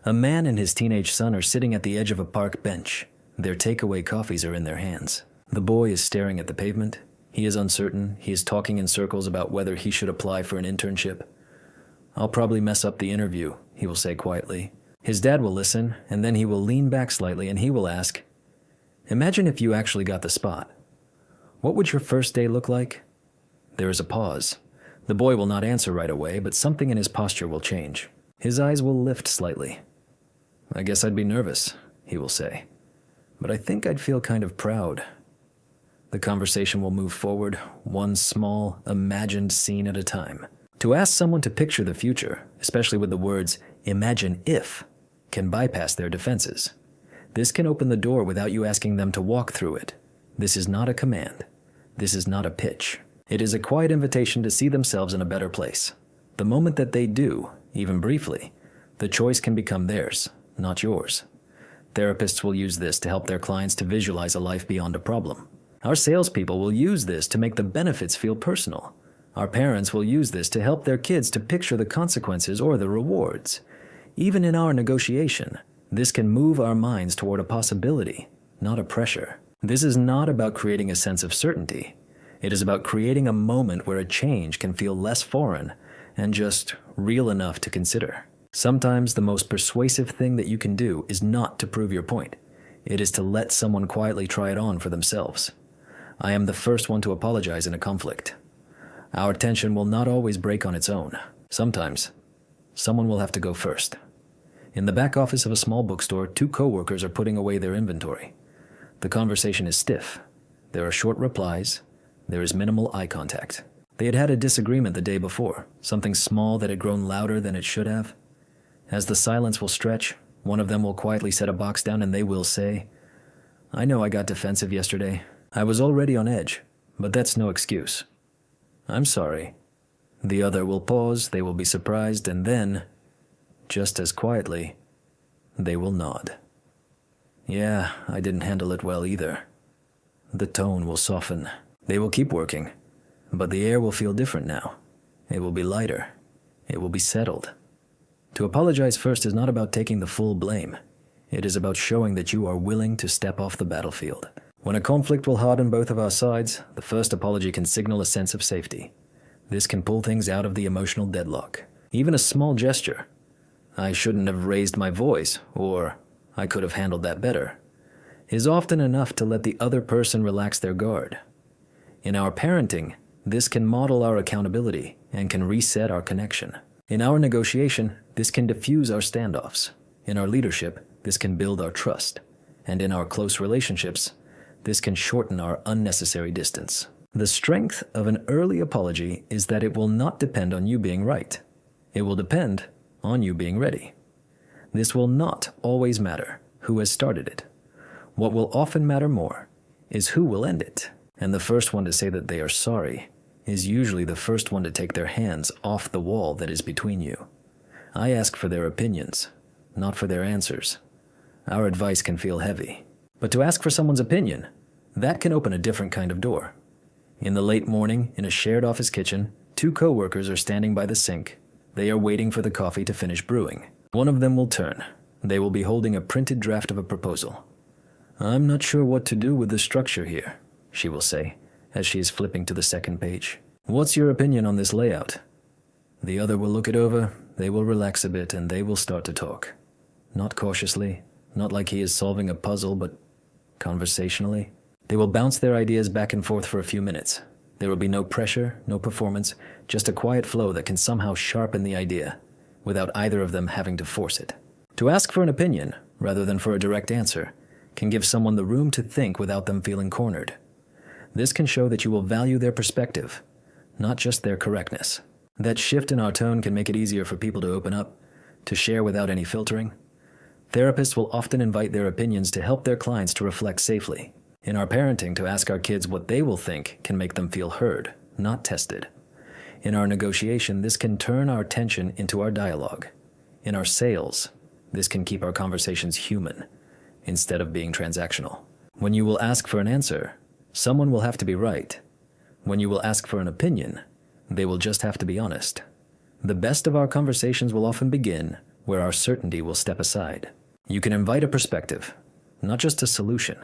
a man and his teenage son are sitting at the edge of a park bench. Their takeaway coffees are in their hands. The boy is staring at the pavement. He is uncertain. He is talking in circles about whether he should apply for an internship. "I'll probably mess up the interview," he will say quietly. His dad will listen, and then he will lean back slightly and he will ask, "Imagine if you actually got the spot. What would your first day look like?" There is a pause. The boy will not answer right away, but something in his posture will change. His eyes will lift slightly. "I guess I'd be nervous," he will say. "But I think I'd feel kind of proud." The conversation will move forward, one small, imagined scene at a time. To ask someone to picture the future, especially with the words, "imagine if," can bypass their defenses. This can open the door without you asking them to walk through it. This is not a command. This is not a pitch. It is a quiet invitation to see themselves in a better place. The moment that they do, even briefly, the choice can become theirs, not yours. Therapists will use this to help their clients to visualize a life beyond a problem. Our salespeople will use this to make the benefits feel personal. Our parents will use this to help their kids to picture the consequences or the rewards. Even in our negotiation, this can move our minds toward a possibility, not a pressure. This is not about creating a sense of certainty. It is about creating a moment where a change can feel less foreign and just real enough to consider. Sometimes the most persuasive thing that you can do is not to prove your point. It is to let someone quietly try it on for themselves. I am the first one to apologize in a conflict. Our tension will not always break on its own. Sometimes, someone will have to go first. In the back office of a small bookstore, two coworkers are putting away their inventory. The conversation is stiff. There are short replies. There is minimal eye contact. They had had a disagreement the day before, something small that had grown louder than it should have. As the silence will stretch, one of them will quietly set a box down and they will say, "I know I got defensive yesterday. I was already on edge, but that's no excuse. I'm sorry." The other will pause, they will be surprised, and then, just as quietly, they will nod. "Yeah, I didn't handle it well either." The tone will soften. They will keep working, but the air will feel different now. It will be lighter. It will be settled. To apologize first is not about taking the full blame. It is about showing that you are willing to step off the battlefield. When a conflict will harden both of our sides, the first apology can signal a sense of safety. This can pull things out of the emotional deadlock. Even a small gesture, "I shouldn't have raised my voice," or "I could have handled that better," is often enough to let the other person relax their guard. In our parenting, this can model our accountability and can reset our connection. In our negotiation, this can diffuse our standoffs. In our leadership, this can build our trust. And in our close relationships, this can shorten our unnecessary distance. The strength of an early apology is that it will not depend on you being right. It will depend on you being ready. This will not always matter who has started it. What will often matter more is who will end it. And the first one to say that they are sorry is usually the first one to take their hands off the wall that is between you. I ask for their opinions, not for their answers. Our advice can feel heavy. But to ask for someone's opinion, that can open a different kind of door. In the late morning, in a shared office kitchen, two coworkers are standing by the sink. They are waiting for the coffee to finish brewing. One of them will turn. They will be holding a printed draft of a proposal. "I'm not sure what to do with the structure here," she will say, as she is flipping to the second page. "What's your opinion on this layout?" The other will look it over, they will relax a bit, and they will start to talk. Not cautiously, not like he is solving a puzzle, but conversationally. They will bounce their ideas back and forth for a few minutes. There will be no pressure, no performance, just a quiet flow that can somehow sharpen the idea, without either of them having to force it. To ask for an opinion, rather than for a direct answer, can give someone the room to think without them feeling cornered. This can show that you will value their perspective, not just their correctness. That shift in our tone can make it easier for people to open up, to share without any filtering. Therapists will often invite their opinions to help their clients to reflect safely, In our parenting, to ask our kids what they will think can make them feel heard, not tested. In our negotiation, this can turn our tension into our dialogue. In our sales, this can keep our conversations human instead of being transactional. When you will ask for an answer, someone will have to be right. When you will ask for an opinion, they will just have to be honest. The best of our conversations will often begin where our certainty will step aside. You can invite a perspective, not just a solution,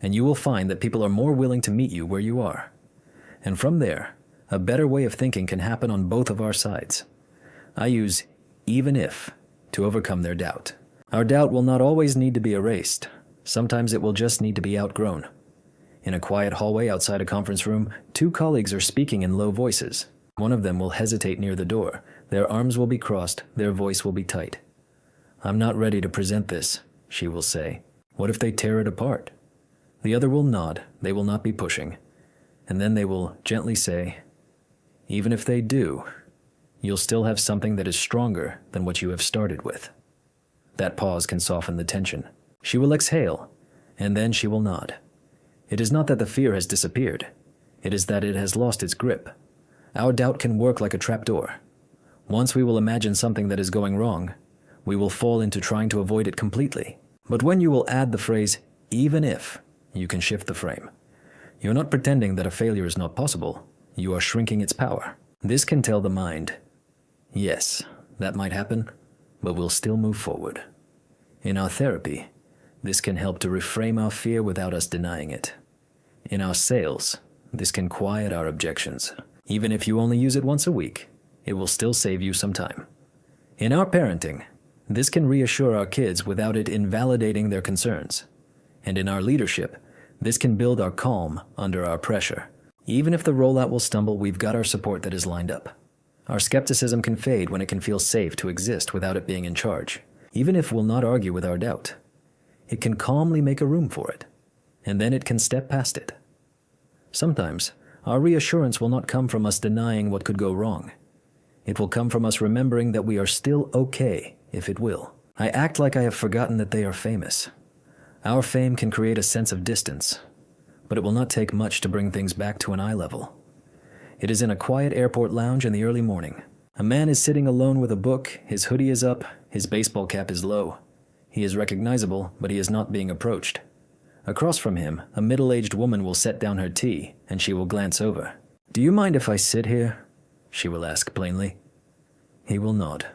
and you will find that people are more willing to meet you where you are. And from there, a better way of thinking can happen on both of our sides. I use even if to overcome their doubt. Our doubt will not always need to be erased. Sometimes it will just need to be outgrown. In a quiet hallway outside a conference room, two colleagues are speaking in low voices. One of them will hesitate near the door. Their arms will be crossed, their voice will be tight. "I'm not ready to present this," she will say. "What if they tear it apart?" The other will nod, they will not be pushing. And then they will gently say, "Even if they do, you'll still have something that is stronger than what you have started with." That pause can soften the tension. She will exhale, and then she will nod. It is not that the fear has disappeared. It is that it has lost its grip. Our doubt can work like a trapdoor. Once we will imagine something that is going wrong, we will fall into trying to avoid it completely. But when you will add the phrase, "even if," you can shift the frame. You're not pretending that a failure is not possible. You are shrinking its power. This can tell the mind, yes, that might happen, but we'll still move forward. In our therapy, this can help to reframe our fear without us denying it. In our sales, this can quiet our objections. Even if you only use it once a week, it will still save you some time. In our parenting, this can reassure our kids without it invalidating their concerns. And in our leadership, this can build our calm under our pressure. Even if the rollout will stumble, we've got our support that is lined up. Our skepticism can fade when it can feel safe to exist without it being in charge. Even if we'll not argue with our doubt, it can calmly make a room for it, and then it can step past it. Sometimes, our reassurance will not come from us denying what could go wrong. It will come from us remembering that we are still okay if it will. I act like I have forgotten that they are famous. Our fame can create a sense of distance, but it will not take much to bring things back to an eye level. It is in a quiet airport lounge in the early morning. A man is sitting alone with a book, his hoodie is up, his baseball cap is low. He is recognizable, but he is not being approached. Across from him, a middle-aged woman will set down her tea, and she will glance over. "Do you mind if I sit here?" she will ask plainly. He will nod.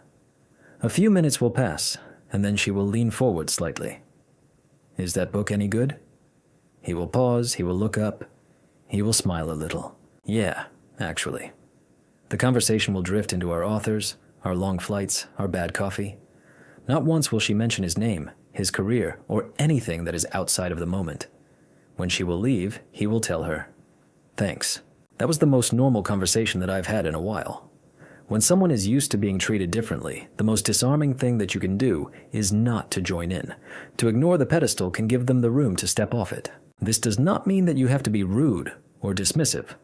A few minutes will pass, and then she will lean forward slightly. "Is that book any good?" He will pause, he will look up, he will smile a little. "Yeah, actually." The conversation will drift into our authors, our long flights, our bad coffee. Not once will she mention his name, his career, or anything that is outside of the moment. When she will leave, he will tell her, "Thanks." That was the most normal conversation that I've had in a while. When someone is used to being treated differently, the most disarming thing that you can do is not to join in. To ignore the pedestal can give them the room to step off it. This does not mean that you have to be rude or dismissive.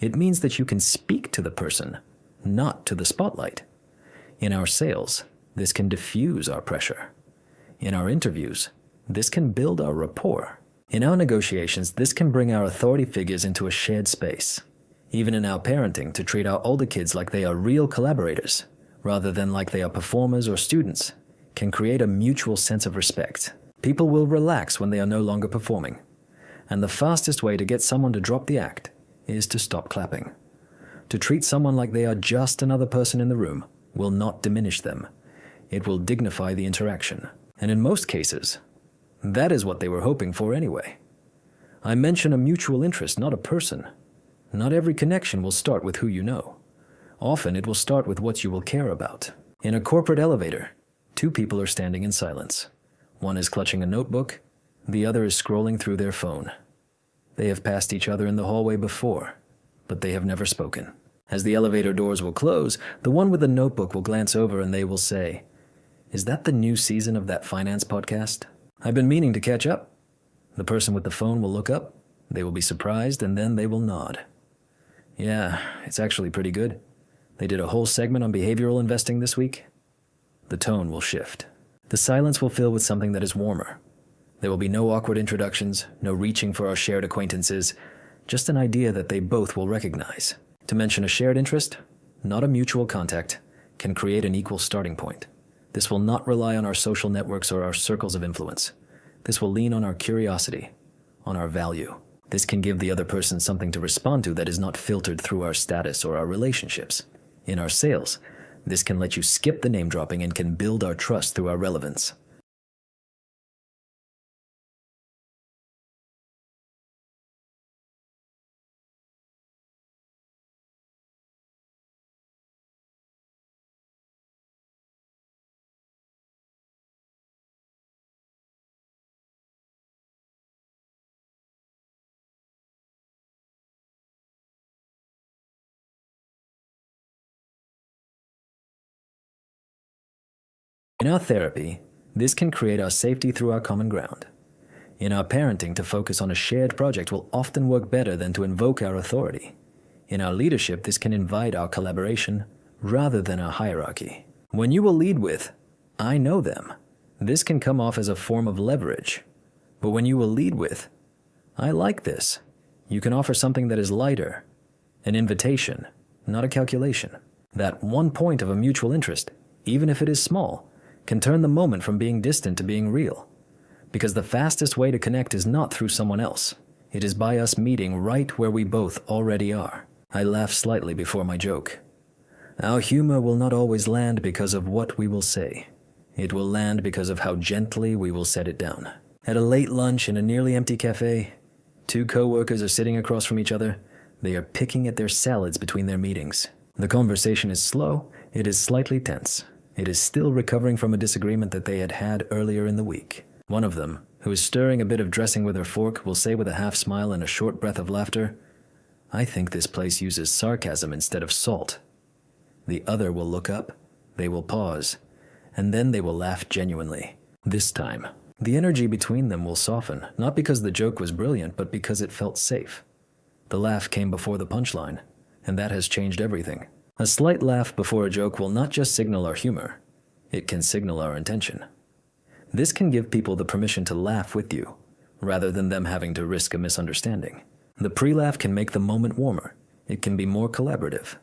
It means that you can speak to the person, not to the spotlight. In our sales, this can diffuse our pressure. In our interviews, this can build our rapport. In our negotiations, this can bring our authority figures into a shared space. Even in our parenting, to treat our older kids like they are real collaborators, rather than like they are performers or students, can create a mutual sense of respect. People will relax when they are no longer performing. And the fastest way to get someone to drop the act is to stop clapping. To treat someone like they are just another person in the room will not diminish them. It will dignify the interaction. And in most cases, that is what they were hoping for anyway. I mention a mutual interest, not a person. Not every connection will start with who you know. Often it will start with what you will care about. In a corporate elevator, two people are standing in silence. One is clutching a notebook, the other is scrolling through their phone. They have passed each other in the hallway before, but they have never spoken. As the elevator doors will close, the one with the notebook will glance over and they will say, "Is that the new season of that finance podcast? I've been meaning to catch up." The person with the phone will look up, they will be surprised, and then they will nod. "Yeah, it's actually pretty good. They did a whole segment on behavioral investing this week." The tone will shift. The silence will fill with something that is warmer. There will be no awkward introductions, no reaching for our shared acquaintances, just an idea that they both will recognize. To mention a shared interest, not a mutual contact, can create an equal starting point. This will not rely on our social networks or our circles of influence. This will lean on our curiosity, on our value. This can give the other person something to respond to that is not filtered through our status or our relationships. In our sales, this can let you skip the name dropping and can build our trust through our relevance. In our therapy, this can create our safety through our common ground. In our parenting, to focus on a shared project will often work better than to invoke our authority. In our leadership, this can invite our collaboration rather than our hierarchy. When you will lead with, "I know them," this can come off as a form of leverage. But when you will lead with, "I like this," you can offer something that is lighter, an invitation, not a calculation. That one point of a mutual interest, even if it is small, can turn the moment from being distant to being real. Because the fastest way to connect is not through someone else. It is by us meeting right where we both already are. I laugh slightly before my joke. Our humor will not always land because of what we will say. It will land because of how gently we will set it down. At a late lunch in a nearly empty cafe, two co-workers are sitting across from each other. They are picking at their salads between their meetings. The conversation is slow. It is slightly tense. It is still recovering from a disagreement that they had had earlier in the week. One of them, who is stirring a bit of dressing with her fork, will say with a half smile and a short breath of laughter, "I think this place uses sarcasm instead of salt." The other will look up, they will pause, and then they will laugh genuinely. This time, the energy between them will soften, not because the joke was brilliant, but because it felt safe. The laugh came before the punchline, and that has changed everything. A slight laugh before a joke will not just signal our humor, it can signal our intention. This can give people the permission to laugh with you, rather than them having to risk a misunderstanding. The pre-laugh can make the moment warmer. It can be more collaborative.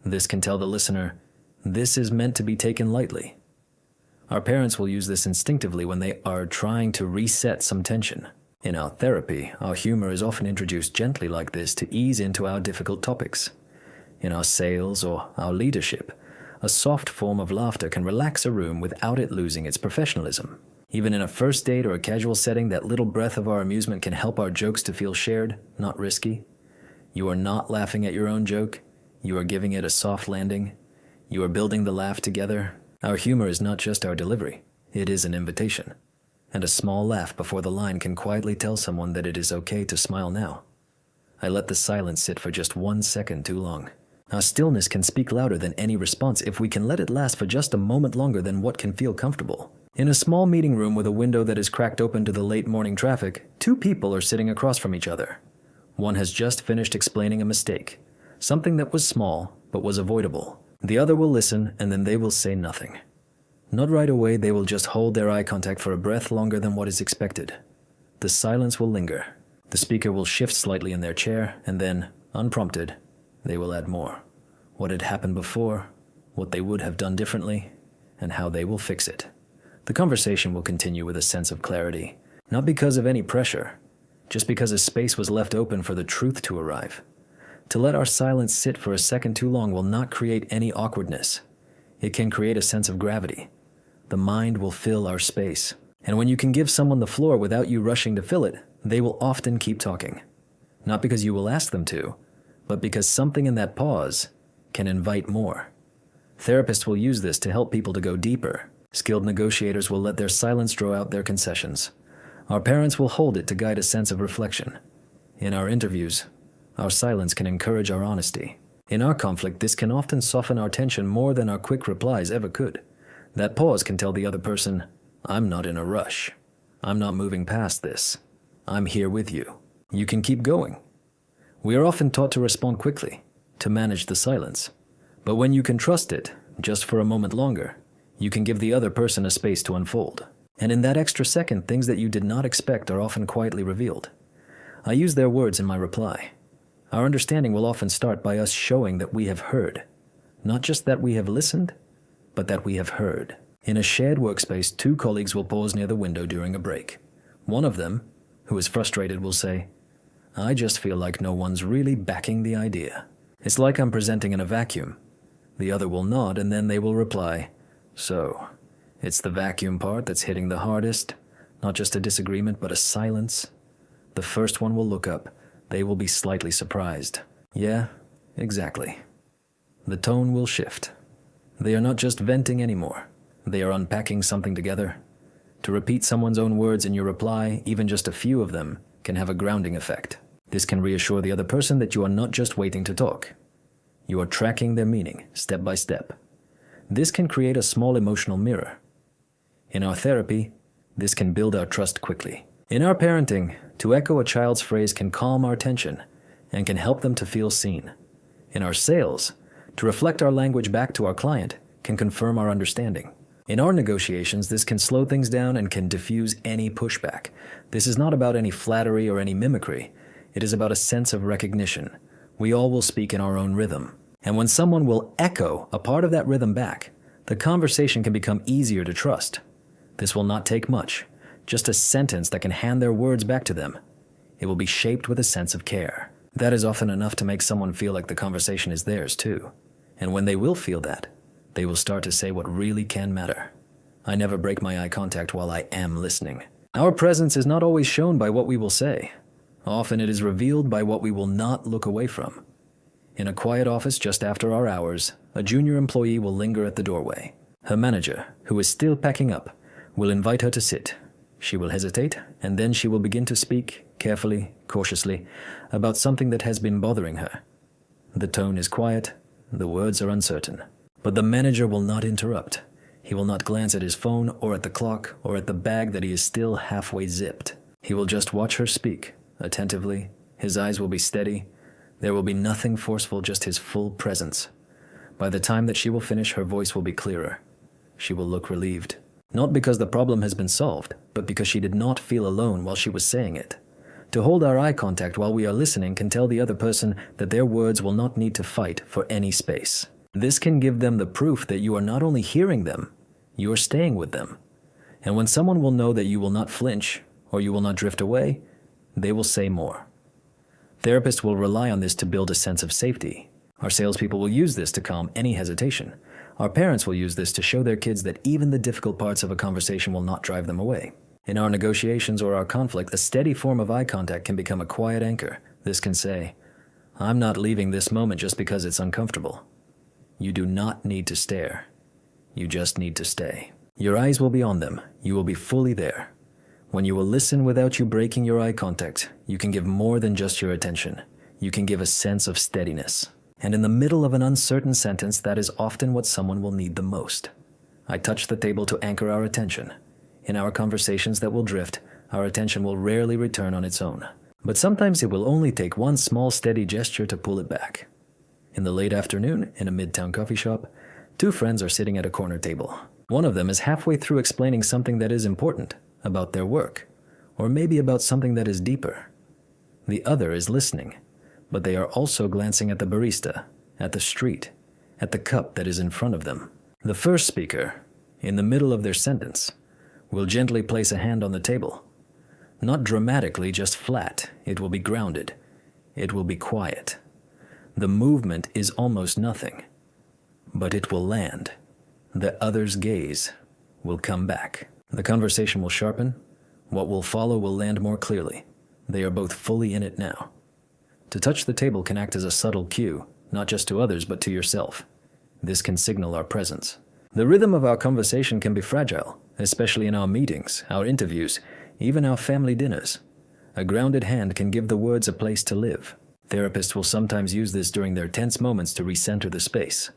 This can tell the listener, this is meant to be taken lightly. Our parents will use this instinctively when they are trying to reset some tension. In our therapy, our humor is often introduced gently like this to ease into our difficult topics. In our sales or our leadership, a soft form of laughter can relax a room without it losing its professionalism. Even in a first date or a casual setting, that little breath of our amusement can help our jokes to feel shared, not risky. You are not laughing at your own joke. You are giving it a soft landing. You are building the laugh together. Our humor is not just our delivery. It is an invitation. And a small laugh before the line can quietly tell someone that it is okay to smile now. I let the silence sit for just 1 second too long. Our stillness can speak louder than any response if we can let it last for just a moment longer than what can feel comfortable. In a small meeting room with a window that is cracked open to the late morning traffic, two people are sitting across from each other. One has just finished explaining a mistake, something that was small but was avoidable. The other will listen and then they will say nothing. Not right away, they will just hold their eye contact for a breath longer than what is expected. The silence will linger. The speaker will shift slightly in their chair and then, unprompted, they will add more. What had happened before, what they would have done differently, and how they will fix it. The conversation will continue with a sense of clarity, not because of any pressure, just because a space was left open for the truth to arrive. To let our silence sit for a second too long will not create any awkwardness. It can create a sense of gravity. The mind will fill our space. And when you can give someone the floor without you rushing to fill it, they will often keep talking. Not because you will ask them to, but because something in that pause can invite more. Therapists will use this to help people to go deeper. Skilled negotiators will let their silence draw out their concessions. Our parents will hold it to guide a sense of reflection. In our interviews, our silence can encourage our honesty. In our conflict, this can often soften our tension more than our quick replies ever could. That pause can tell the other person, "I'm not in a rush. I'm not moving past this. I'm here with you. You can keep going." We are often taught to respond quickly, to manage the silence. But when you can trust it, just for a moment longer, you can give the other person a space to unfold. And in that extra second, things that you did not expect are often quietly revealed. I use their words in my reply. Our understanding will often start by us showing that we have heard. Not just that we have listened, but that we have heard. In a shared workspace, two colleagues will pause near the window during a break. One of them, who is frustrated, will say, "I just feel like no one's really backing the idea. It's like I'm presenting in a vacuum." The other will nod, and then they will reply, "So, it's the vacuum part that's hitting the hardest, not just a disagreement, but a silence." The first one will look up. They will be slightly surprised. "Yeah, exactly." The tone will shift. They are not just venting anymore. They are unpacking something together. To repeat someone's own words in your reply, even just a few of them, can have a grounding effect. This can reassure the other person that you are not just waiting to talk. You are tracking their meaning, step by step. This can create a small emotional mirror. In our therapy, this can build our trust quickly. In our parenting, to echo a child's phrase can calm our tension and can help them to feel seen. In our sales, to reflect our language back to our client can confirm our understanding. In our negotiations, this can slow things down and can diffuse any pushback. This is not about any flattery or any mimicry. It is about a sense of recognition. We all will speak in our own rhythm. And when someone will echo a part of that rhythm back, the conversation can become easier to trust. This will not take much, just a sentence that can hand their words back to them. It will be shaped with a sense of care. That is often enough to make someone feel like the conversation is theirs too. And when they will feel that, they will start to say what really can matter. I never break my eye contact while I am listening. Our presence is not always shown by what we will say. Often it is revealed by what we will not look away from. In a quiet office just after our hours, a junior employee will linger at the doorway. Her manager, who is still packing up, will invite her to sit. She will hesitate, and then she will begin to speak, carefully, cautiously, about something that has been bothering her. The tone is quiet, the words are uncertain. But the manager will not interrupt. He will not glance at his phone or at the clock or at the bag that he is still halfway zipped. He will just watch her speak, attentively. His eyes will be steady. There will be nothing forceful, just his full presence. By the time that she will finish, her voice will be clearer. She will look relieved. Not because the problem has been solved, but because she did not feel alone while she was saying it. To hold our eye contact while we are listening can tell the other person that their words will not need to fight for any space. This can give them the proof that you are not only hearing them, you are staying with them. And when someone will know that you will not flinch or you will not drift away, they will say more. Therapists will rely on this to build a sense of safety. Our salespeople will use this to calm any hesitation. Our parents will use this to show their kids that even the difficult parts of a conversation will not drive them away. In our negotiations or our conflict, a steady form of eye contact can become a quiet anchor. This can say, "I'm not leaving this moment just because it's uncomfortable." You do not need to stare. You just need to stay. Your eyes will be on them. You will be fully there. When you will listen without you breaking your eye contact, you can give more than just your attention. You can give a sense of steadiness. And in the middle of an uncertain sentence, that is often what someone will need the most. I touch the table to anchor our attention. In our conversations that will drift, our attention will rarely return on its own. But sometimes it will only take one small steady gesture to pull it back. In the late afternoon, in a midtown coffee shop, two friends are sitting at a corner table. One of them is halfway through explaining something that is important about their work, or maybe about something that is deeper. The other is listening, but they are also glancing at the barista, at the street, at the cup that is in front of them. The first speaker, in the middle of their sentence, will gently place a hand on the table. Not dramatically, just flat. It will be grounded. It will be quiet. The movement is almost nothing, but it will land. The other's gaze will come back. The conversation will sharpen. What will follow will land more clearly. They are both fully in it now. To touch the table can act as a subtle cue, not just to others but to yourself. This can signal our presence. The rhythm of our conversation can be fragile, especially in our meetings, our interviews, even our family dinners. A grounded hand can give the words a place to live. Therapists will sometimes use this during their tense moments to recenter the space.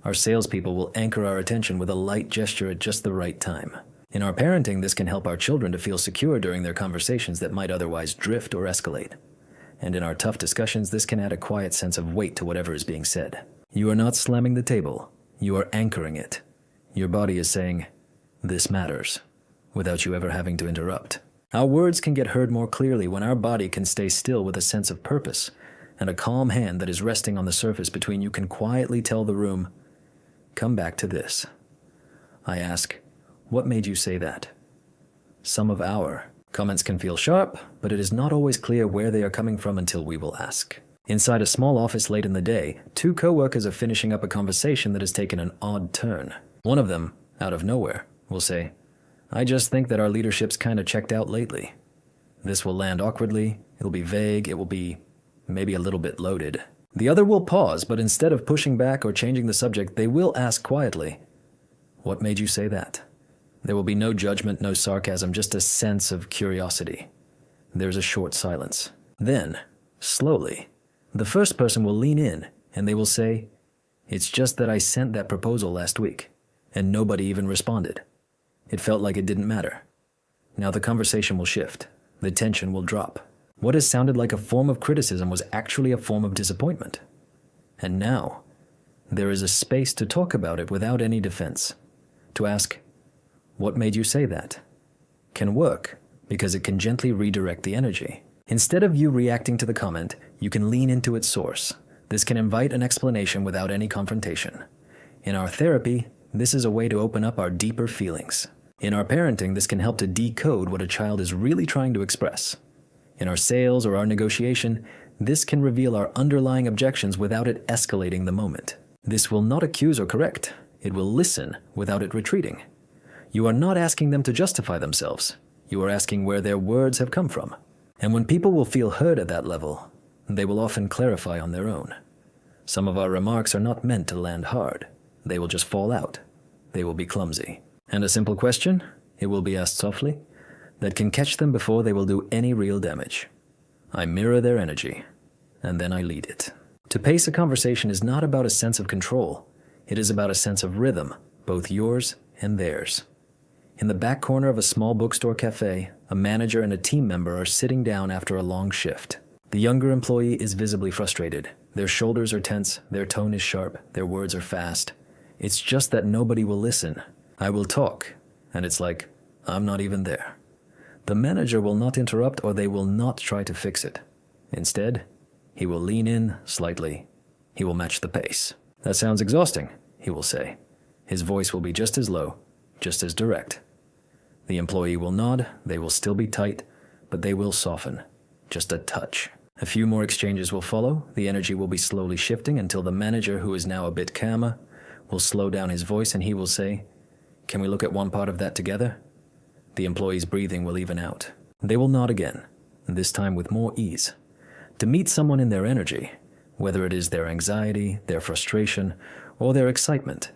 Our salespeople will anchor our attention with a light gesture at just the right time. In our parenting, this can help our children to feel secure during their conversations that might otherwise drift or escalate. And in our tough discussions, this can add a quiet sense of weight to whatever is being said. You are not slamming the table. You are anchoring it. Your body is saying, "This matters." without you ever having to interrupt. Our words can get heard more clearly when our body can stay still with a sense of purpose, and a calm hand that is resting on the surface between you can quietly tell the room, "Come back to this." I ask, "What made you say that?" Some of our comments can feel sharp, but it is not always clear where they are coming from until we will ask. Inside a small office late in the day, two co-workers are finishing up a conversation that has taken an odd turn. One of them, out of nowhere, will say, "I just think that our leadership's kind of checked out lately." This will land awkwardly, it'll be vague, it will be maybe a little bit loaded. The other will pause, but instead of pushing back or changing the subject, they will ask quietly, "What made you say that?" There will be no judgment, no sarcasm, just a sense of curiosity. There's a short silence. Then, slowly, the first person will lean in and they will say, "It's just that I sent that proposal last week, and nobody even responded. It felt like it didn't matter." Now the conversation will shift. The tension will drop. What has sounded like a form of criticism was actually a form of disappointment. And now, there is a space to talk about it without any defense. To ask, "What made you say that?" can work because it can gently redirect the energy. Instead of you reacting to the comment, you can lean into its source. This can invite an explanation without any confrontation. In our therapy, this is a way to open up our deeper feelings. In our parenting, this can help to decode what a child is really trying to express. In our sales or our negotiation, this can reveal our underlying objections without it escalating the moment. This will not accuse or correct. It will listen without it retreating. You are not asking them to justify themselves. You are asking where their words have come from. And when people will feel heard at that level, they will often clarify on their own. Some of our remarks are not meant to land hard. They will just fall out. They will be clumsy. And a simple question, it will be asked softly, that can catch them before they will do any real damage. I mirror their energy, and then I lead it. To pace a conversation is not about a sense of control. It is about a sense of rhythm, both yours and theirs. In the back corner of a small bookstore cafe, a manager and a team member are sitting down after a long shift. The younger employee is visibly frustrated. Their shoulders are tense, their tone is sharp, their words are fast. It's just that nobody will listen. I will talk, and it's like, I'm not even there. The manager will not interrupt or they will not try to fix it. Instead, he will lean in slightly. He will match the pace. "That sounds exhausting," he will say. His voice will be just as low, just as direct. The employee will nod, they will still be tight, but they will soften, just a touch. A few more exchanges will follow, the energy will be slowly shifting until the manager, who is now a bit calmer, will slow down his voice and he will say, "Can we look at one part of that together?" The employee's breathing will even out. They will nod again, this time with more ease. To meet someone in their energy, whether it is their anxiety, their frustration, or their excitement,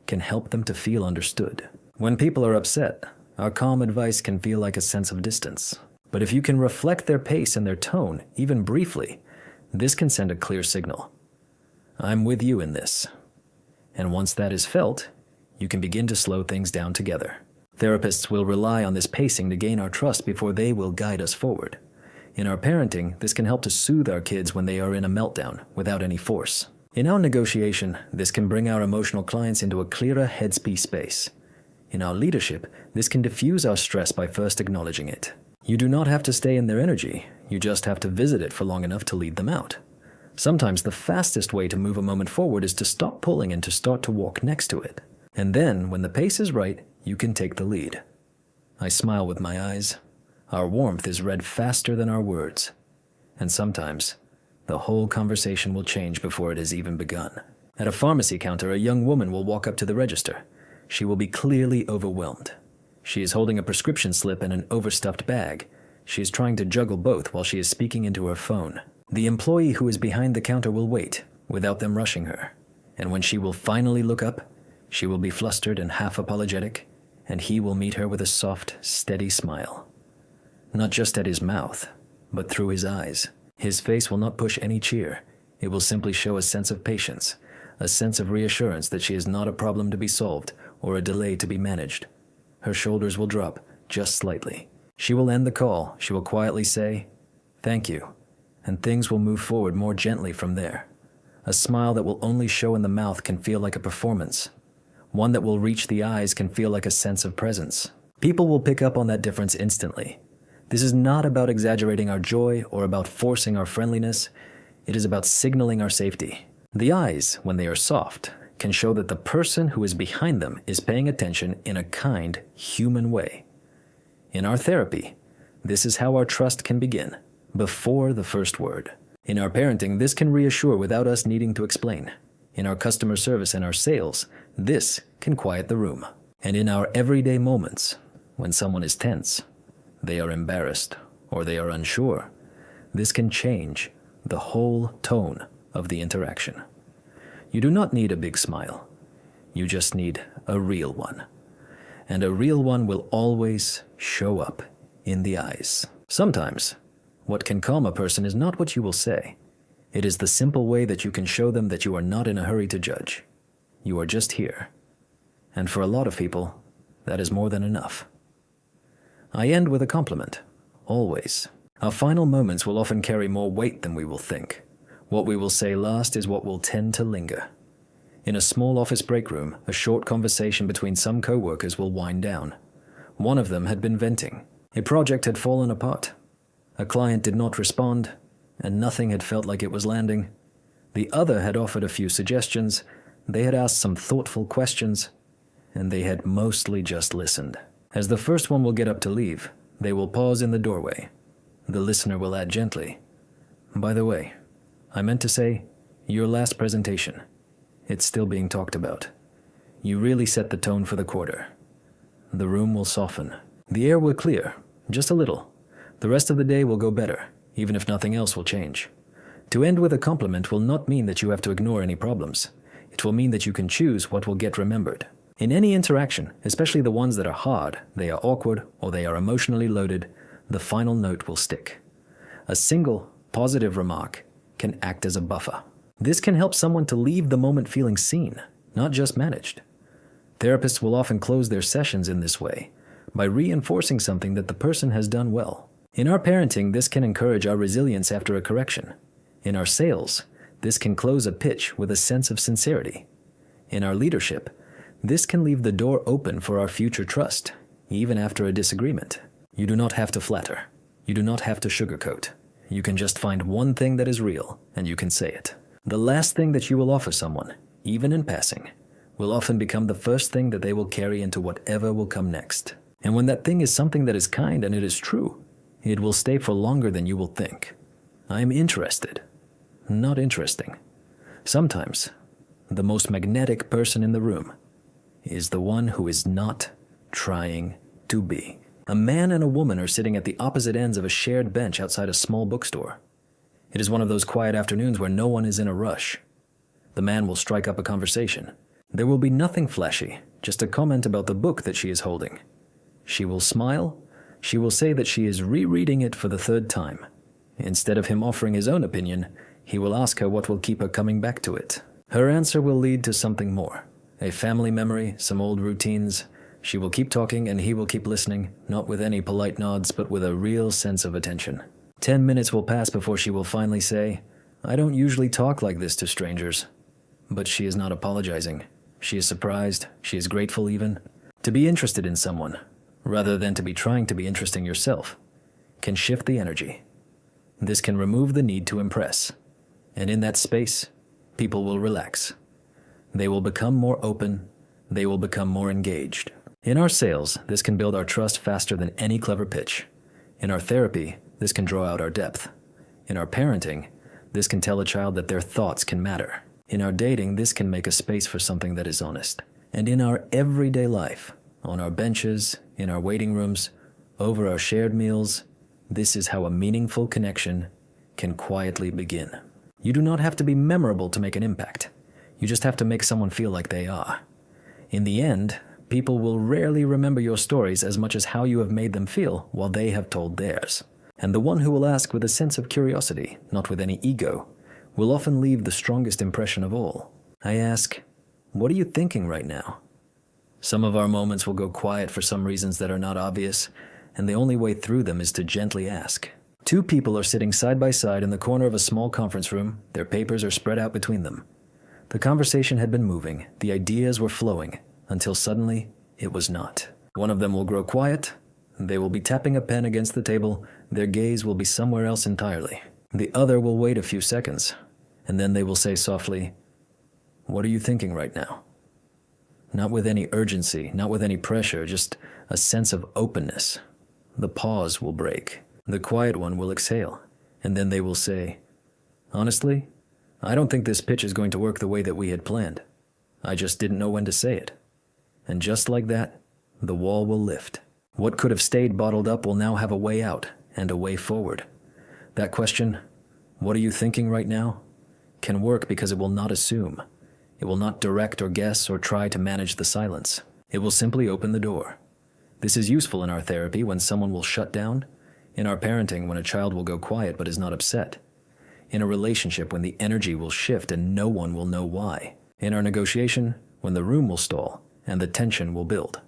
can help them to feel understood. When people are upset, our calm advice can feel like a sense of distance. But if you can reflect their pace and their tone, even briefly, this can send a clear signal. I'm with you in this. And once that is felt, you can begin to slow things down together. Therapists will rely on this pacing to gain our trust before they will guide us forward. In our parenting, this can help to soothe our kids when they are in a meltdown without any force. In our negotiation, this can bring our emotional clients into a clearer headspace space. In our leadership, this can diffuse our stress by first acknowledging it. You do not have to stay in their energy, you just have to visit it for long enough to lead them out. Sometimes the fastest way to move a moment forward is to stop pulling and to start to walk next to it. And then, when the pace is right, you can take the lead. I smile with my eyes. Our warmth is read faster than our words. And sometimes, the whole conversation will change before it has even begun. At a pharmacy counter, a young woman will walk up to the register. She will be clearly overwhelmed. She is holding a prescription slip and an overstuffed bag. She is trying to juggle both while she is speaking into her phone. The employee who is behind the counter will wait, without them rushing her. And when she will finally look up, she will be flustered and half apologetic, and he will meet her with a soft, steady smile. Not just at his mouth, but through his eyes. His face will not push any cheer. It will simply show a sense of patience, a sense of reassurance that she is not a problem to be solved or a delay to be managed. Her shoulders will drop, just slightly. She will end the call. She will quietly say, "Thank you," and things will move forward more gently from there. A smile that will only show in the mouth can feel like a performance. One that will reach the eyes can feel like a sense of presence. People will pick up on that difference instantly. This is not about exaggerating our joy or about forcing our friendliness. It is about signaling our safety. The eyes, when they are soft, can show that the person who is behind them is paying attention in a kind, human way. In our therapy, this is how our trust can begin, before the first word. In our parenting, this can reassure without us needing to explain. In our customer service and our sales, this can quiet the room. And in our everyday moments, when someone is tense, they are embarrassed, or they are unsure, this can change the whole tone of the interaction. You do not need a big smile. You just need a real one. And a real one will always show up in the eyes. Sometimes, what can calm a person is not what you will say. It is the simple way that you can show them that you are not in a hurry to judge. You are just here. And for a lot of people, that is more than enough. I end with a compliment, always. Our final moments will often carry more weight than we will think. What we will say last is what will tend to linger. In a small office break room, a short conversation between some co-workers will wind down. One of them had been venting. A project had fallen apart. A client did not respond, and nothing had felt like it was landing. The other had offered a few suggestions, they had asked some thoughtful questions, and they had mostly just listened. As the first one will get up to leave, they will pause in the doorway. The listener will add gently, "By the way, I meant to say, your last presentation. It's still being talked about. You really set the tone for the quarter." The room will soften. The air will clear, just a little. The rest of the day will go better, even if nothing else will change. To end with a compliment will not mean that you have to ignore any problems. It will mean that you can choose what will get remembered. In any interaction, especially the ones that are hard, they are awkward, or they are emotionally loaded, the final note will stick. A single, positive remark can act as a buffer. This can help someone to leave the moment feeling seen, not just managed. Therapists will often close their sessions in this way, by reinforcing something that the person has done well. In our parenting, this can encourage our resilience after a correction. In our sales, this can close a pitch with a sense of sincerity. In our leadership, this can leave the door open for our future trust, even after a disagreement. You do not have to flatter. You do not have to sugarcoat. You can just find one thing that is real, and you can say it. The last thing that you will offer someone, even in passing, will often become the first thing that they will carry into whatever will come next. And when that thing is something that is kind and it is true, it will stay for longer than you will think. I am interested, not interesting. Sometimes, the most magnetic person in the room is the one who is not trying to be. A man and a woman are sitting at the opposite ends of a shared bench outside a small bookstore. It is one of those quiet afternoons where no one is in a rush. The man will strike up a conversation. There will be nothing flashy, just a comment about the book that she is holding. She will smile. She will say that she is rereading it for the third time. Instead of him offering his own opinion, he will ask her what will keep her coming back to it. Her answer will lead to something more. A family memory, some old routines. She will keep talking and he will keep listening, not with any polite nods, but with a real sense of attention. 10 minutes will pass before she will finally say, "I don't usually talk like this to strangers." But she is not apologizing. She is surprised. She is grateful even. To be interested in someone, rather than to be trying to be interesting yourself, can shift the energy. This can remove the need to impress. And in that space, people will relax. They will become more open. They will become more engaged. In our sales, this can build our trust faster than any clever pitch. In our therapy, this can draw out our depth. In our parenting, this can tell a child that their thoughts can matter. In our dating, this can make a space for something that is honest. And in our everyday life, on our benches, in our waiting rooms, over our shared meals, this is how a meaningful connection can quietly begin. You do not have to be memorable to make an impact. You just have to make someone feel like they are. In the end, people will rarely remember your stories as much as how you have made them feel while they have told theirs. And the one who will ask with a sense of curiosity, not with any ego, will often leave the strongest impression of all. I ask, "What are you thinking right now?" Some of our moments will go quiet for some reasons that are not obvious, and the only way through them is to gently ask. Two people are sitting side by side in the corner of a small conference room. Their papers are spread out between them. The conversation had been moving, the ideas were flowing, until suddenly it was not. One of them will grow quiet. They will be tapping a pen against the table. Their gaze will be somewhere else entirely. The other will wait a few seconds, and then they will say softly, "What are you thinking right now?" Not with any urgency, not with any pressure, just a sense of openness. The pause will break. The quiet one will exhale, and then they will say, "Honestly, I don't think this pitch is going to work the way that we had planned. I just didn't know when to say it." And just like that, the wall will lift. What could have stayed bottled up will now have a way out and a way forward. That question, "What are you thinking right now?" can work because it will not assume. It will not direct or guess or try to manage the silence. It will simply open the door. This is useful in our therapy when someone will shut down, in our parenting when a child will go quiet but is not upset, in a relationship when the energy will shift and no one will know why, in our negotiation when the room will stall and the tension will build.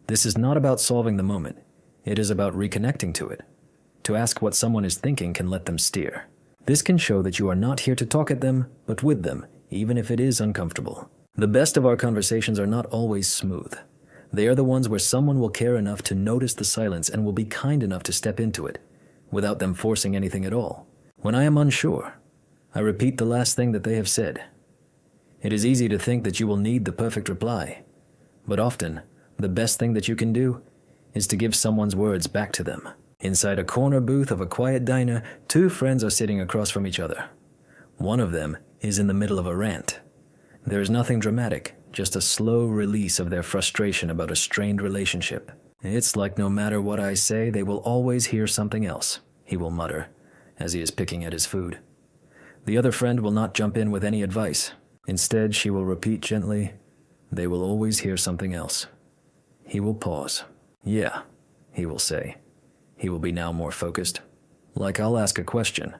This is not about solving the moment. It is about reconnecting to it. To ask what someone is thinking can let them steer. This can show that you are not here to talk at them, but with them, even if it is uncomfortable. The best of our conversations are not always smooth. They are the ones where someone will care enough to notice the silence and will be kind enough to step into it, without them forcing anything at all. When I am unsure, I repeat the last thing that they have said. It is easy to think that you will need the perfect reply, but often, the best thing that you can do is to give someone's words back to them. Inside a corner booth of a quiet diner, two friends are sitting across from each other. One of them is in the middle of a rant. There is nothing dramatic, just a slow release of their frustration about a strained relationship. "It's like no matter what I say, they will always hear something else," he will mutter as he is picking at his food. The other friend will not jump in with any advice. Instead, she will repeat gently, "They will always hear something else." He will pause. "Yeah," he will say. He will be now more focused. Like I'll ask a question,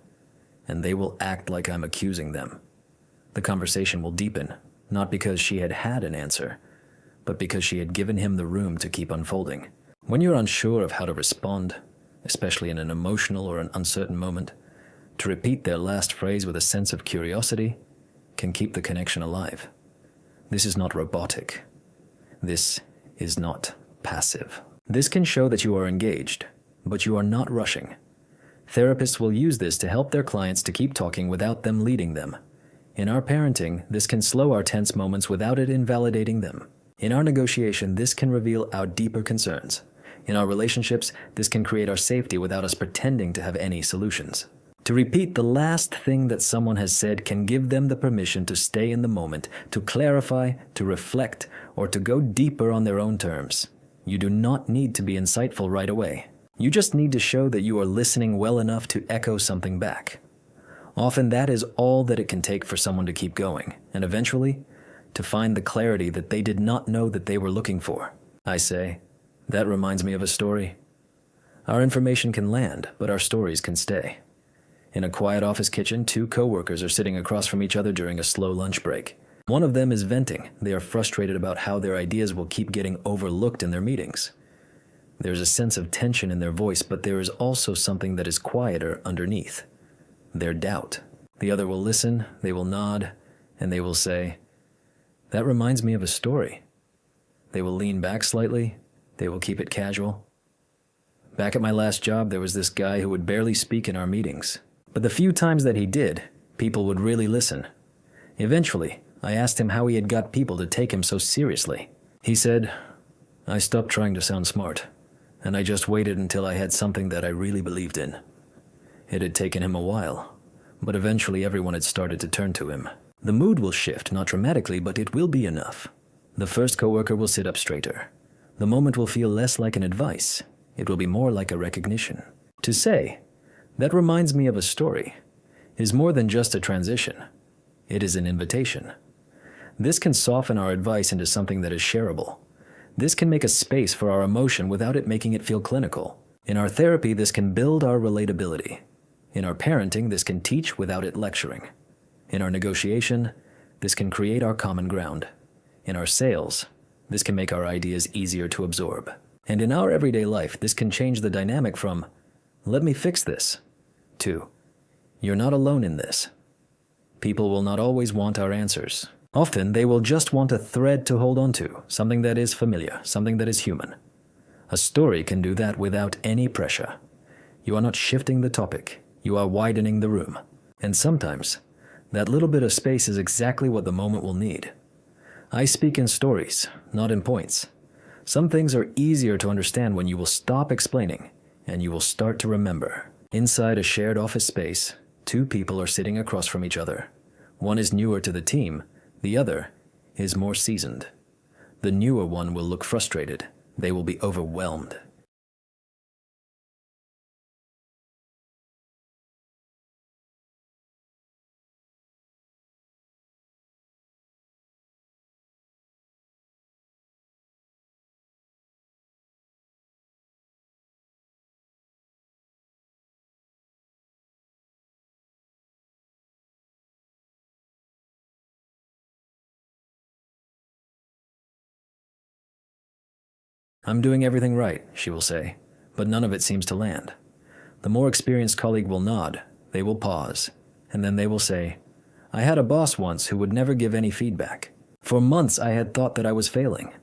and they will act like I'm accusing them. The conversation will deepen, not because she had had an answer, but because she had given him the room to keep unfolding. When you're unsure of how to respond, especially in an emotional or an uncertain moment, to repeat their last phrase with a sense of curiosity can keep the connection alive. This is not robotic. This is not passive. This can show that you are engaged, but you are not rushing. Therapists will use this to help their clients to keep talking without them leading them. In our parenting, this can slow our tense moments without it invalidating them. In our negotiation, this can reveal our deeper concerns. In our relationships, this can create our safety without us pretending to have any solutions. To repeat the last thing that someone has said can give them the permission to stay in the moment, to clarify, to reflect, or to go deeper on their own terms. You do not need to be insightful right away. You just need to show that you are listening well enough to echo something back. Often that is all that it can take for someone to keep going, and eventually, to find the clarity that they did not know that they were looking for. I say, that reminds me of a story. Our information can land, but our stories can stay. In a quiet office kitchen, two coworkers are sitting across from each other during a slow lunch break. One of them is venting. They are frustrated about how their ideas will keep getting overlooked in their meetings. There's a sense of tension in their voice, but there is also something that is quieter underneath. Their doubt. The other will listen, they will nod, and they will say, "That reminds me of a story." They will lean back slightly, they will keep it casual. "Back at my last job, there was this guy who would barely speak in our meetings. But the few times that he did, people would really listen. Eventually, I asked him how he had got people to take him so seriously. He said, 'I stopped trying to sound smart, and I just waited until I had something that I really believed in.' It had taken him a while, but eventually everyone had started to turn to him. The mood will shift, not dramatically, but it will be enough. The first coworker will sit up straighter. The moment will feel less like an advice. It will be more like a recognition. To say, 'That reminds me of a story,' is more than just a transition. It is an invitation. This can soften our advice into something that is shareable. This can make a space for our emotion without it making it feel clinical. In our therapy, this can build our relatability. In our parenting, this can teach without it lecturing. In our negotiation, this can create our common ground. In our sales, this can make our ideas easier to absorb. And in our everyday life, this can change the dynamic from, 'Let me fix this,' to, 'You're not alone in this.' People will not always want our answers. Often, they will just want a thread to hold on to, something that is familiar, something that is human. A story can do that without any pressure. You are not shifting the topic, you are widening the room. And sometimes, that little bit of space is exactly what the moment will need. I speak in stories, not in points. Some things are easier to understand when you will stop explaining, and you will start to remember. Inside a shared office space, two people are sitting across from each other. One is newer to the team, the other is more seasoned. The newer one will look frustrated. They will be overwhelmed. I'm doing everything right, she will say, but none of it seems to land. The more experienced colleague will nod, they will pause, and then they will say, I had a boss once who would never give any feedback. For months I had thought that I was failing.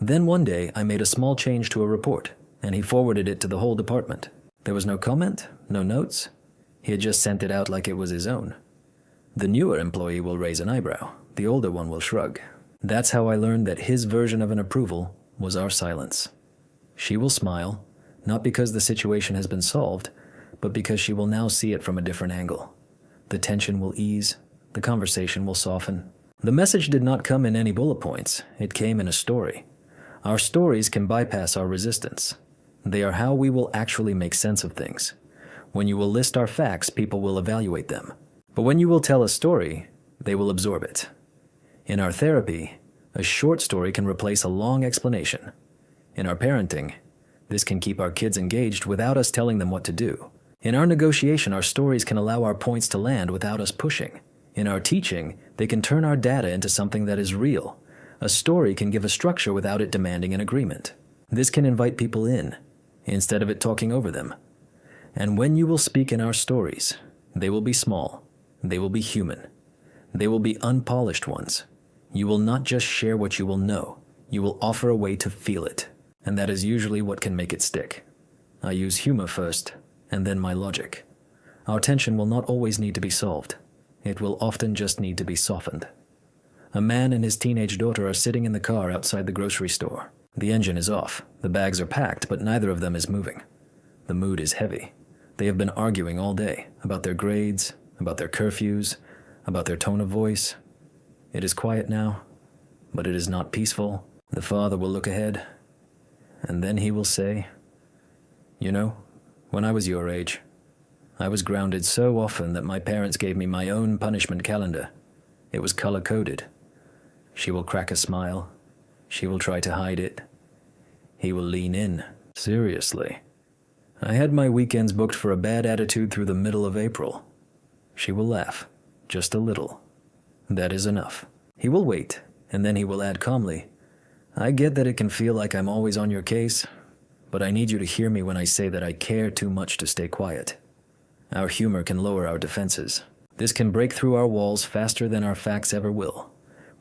Then one day I made a small change to a report, and he forwarded it to the whole department. There was no comment, no notes. He had just sent it out like it was his own. The newer employee will raise an eyebrow, the older one will shrug. That's how I learned that his version of an approval was our silence. She will smile, not because the situation has been solved, but because she will now see it from a different angle. The tension will ease, the conversation will soften. The message did not come in any bullet points, it came in a story. Our stories can bypass our resistance. They are how we will actually make sense of things. When you will list our facts, people will evaluate them. But when you will tell a story, they will absorb it. In our therapy, a short story can replace a long explanation. In our parenting, this can keep our kids engaged without us telling them what to do. In our negotiation, our stories can allow our points to land without us pushing. In our teaching, they can turn our data into something that is real. A story can give a structure without it demanding an agreement. This can invite people in, instead of it talking over them. And when you will speak in our stories, they will be small, they will be human, they will be unpolished ones. You will not just share what you will know, you will offer a way to feel it. And that is usually what can make it stick. I use humor first, and then my logic. Our tension will not always need to be solved. It will often just need to be softened. A man and his teenage daughter are sitting in the car outside the grocery store. The engine is off, the bags are packed, but neither of them is moving. The mood is heavy. They have been arguing all day about their grades, about their curfews, about their tone of voice. It is quiet now, but it is not peaceful. The father will look ahead, and then he will say, You know, when I was your age, I was grounded so often that my parents gave me my own punishment calendar. It was color-coded. She will crack a smile. She will try to hide it. He will lean in. Seriously. I had my weekends booked for a bad attitude through the middle of April. She will laugh, just a little. That is enough. He will wait, and then he will add calmly, I get that it can feel like I'm always on your case, but I need you to hear me when I say that I care too much to stay quiet. Our humor can lower our defenses. This can break through our walls faster than our facts ever will.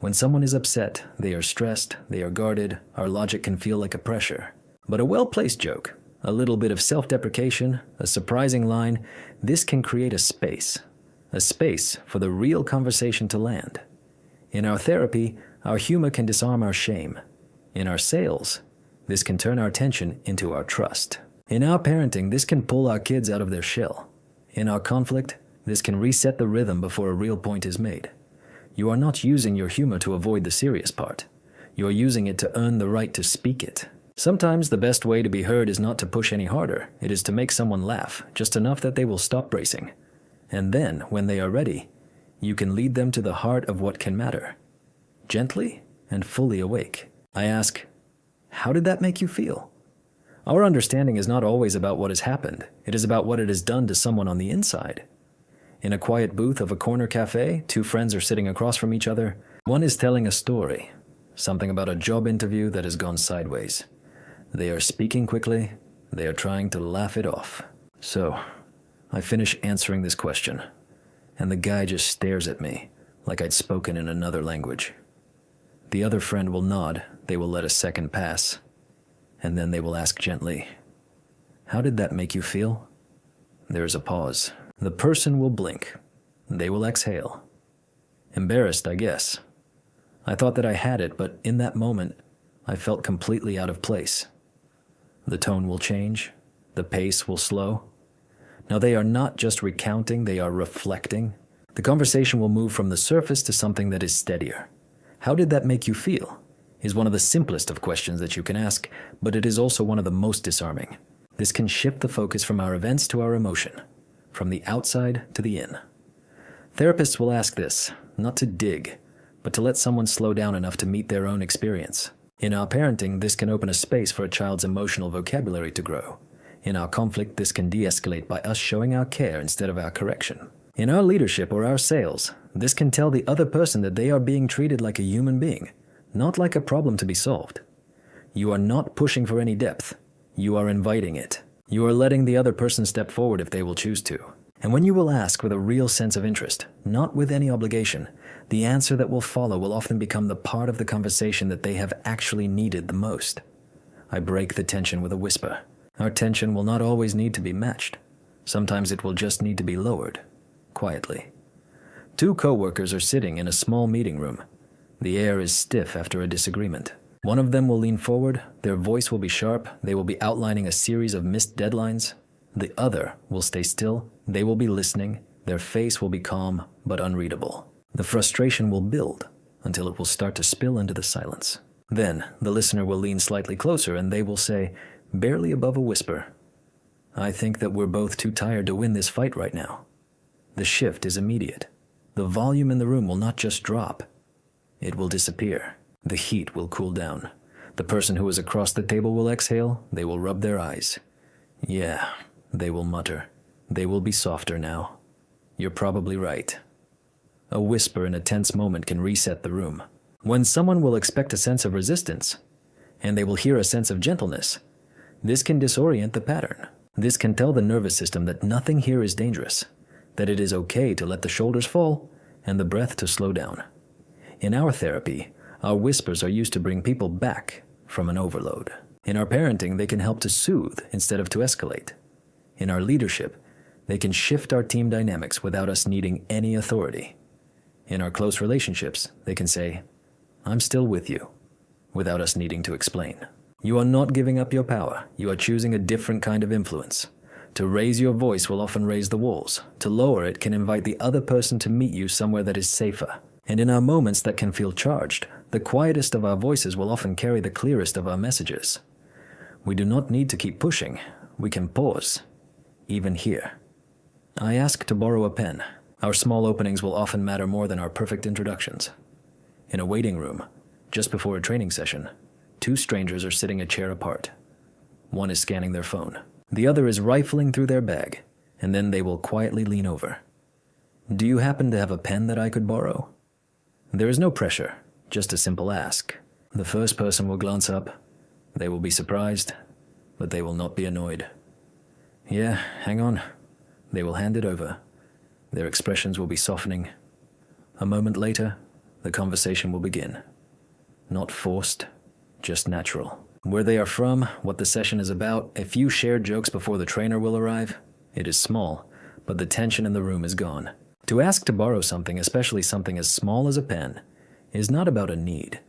When someone is upset, they are stressed, they are guarded, our logic can feel like a pressure. But a well-placed joke, a little bit of self-deprecation, a surprising line, this can create a space for the real conversation to land. In our therapy, our humor can disarm our shame. In our sales, this can turn our tension into our trust. In our parenting, this can pull our kids out of their shell. In our conflict, this can reset the rhythm before a real point is made. You are not using your humor to avoid the serious part. You are using it to earn the right to speak it. Sometimes the best way to be heard is not to push any harder. It is to make someone laugh, just enough that they will stop bracing. And then, when they are ready, you can lead them to the heart of what can matter. Gently and fully awake. I ask, how did that make you feel? Our understanding is not always about what has happened. It is about what it has done to someone on the inside. In a quiet booth of a corner cafe, two friends are sitting across from each other. One is telling a story, something about a job interview that has gone sideways. They are speaking quickly. They are trying to laugh it off. So, I finish answering this question, and the guy just stares at me like I'd spoken in another language. The other friend will nod. They will let a second pass. And then they will ask gently, "How did that make you feel?" There is a pause. The person will blink. They will exhale. Embarrassed, I guess. I thought that I had it, but in that moment, I felt completely out of place. The tone will change. The pace will slow. Now they are not just recounting, they are reflecting. The conversation will move from the surface to something that is steadier. "How did that make you feel?" is one of the simplest of questions that you can ask, but it is also one of the most disarming. This can shift the focus from our events to our emotion, from the outside to the in. Therapists will ask this, not to dig, but to let someone slow down enough to meet their own experience. In our parenting, this can open a space for a child's emotional vocabulary to grow. In our conflict, this can de-escalate by us showing our care instead of our correction. In our leadership or our sales, this can tell the other person that they are being treated like a human being, not like a problem to be solved. You are not pushing for any depth. You are inviting it. You are letting the other person step forward if they will choose to. And when you will ask with a real sense of interest, not with any obligation, the answer that will follow will often become the part of the conversation that they have actually needed the most. I break the tension with a whisper. Our tension will not always need to be matched. Sometimes it will just need to be lowered, quietly. Two co-workers are sitting in a small meeting room. The air is stiff after a disagreement. One of them will lean forward, their voice will be sharp, they will be outlining a series of missed deadlines. The other will stay still, they will be listening, their face will be calm but unreadable. The frustration will build until it will start to spill into the silence. Then, the listener will lean slightly closer and they will say, barely above a whisper, "I think that we're both too tired to win this fight right now." The shift is immediate. The volume in the room will not just drop, it will disappear. The heat will cool down. The person who is across the table will exhale, they will rub their eyes. "Yeah," they will mutter. "They will be softer now. You're probably right." A whisper in a tense moment can reset the room. When someone will expect a sense of resistance, and they will hear a sense of gentleness, this can disorient the pattern. This can tell the nervous system that nothing here is dangerous, that it is okay to let the shoulders fall and the breath to slow down. In our therapy, our whispers are used to bring people back from an overload. In our parenting, they can help to soothe instead of to escalate. In our leadership, they can shift our team dynamics without us needing any authority. In our close relationships, they can say, "I'm still with you," without us needing to explain. You are not giving up your power. You are choosing a different kind of influence. To raise your voice will often raise the walls. To lower it can invite the other person to meet you somewhere that is safer. And in our moments that can feel charged, the quietest of our voices will often carry the clearest of our messages. We do not need to keep pushing. We can pause, even here. I ask to borrow a pen. Our small openings will often matter more than our perfect introductions. In a waiting room, just before a training session, two strangers are sitting a chair apart. One is scanning their phone. The other is rifling through their bag, and then they will quietly lean over. "Do you happen to have a pen that I could borrow?" There is no pressure, just a simple ask. The first person will glance up. They will be surprised, but they will not be annoyed. "Yeah, hang on." They will hand it over. Their expressions will be softening. A moment later, the conversation will begin. Not forced, just natural. Where they are from, what the session is about, a few shared jokes before the trainer will arrive. It is small, but the tension in the room is gone. To ask to borrow something, especially something as small as a pen, is not about a need.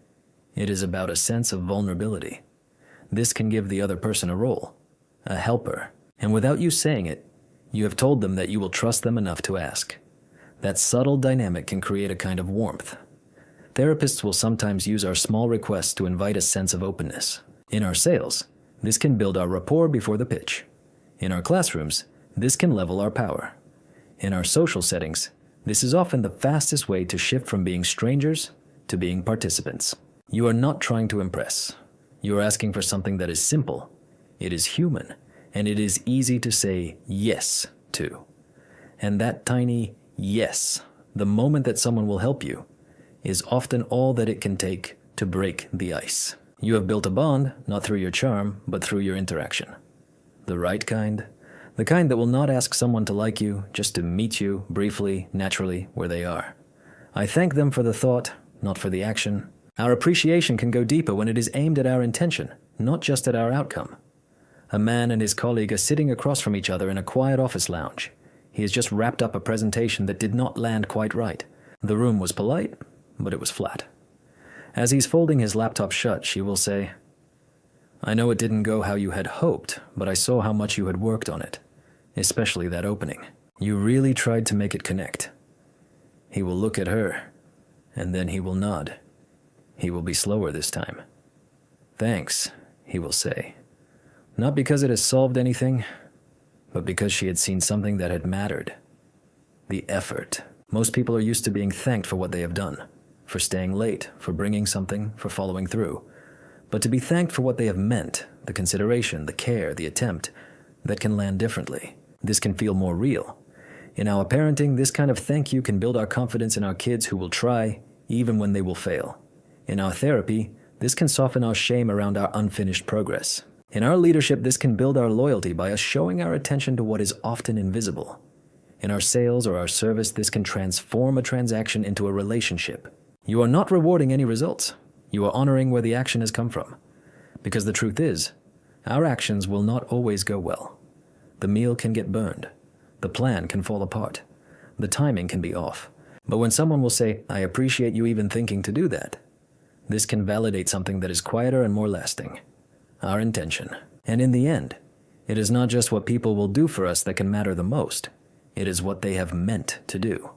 It is about a sense of vulnerability. This can give the other person a role, a helper, and without you saying it, you have told them that you will trust them enough to ask. That subtle dynamic can create a kind of warmth. Therapists will sometimes use our small requests to invite a sense of openness. In our sales, this can build our rapport before the pitch. In our classrooms, this can level our power. In our social settings, this is often the fastest way to shift from being strangers to being participants. You are not trying to impress. You are asking for something that is simple, it is human, and it is easy to say yes to. And that tiny yes, the moment that someone will help you, is often all that it can take to break the ice. You have built a bond, not through your charm, but through your interaction. The right kind, the kind that will not ask someone to like you, just to meet you briefly, naturally, where they are. I thank them for the thought, not for the action. Our appreciation can go deeper when it is aimed at our intention, not just at our outcome. A man and his colleague are sitting across from each other in a quiet office lounge. He has just wrapped up a presentation that did not land quite right. The room was polite, but it was flat. As he's folding his laptop shut, she will say, "I know it didn't go how you had hoped, but I saw how much you had worked on it, especially that opening. You really tried to make it connect." He will look at her, and then he will nod. He will be slower this time. "Thanks," he will say. Not because it has solved anything, but because she had seen something that had mattered. The effort. Most people are used to being thanked for what they have done, for staying late, for bringing something, for following through. But to be thanked for what they have meant, the consideration, the care, the attempt, that can land differently. This can feel more real. In our parenting, this kind of thank you can build our confidence in our kids who will try, even when they will fail. In our therapy, this can soften our shame around our unfinished progress. In our leadership, this can build our loyalty by us showing our attention to what is often invisible. In our sales or our service, this can transform a transaction into a relationship. You are not rewarding any results. You are honoring where the action has come from. Because the truth is, our actions will not always go well. The meal can get burned. The plan can fall apart. The timing can be off. But when someone will say, "I appreciate you even thinking to do that," this can validate something that is quieter and more lasting. Our intention. And in the end, it is not just what people will do for us that can matter the most. It is what they have meant to do.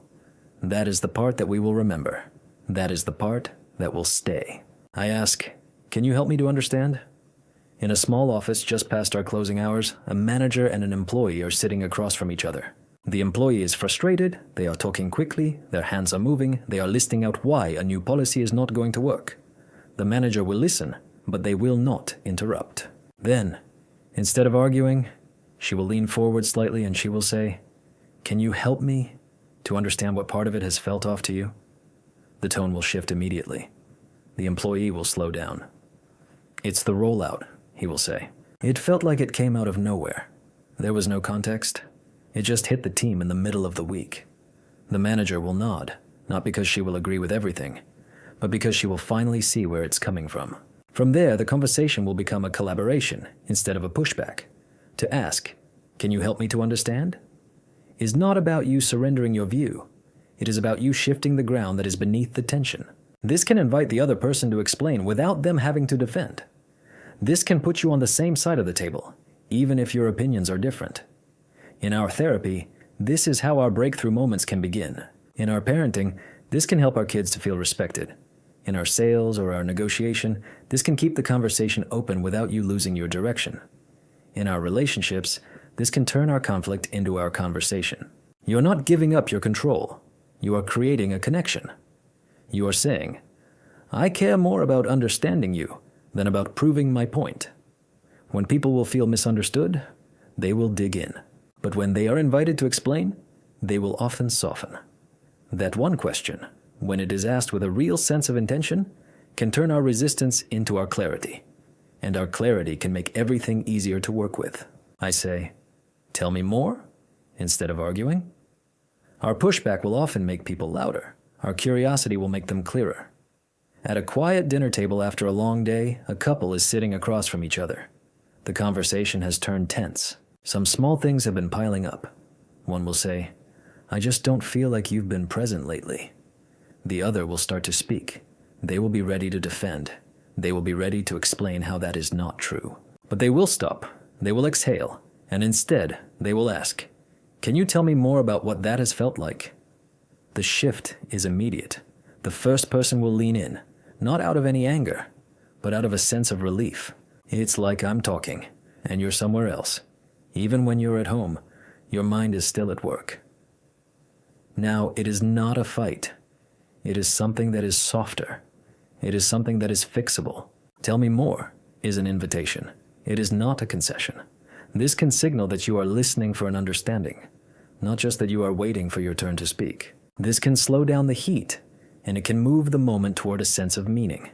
That is the part that we will remember. That is the part that will stay. I ask, "Can you help me to understand?" In a small office just past our closing hours, a manager and an employee are sitting across from each other. The employee is frustrated, they are talking quickly, their hands are moving, they are listing out why a new policy is not going to work. The manager will listen, but they will not interrupt. Then, instead of arguing, she will lean forward slightly and she will say, "Can you help me to understand what part of it has felt off to you?" The tone will shift immediately. The employee will slow down. "It's the rollout," he will say. "It felt like it came out of nowhere. There was no context. It just hit the team in the middle of the week." The manager will nod, not because she will agree with everything, but because she will finally see where it's coming from. From there, the conversation will become a collaboration instead of a pushback. To ask, "Can you help me to understand?" is not about you surrendering your view. It is about you shifting the ground that is beneath the tension. This can invite the other person to explain without them having to defend. This can put you on the same side of the table, even if your opinions are different. In our therapy, this is how our breakthrough moments can begin. In our parenting, this can help our kids to feel respected. In our sales or our negotiation, this can keep the conversation open without you losing your direction. In our relationships, this can turn our conflict into our conversation. You're not giving up your control. You are creating a connection. You are saying, "I care more about understanding you than about proving my point." When people will feel misunderstood, they will dig in. But when they are invited to explain, they will often soften. That one question, when it is asked with a real sense of intention, can turn our resistance into our clarity. And our clarity can make everything easier to work with. I say, "Tell me more," instead of arguing. Our pushback will often make people louder. Our curiosity will make them clearer. At a quiet dinner table after a long day, a couple is sitting across from each other. The conversation has turned tense. Some small things have been piling up. One will say, "I just don't feel like you've been present lately." The other will start to speak. They will be ready to defend. They will be ready to explain how that is not true. But they will stop. They will exhale. And instead, they will ask, "Can you tell me more about what that has felt like?" The shift is immediate. The first person will lean in, not out of any anger, but out of a sense of relief. It's like I'm talking, and you're somewhere else. Even when you're at home, your mind is still at work. Now, it is not a fight. It is something that is softer. It is something that is fixable. "Tell me more" is an invitation. It is not a concession. This can signal that you are listening for an understanding, not just that you are waiting for your turn to speak. This can slow down the heat, and it can move the moment toward a sense of meaning.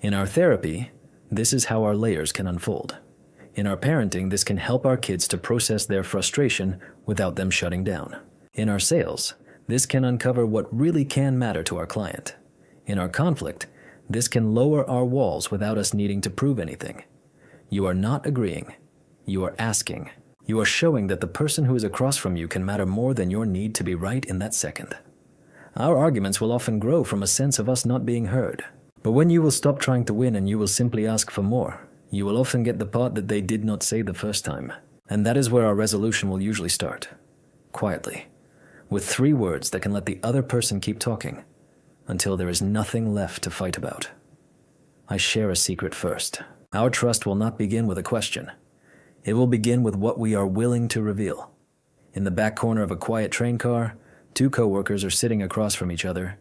In our therapy, this is how our layers can unfold. In our parenting, this can help our kids to process their frustration without them shutting down. In our sales, this can uncover what really can matter to our client. In our conflict, this can lower our walls without us needing to prove anything. You are not agreeing. You are asking. You are showing that the person who is across from you can matter more than your need to be right in that second. Our arguments will often grow from a sense of us not being heard. But when you will stop trying to win and you will simply ask for more, you will often get the part that they did not say the first time. And that is where our resolution will usually start. Quietly. With 3 words that can let the other person keep talking until there is nothing left to fight about. I share a secret first. Our trust will not begin with a question. It will begin with what we are willing to reveal. In the back corner of a quiet train car, 2 coworkers are sitting across from each other.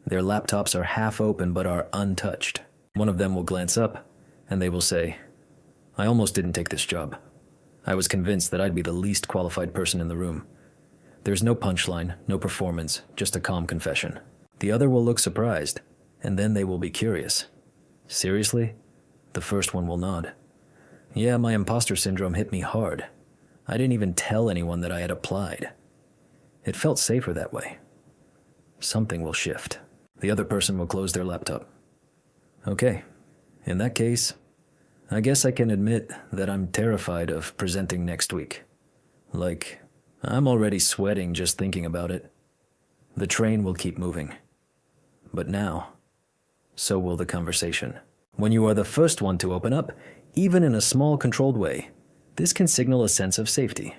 Their laptops are half open but are untouched. One of them will glance up and they will say, "I almost didn't take this job. I was convinced that I'd be the least qualified person in the room." There's no punchline, no performance, just a calm confession. The other will look surprised, and then they will be curious. "Seriously?" The first one will nod. "Yeah, my imposter syndrome hit me hard. I didn't even tell anyone that I had applied. It felt safer that way." Something will shift. The other person will close their laptop. "Okay, in that case, I guess I can admit that I'm terrified of presenting next week. Like, I'm already sweating just thinking about it." The train will keep moving. But now, so will the conversation. When you are the first one to open up, even in a small controlled way, this can signal a sense of safety.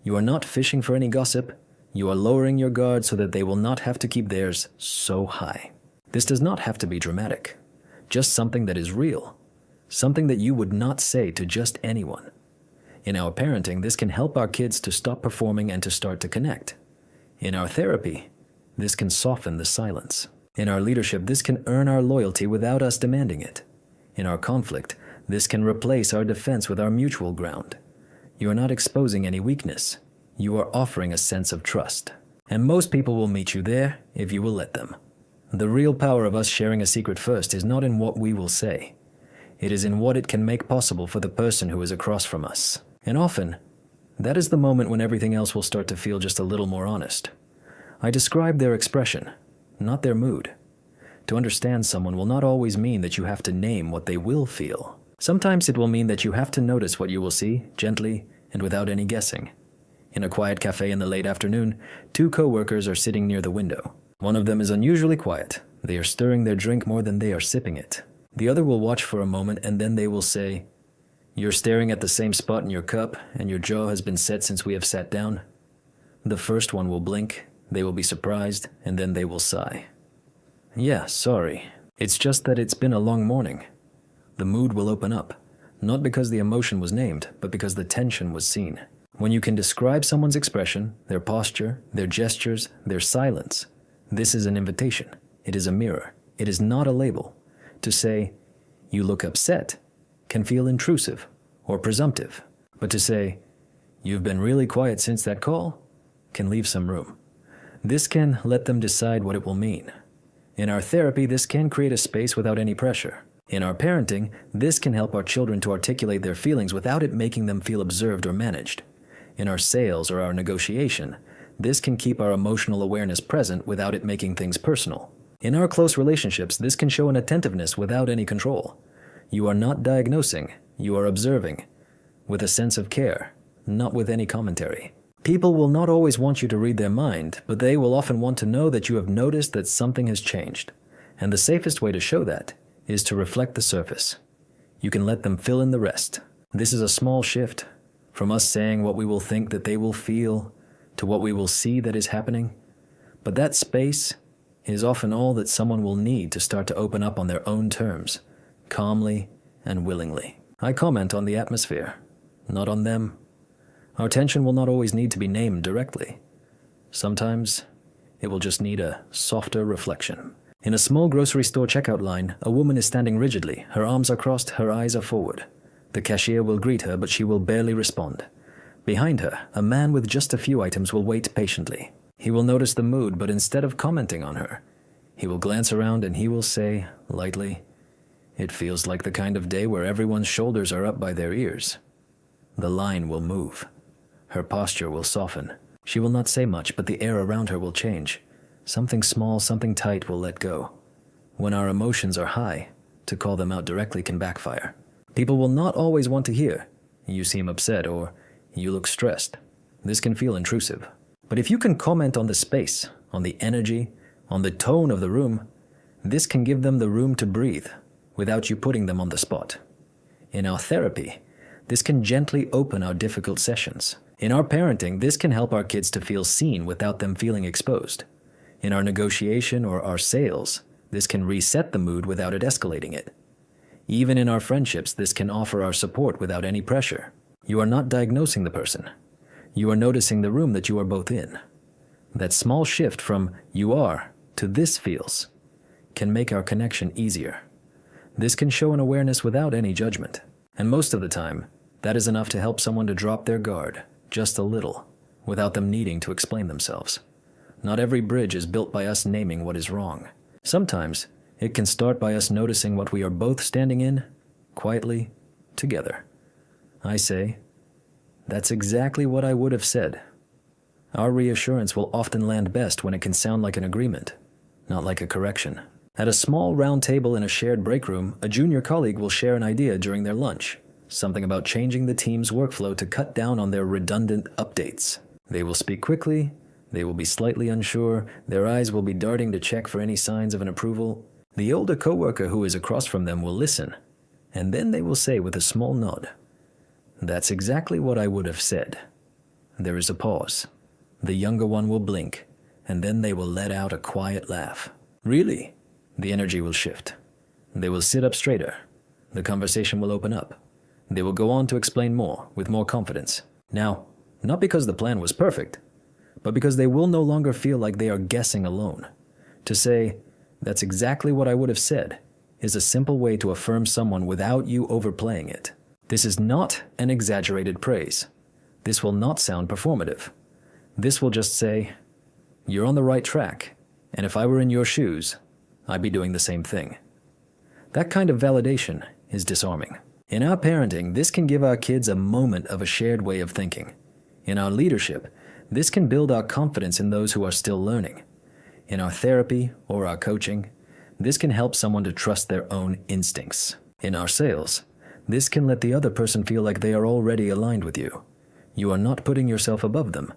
You are not fishing for any gossip. You are lowering your guard so that they will not have to keep theirs so high. This does not have to be dramatic, just something that is real, something that you would not say to just anyone. In our parenting, this can help our kids to stop performing and to start to connect. In our therapy, this can soften the silence. In our leadership, this can earn our loyalty without us demanding it. In our conflict, this can replace our defense with our mutual ground. You are not exposing any weakness. You are offering a sense of trust. And most people will meet you there if you will let them. The real power of us sharing a secret first is not in what we will say. It is in what it can make possible for the person who is across from us. And often, that is the moment when everything else will start to feel just a little more honest. I describe their expression, not their mood. To understand someone will not always mean that you have to name what they will feel. Sometimes it will mean that you have to notice what you will see, gently and without any guessing. In a quiet cafe in the late afternoon, 2 coworkers are sitting near the window. One of them is unusually quiet. They are stirring their drink more than they are sipping it. The other will watch for a moment and then they will say, "You're staring at the same spot in your cup and your jaw has been set since we have sat down." The first one will blink, they will be surprised, and then they will sigh. "Yeah, sorry. It's just that it's been a long morning." The mood will open up, not because the emotion was named, but because the tension was seen. When you can describe someone's expression, their posture, their gestures, their silence, this is an invitation. It is a mirror. It is not a label. To say, "You look upset," can feel intrusive or presumptive. But to say, "You've been really quiet since that call," can leave some room. This can let them decide what it will mean. In our therapy, this can create a space without any pressure. In our parenting, this can help our children to articulate their feelings without it making them feel observed or managed. In our sales or our negotiation, this can keep our emotional awareness present without it making things personal. In our close relationships, this can show an attentiveness without any control. You are not diagnosing, you are observing, with a sense of care, not with any commentary. People will not always want you to read their mind, but they will often want to know that you have noticed that something has changed. And the safest way to show that is to reflect the surface. You can let them fill in the rest. This is a small shift, from us saying what we will think that they will feel, to what we will see that is happening. But that space is often all that someone will need to start to open up on their own terms, calmly and willingly. I comment on the atmosphere, not on them. Our tension will not always need to be named directly. Sometimes it will just need a softer reflection. In a small grocery store checkout line, a woman is standing rigidly. Her arms are crossed, her eyes are forward. The cashier will greet her, but she will barely respond. Behind her, a man with just a few items will wait patiently. He will notice the mood, but instead of commenting on her, he will glance around and he will say, lightly, "It feels like the kind of day where everyone's shoulders are up by their ears." The line will move. Her posture will soften. She will not say much, but the air around her will change. Something small, something tight will let go. When our emotions are high, to call them out directly can backfire. People will not always want to hear, "You seem upset," or "You look stressed." This can feel intrusive. But if you can comment on the space, on the energy, on the tone of the room, this can give them the room to breathe without you putting them on the spot. In our therapy, this can gently open our difficult sessions. In our parenting, this can help our kids to feel seen without them feeling exposed. In our negotiation or our sales, this can reset the mood without it escalating it. Even in our friendships, this can offer our support without any pressure. You are not diagnosing the person. You are noticing the room that you are both in. That small shift from "you are" to "this feels" can make our connection easier. This can show an awareness without any judgment. And most of the time, that is enough to help someone to drop their guard just a little without them needing to explain themselves. Not every bridge is built by us naming what is wrong. Sometimes it can start by us noticing what we are both standing in, quietly, together. I say, "That's exactly what I would have said." Our reassurance will often land best when it can sound like an agreement, not like a correction. At a small round table in a shared break room, a junior colleague will share an idea during their lunch, something about changing the team's workflow to cut down on their redundant updates. They will speak quickly, they will be slightly unsure, their eyes will be darting to check for any signs of an approval. The older coworker who is across from them will listen, and then they will say with a small nod, "That's exactly what I would have said." There is a pause. The younger one will blink, and then they will let out a quiet laugh. "Really?" The energy will shift. They will sit up straighter. The conversation will open up. They will go on to explain more, with more confidence. Now, not because the plan was perfect, but because they will no longer feel like they are guessing alone. To say, "That's exactly what I would have said," is a simple way to affirm someone without you overplaying it. This is not an exaggerated praise. This will not sound performative. This will just say, "You're on the right track, and if I were in your shoes, I'd be doing the same thing." That kind of validation is disarming. In our parenting, this can give our kids a moment of a shared way of thinking. In our leadership, this can build our confidence in those who are still learning. In our therapy or our coaching, this can help someone to trust their own instincts. In our sales, this can let the other person feel like they are already aligned with you. You are not putting yourself above them.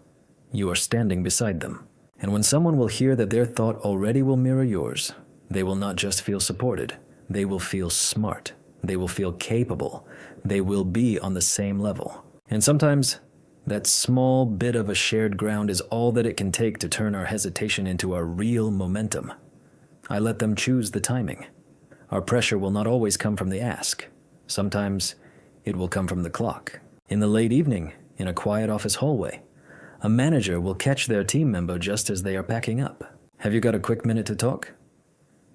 You are standing beside them. And when someone will hear that their thought already will mirror yours, they will not just feel supported, they will feel smart, they will feel capable, they will be on the same level. And sometimes, that small bit of a shared ground is all that it can take to turn our hesitation into a real momentum. I let them choose the timing. Our pressure will not always come from the ask. Sometimes, it will come from the clock. In the late evening, in a quiet office hallway, a manager will catch their team member just as they are packing up. "Have you got a quick minute to talk?"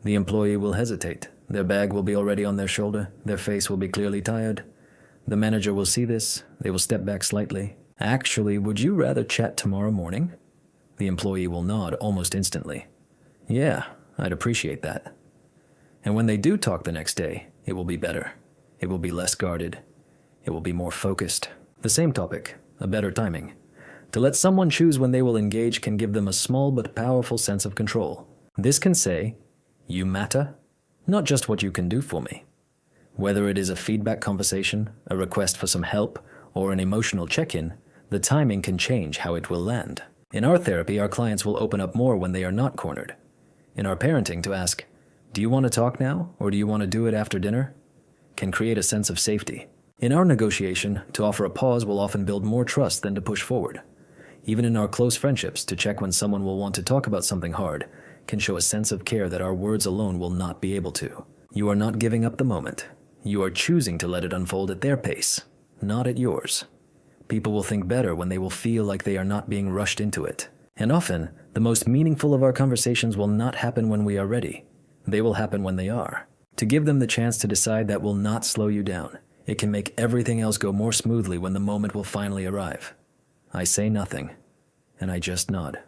The employee will hesitate. Their bag will be already on their shoulder. Their face will be clearly tired. The manager will see this. They will step back slightly. "Actually, would you rather chat tomorrow morning?" The employee will nod almost instantly. "Yeah, I'd appreciate that." And when they do talk the next day, it will be better. It will be less guarded. It will be more focused. The same topic, a better timing. To let someone choose when they will engage can give them a small but powerful sense of control. This can say, "You matter," not just what you can do for me. Whether it is a feedback conversation, a request for some help, or an emotional check-in, the timing can change how it will land. In our therapy, our clients will open up more when they are not cornered. In our parenting, to ask, "Do you want to talk now, or do you want to do it after dinner?" can create a sense of safety. In our negotiation, to offer a pause will often build more trust than to push forward. Even in our close friendships, to check when someone will want to talk about something hard can show a sense of care that our words alone will not be able to. You are not giving up the moment. You are choosing to let it unfold at their pace, not at yours. People will think better when they will feel like they are not being rushed into it. And often, the most meaningful of our conversations will not happen when we are ready. They will happen when they are. To give them the chance to decide, that will not slow you down. It can make everything else go more smoothly when the moment will finally arrive. I say nothing, and I just nod.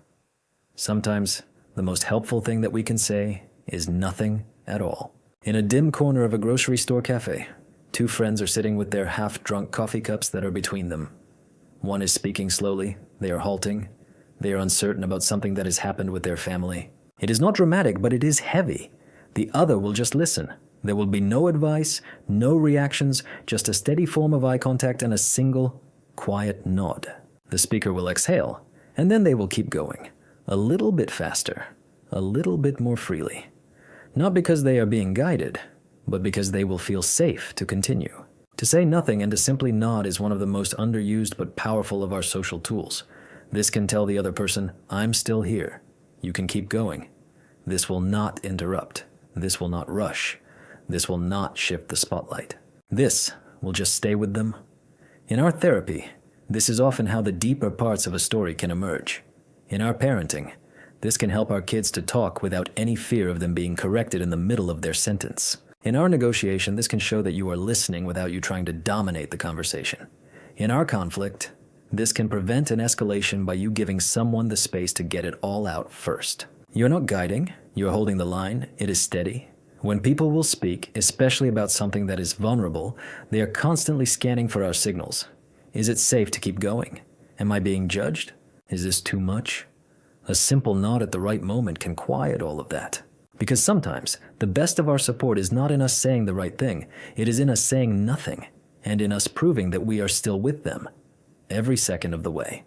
Sometimes, the most helpful thing that we can say is nothing at all. In a dim corner of a grocery store cafe, two friends are sitting with their half-drunk coffee cups that are between them. One is speaking slowly. They are halting. They are uncertain about something that has happened with their family. It is not dramatic, but it is heavy. The other will just listen, There will be no advice, no reactions, just a steady form of eye contact and a single, quiet nod. The speaker will exhale, and then they will keep going, a little bit faster, a little bit more freely. Not because they are being guided, but because they will feel safe to continue. To say nothing and to simply nod is one of the most underused but powerful of our social tools. This can tell the other person, I'm still here. You can keep going. This will not interrupt. This will not rush. This will not shift the spotlight. This will just stay with them. In our therapy, this is often how the deeper parts of a story can emerge. In our parenting, this can help our kids to talk without any fear of them being corrected in the middle of their sentence. In our negotiation, this can show that you are listening without you trying to dominate the conversation. In our conflict, this can prevent an escalation by you giving someone the space to get it all out first. You're not guiding, you're holding the line, it is steady. When people will speak, especially about something that is vulnerable, they are constantly scanning for our signals. Is it safe to keep going? Am I being judged? Is this too much? A simple nod at the right moment can quiet all of that. Because sometimes, the best of our support is not in us saying the right thing, it is in us saying nothing, and in us proving that we are still with them, every second of the way.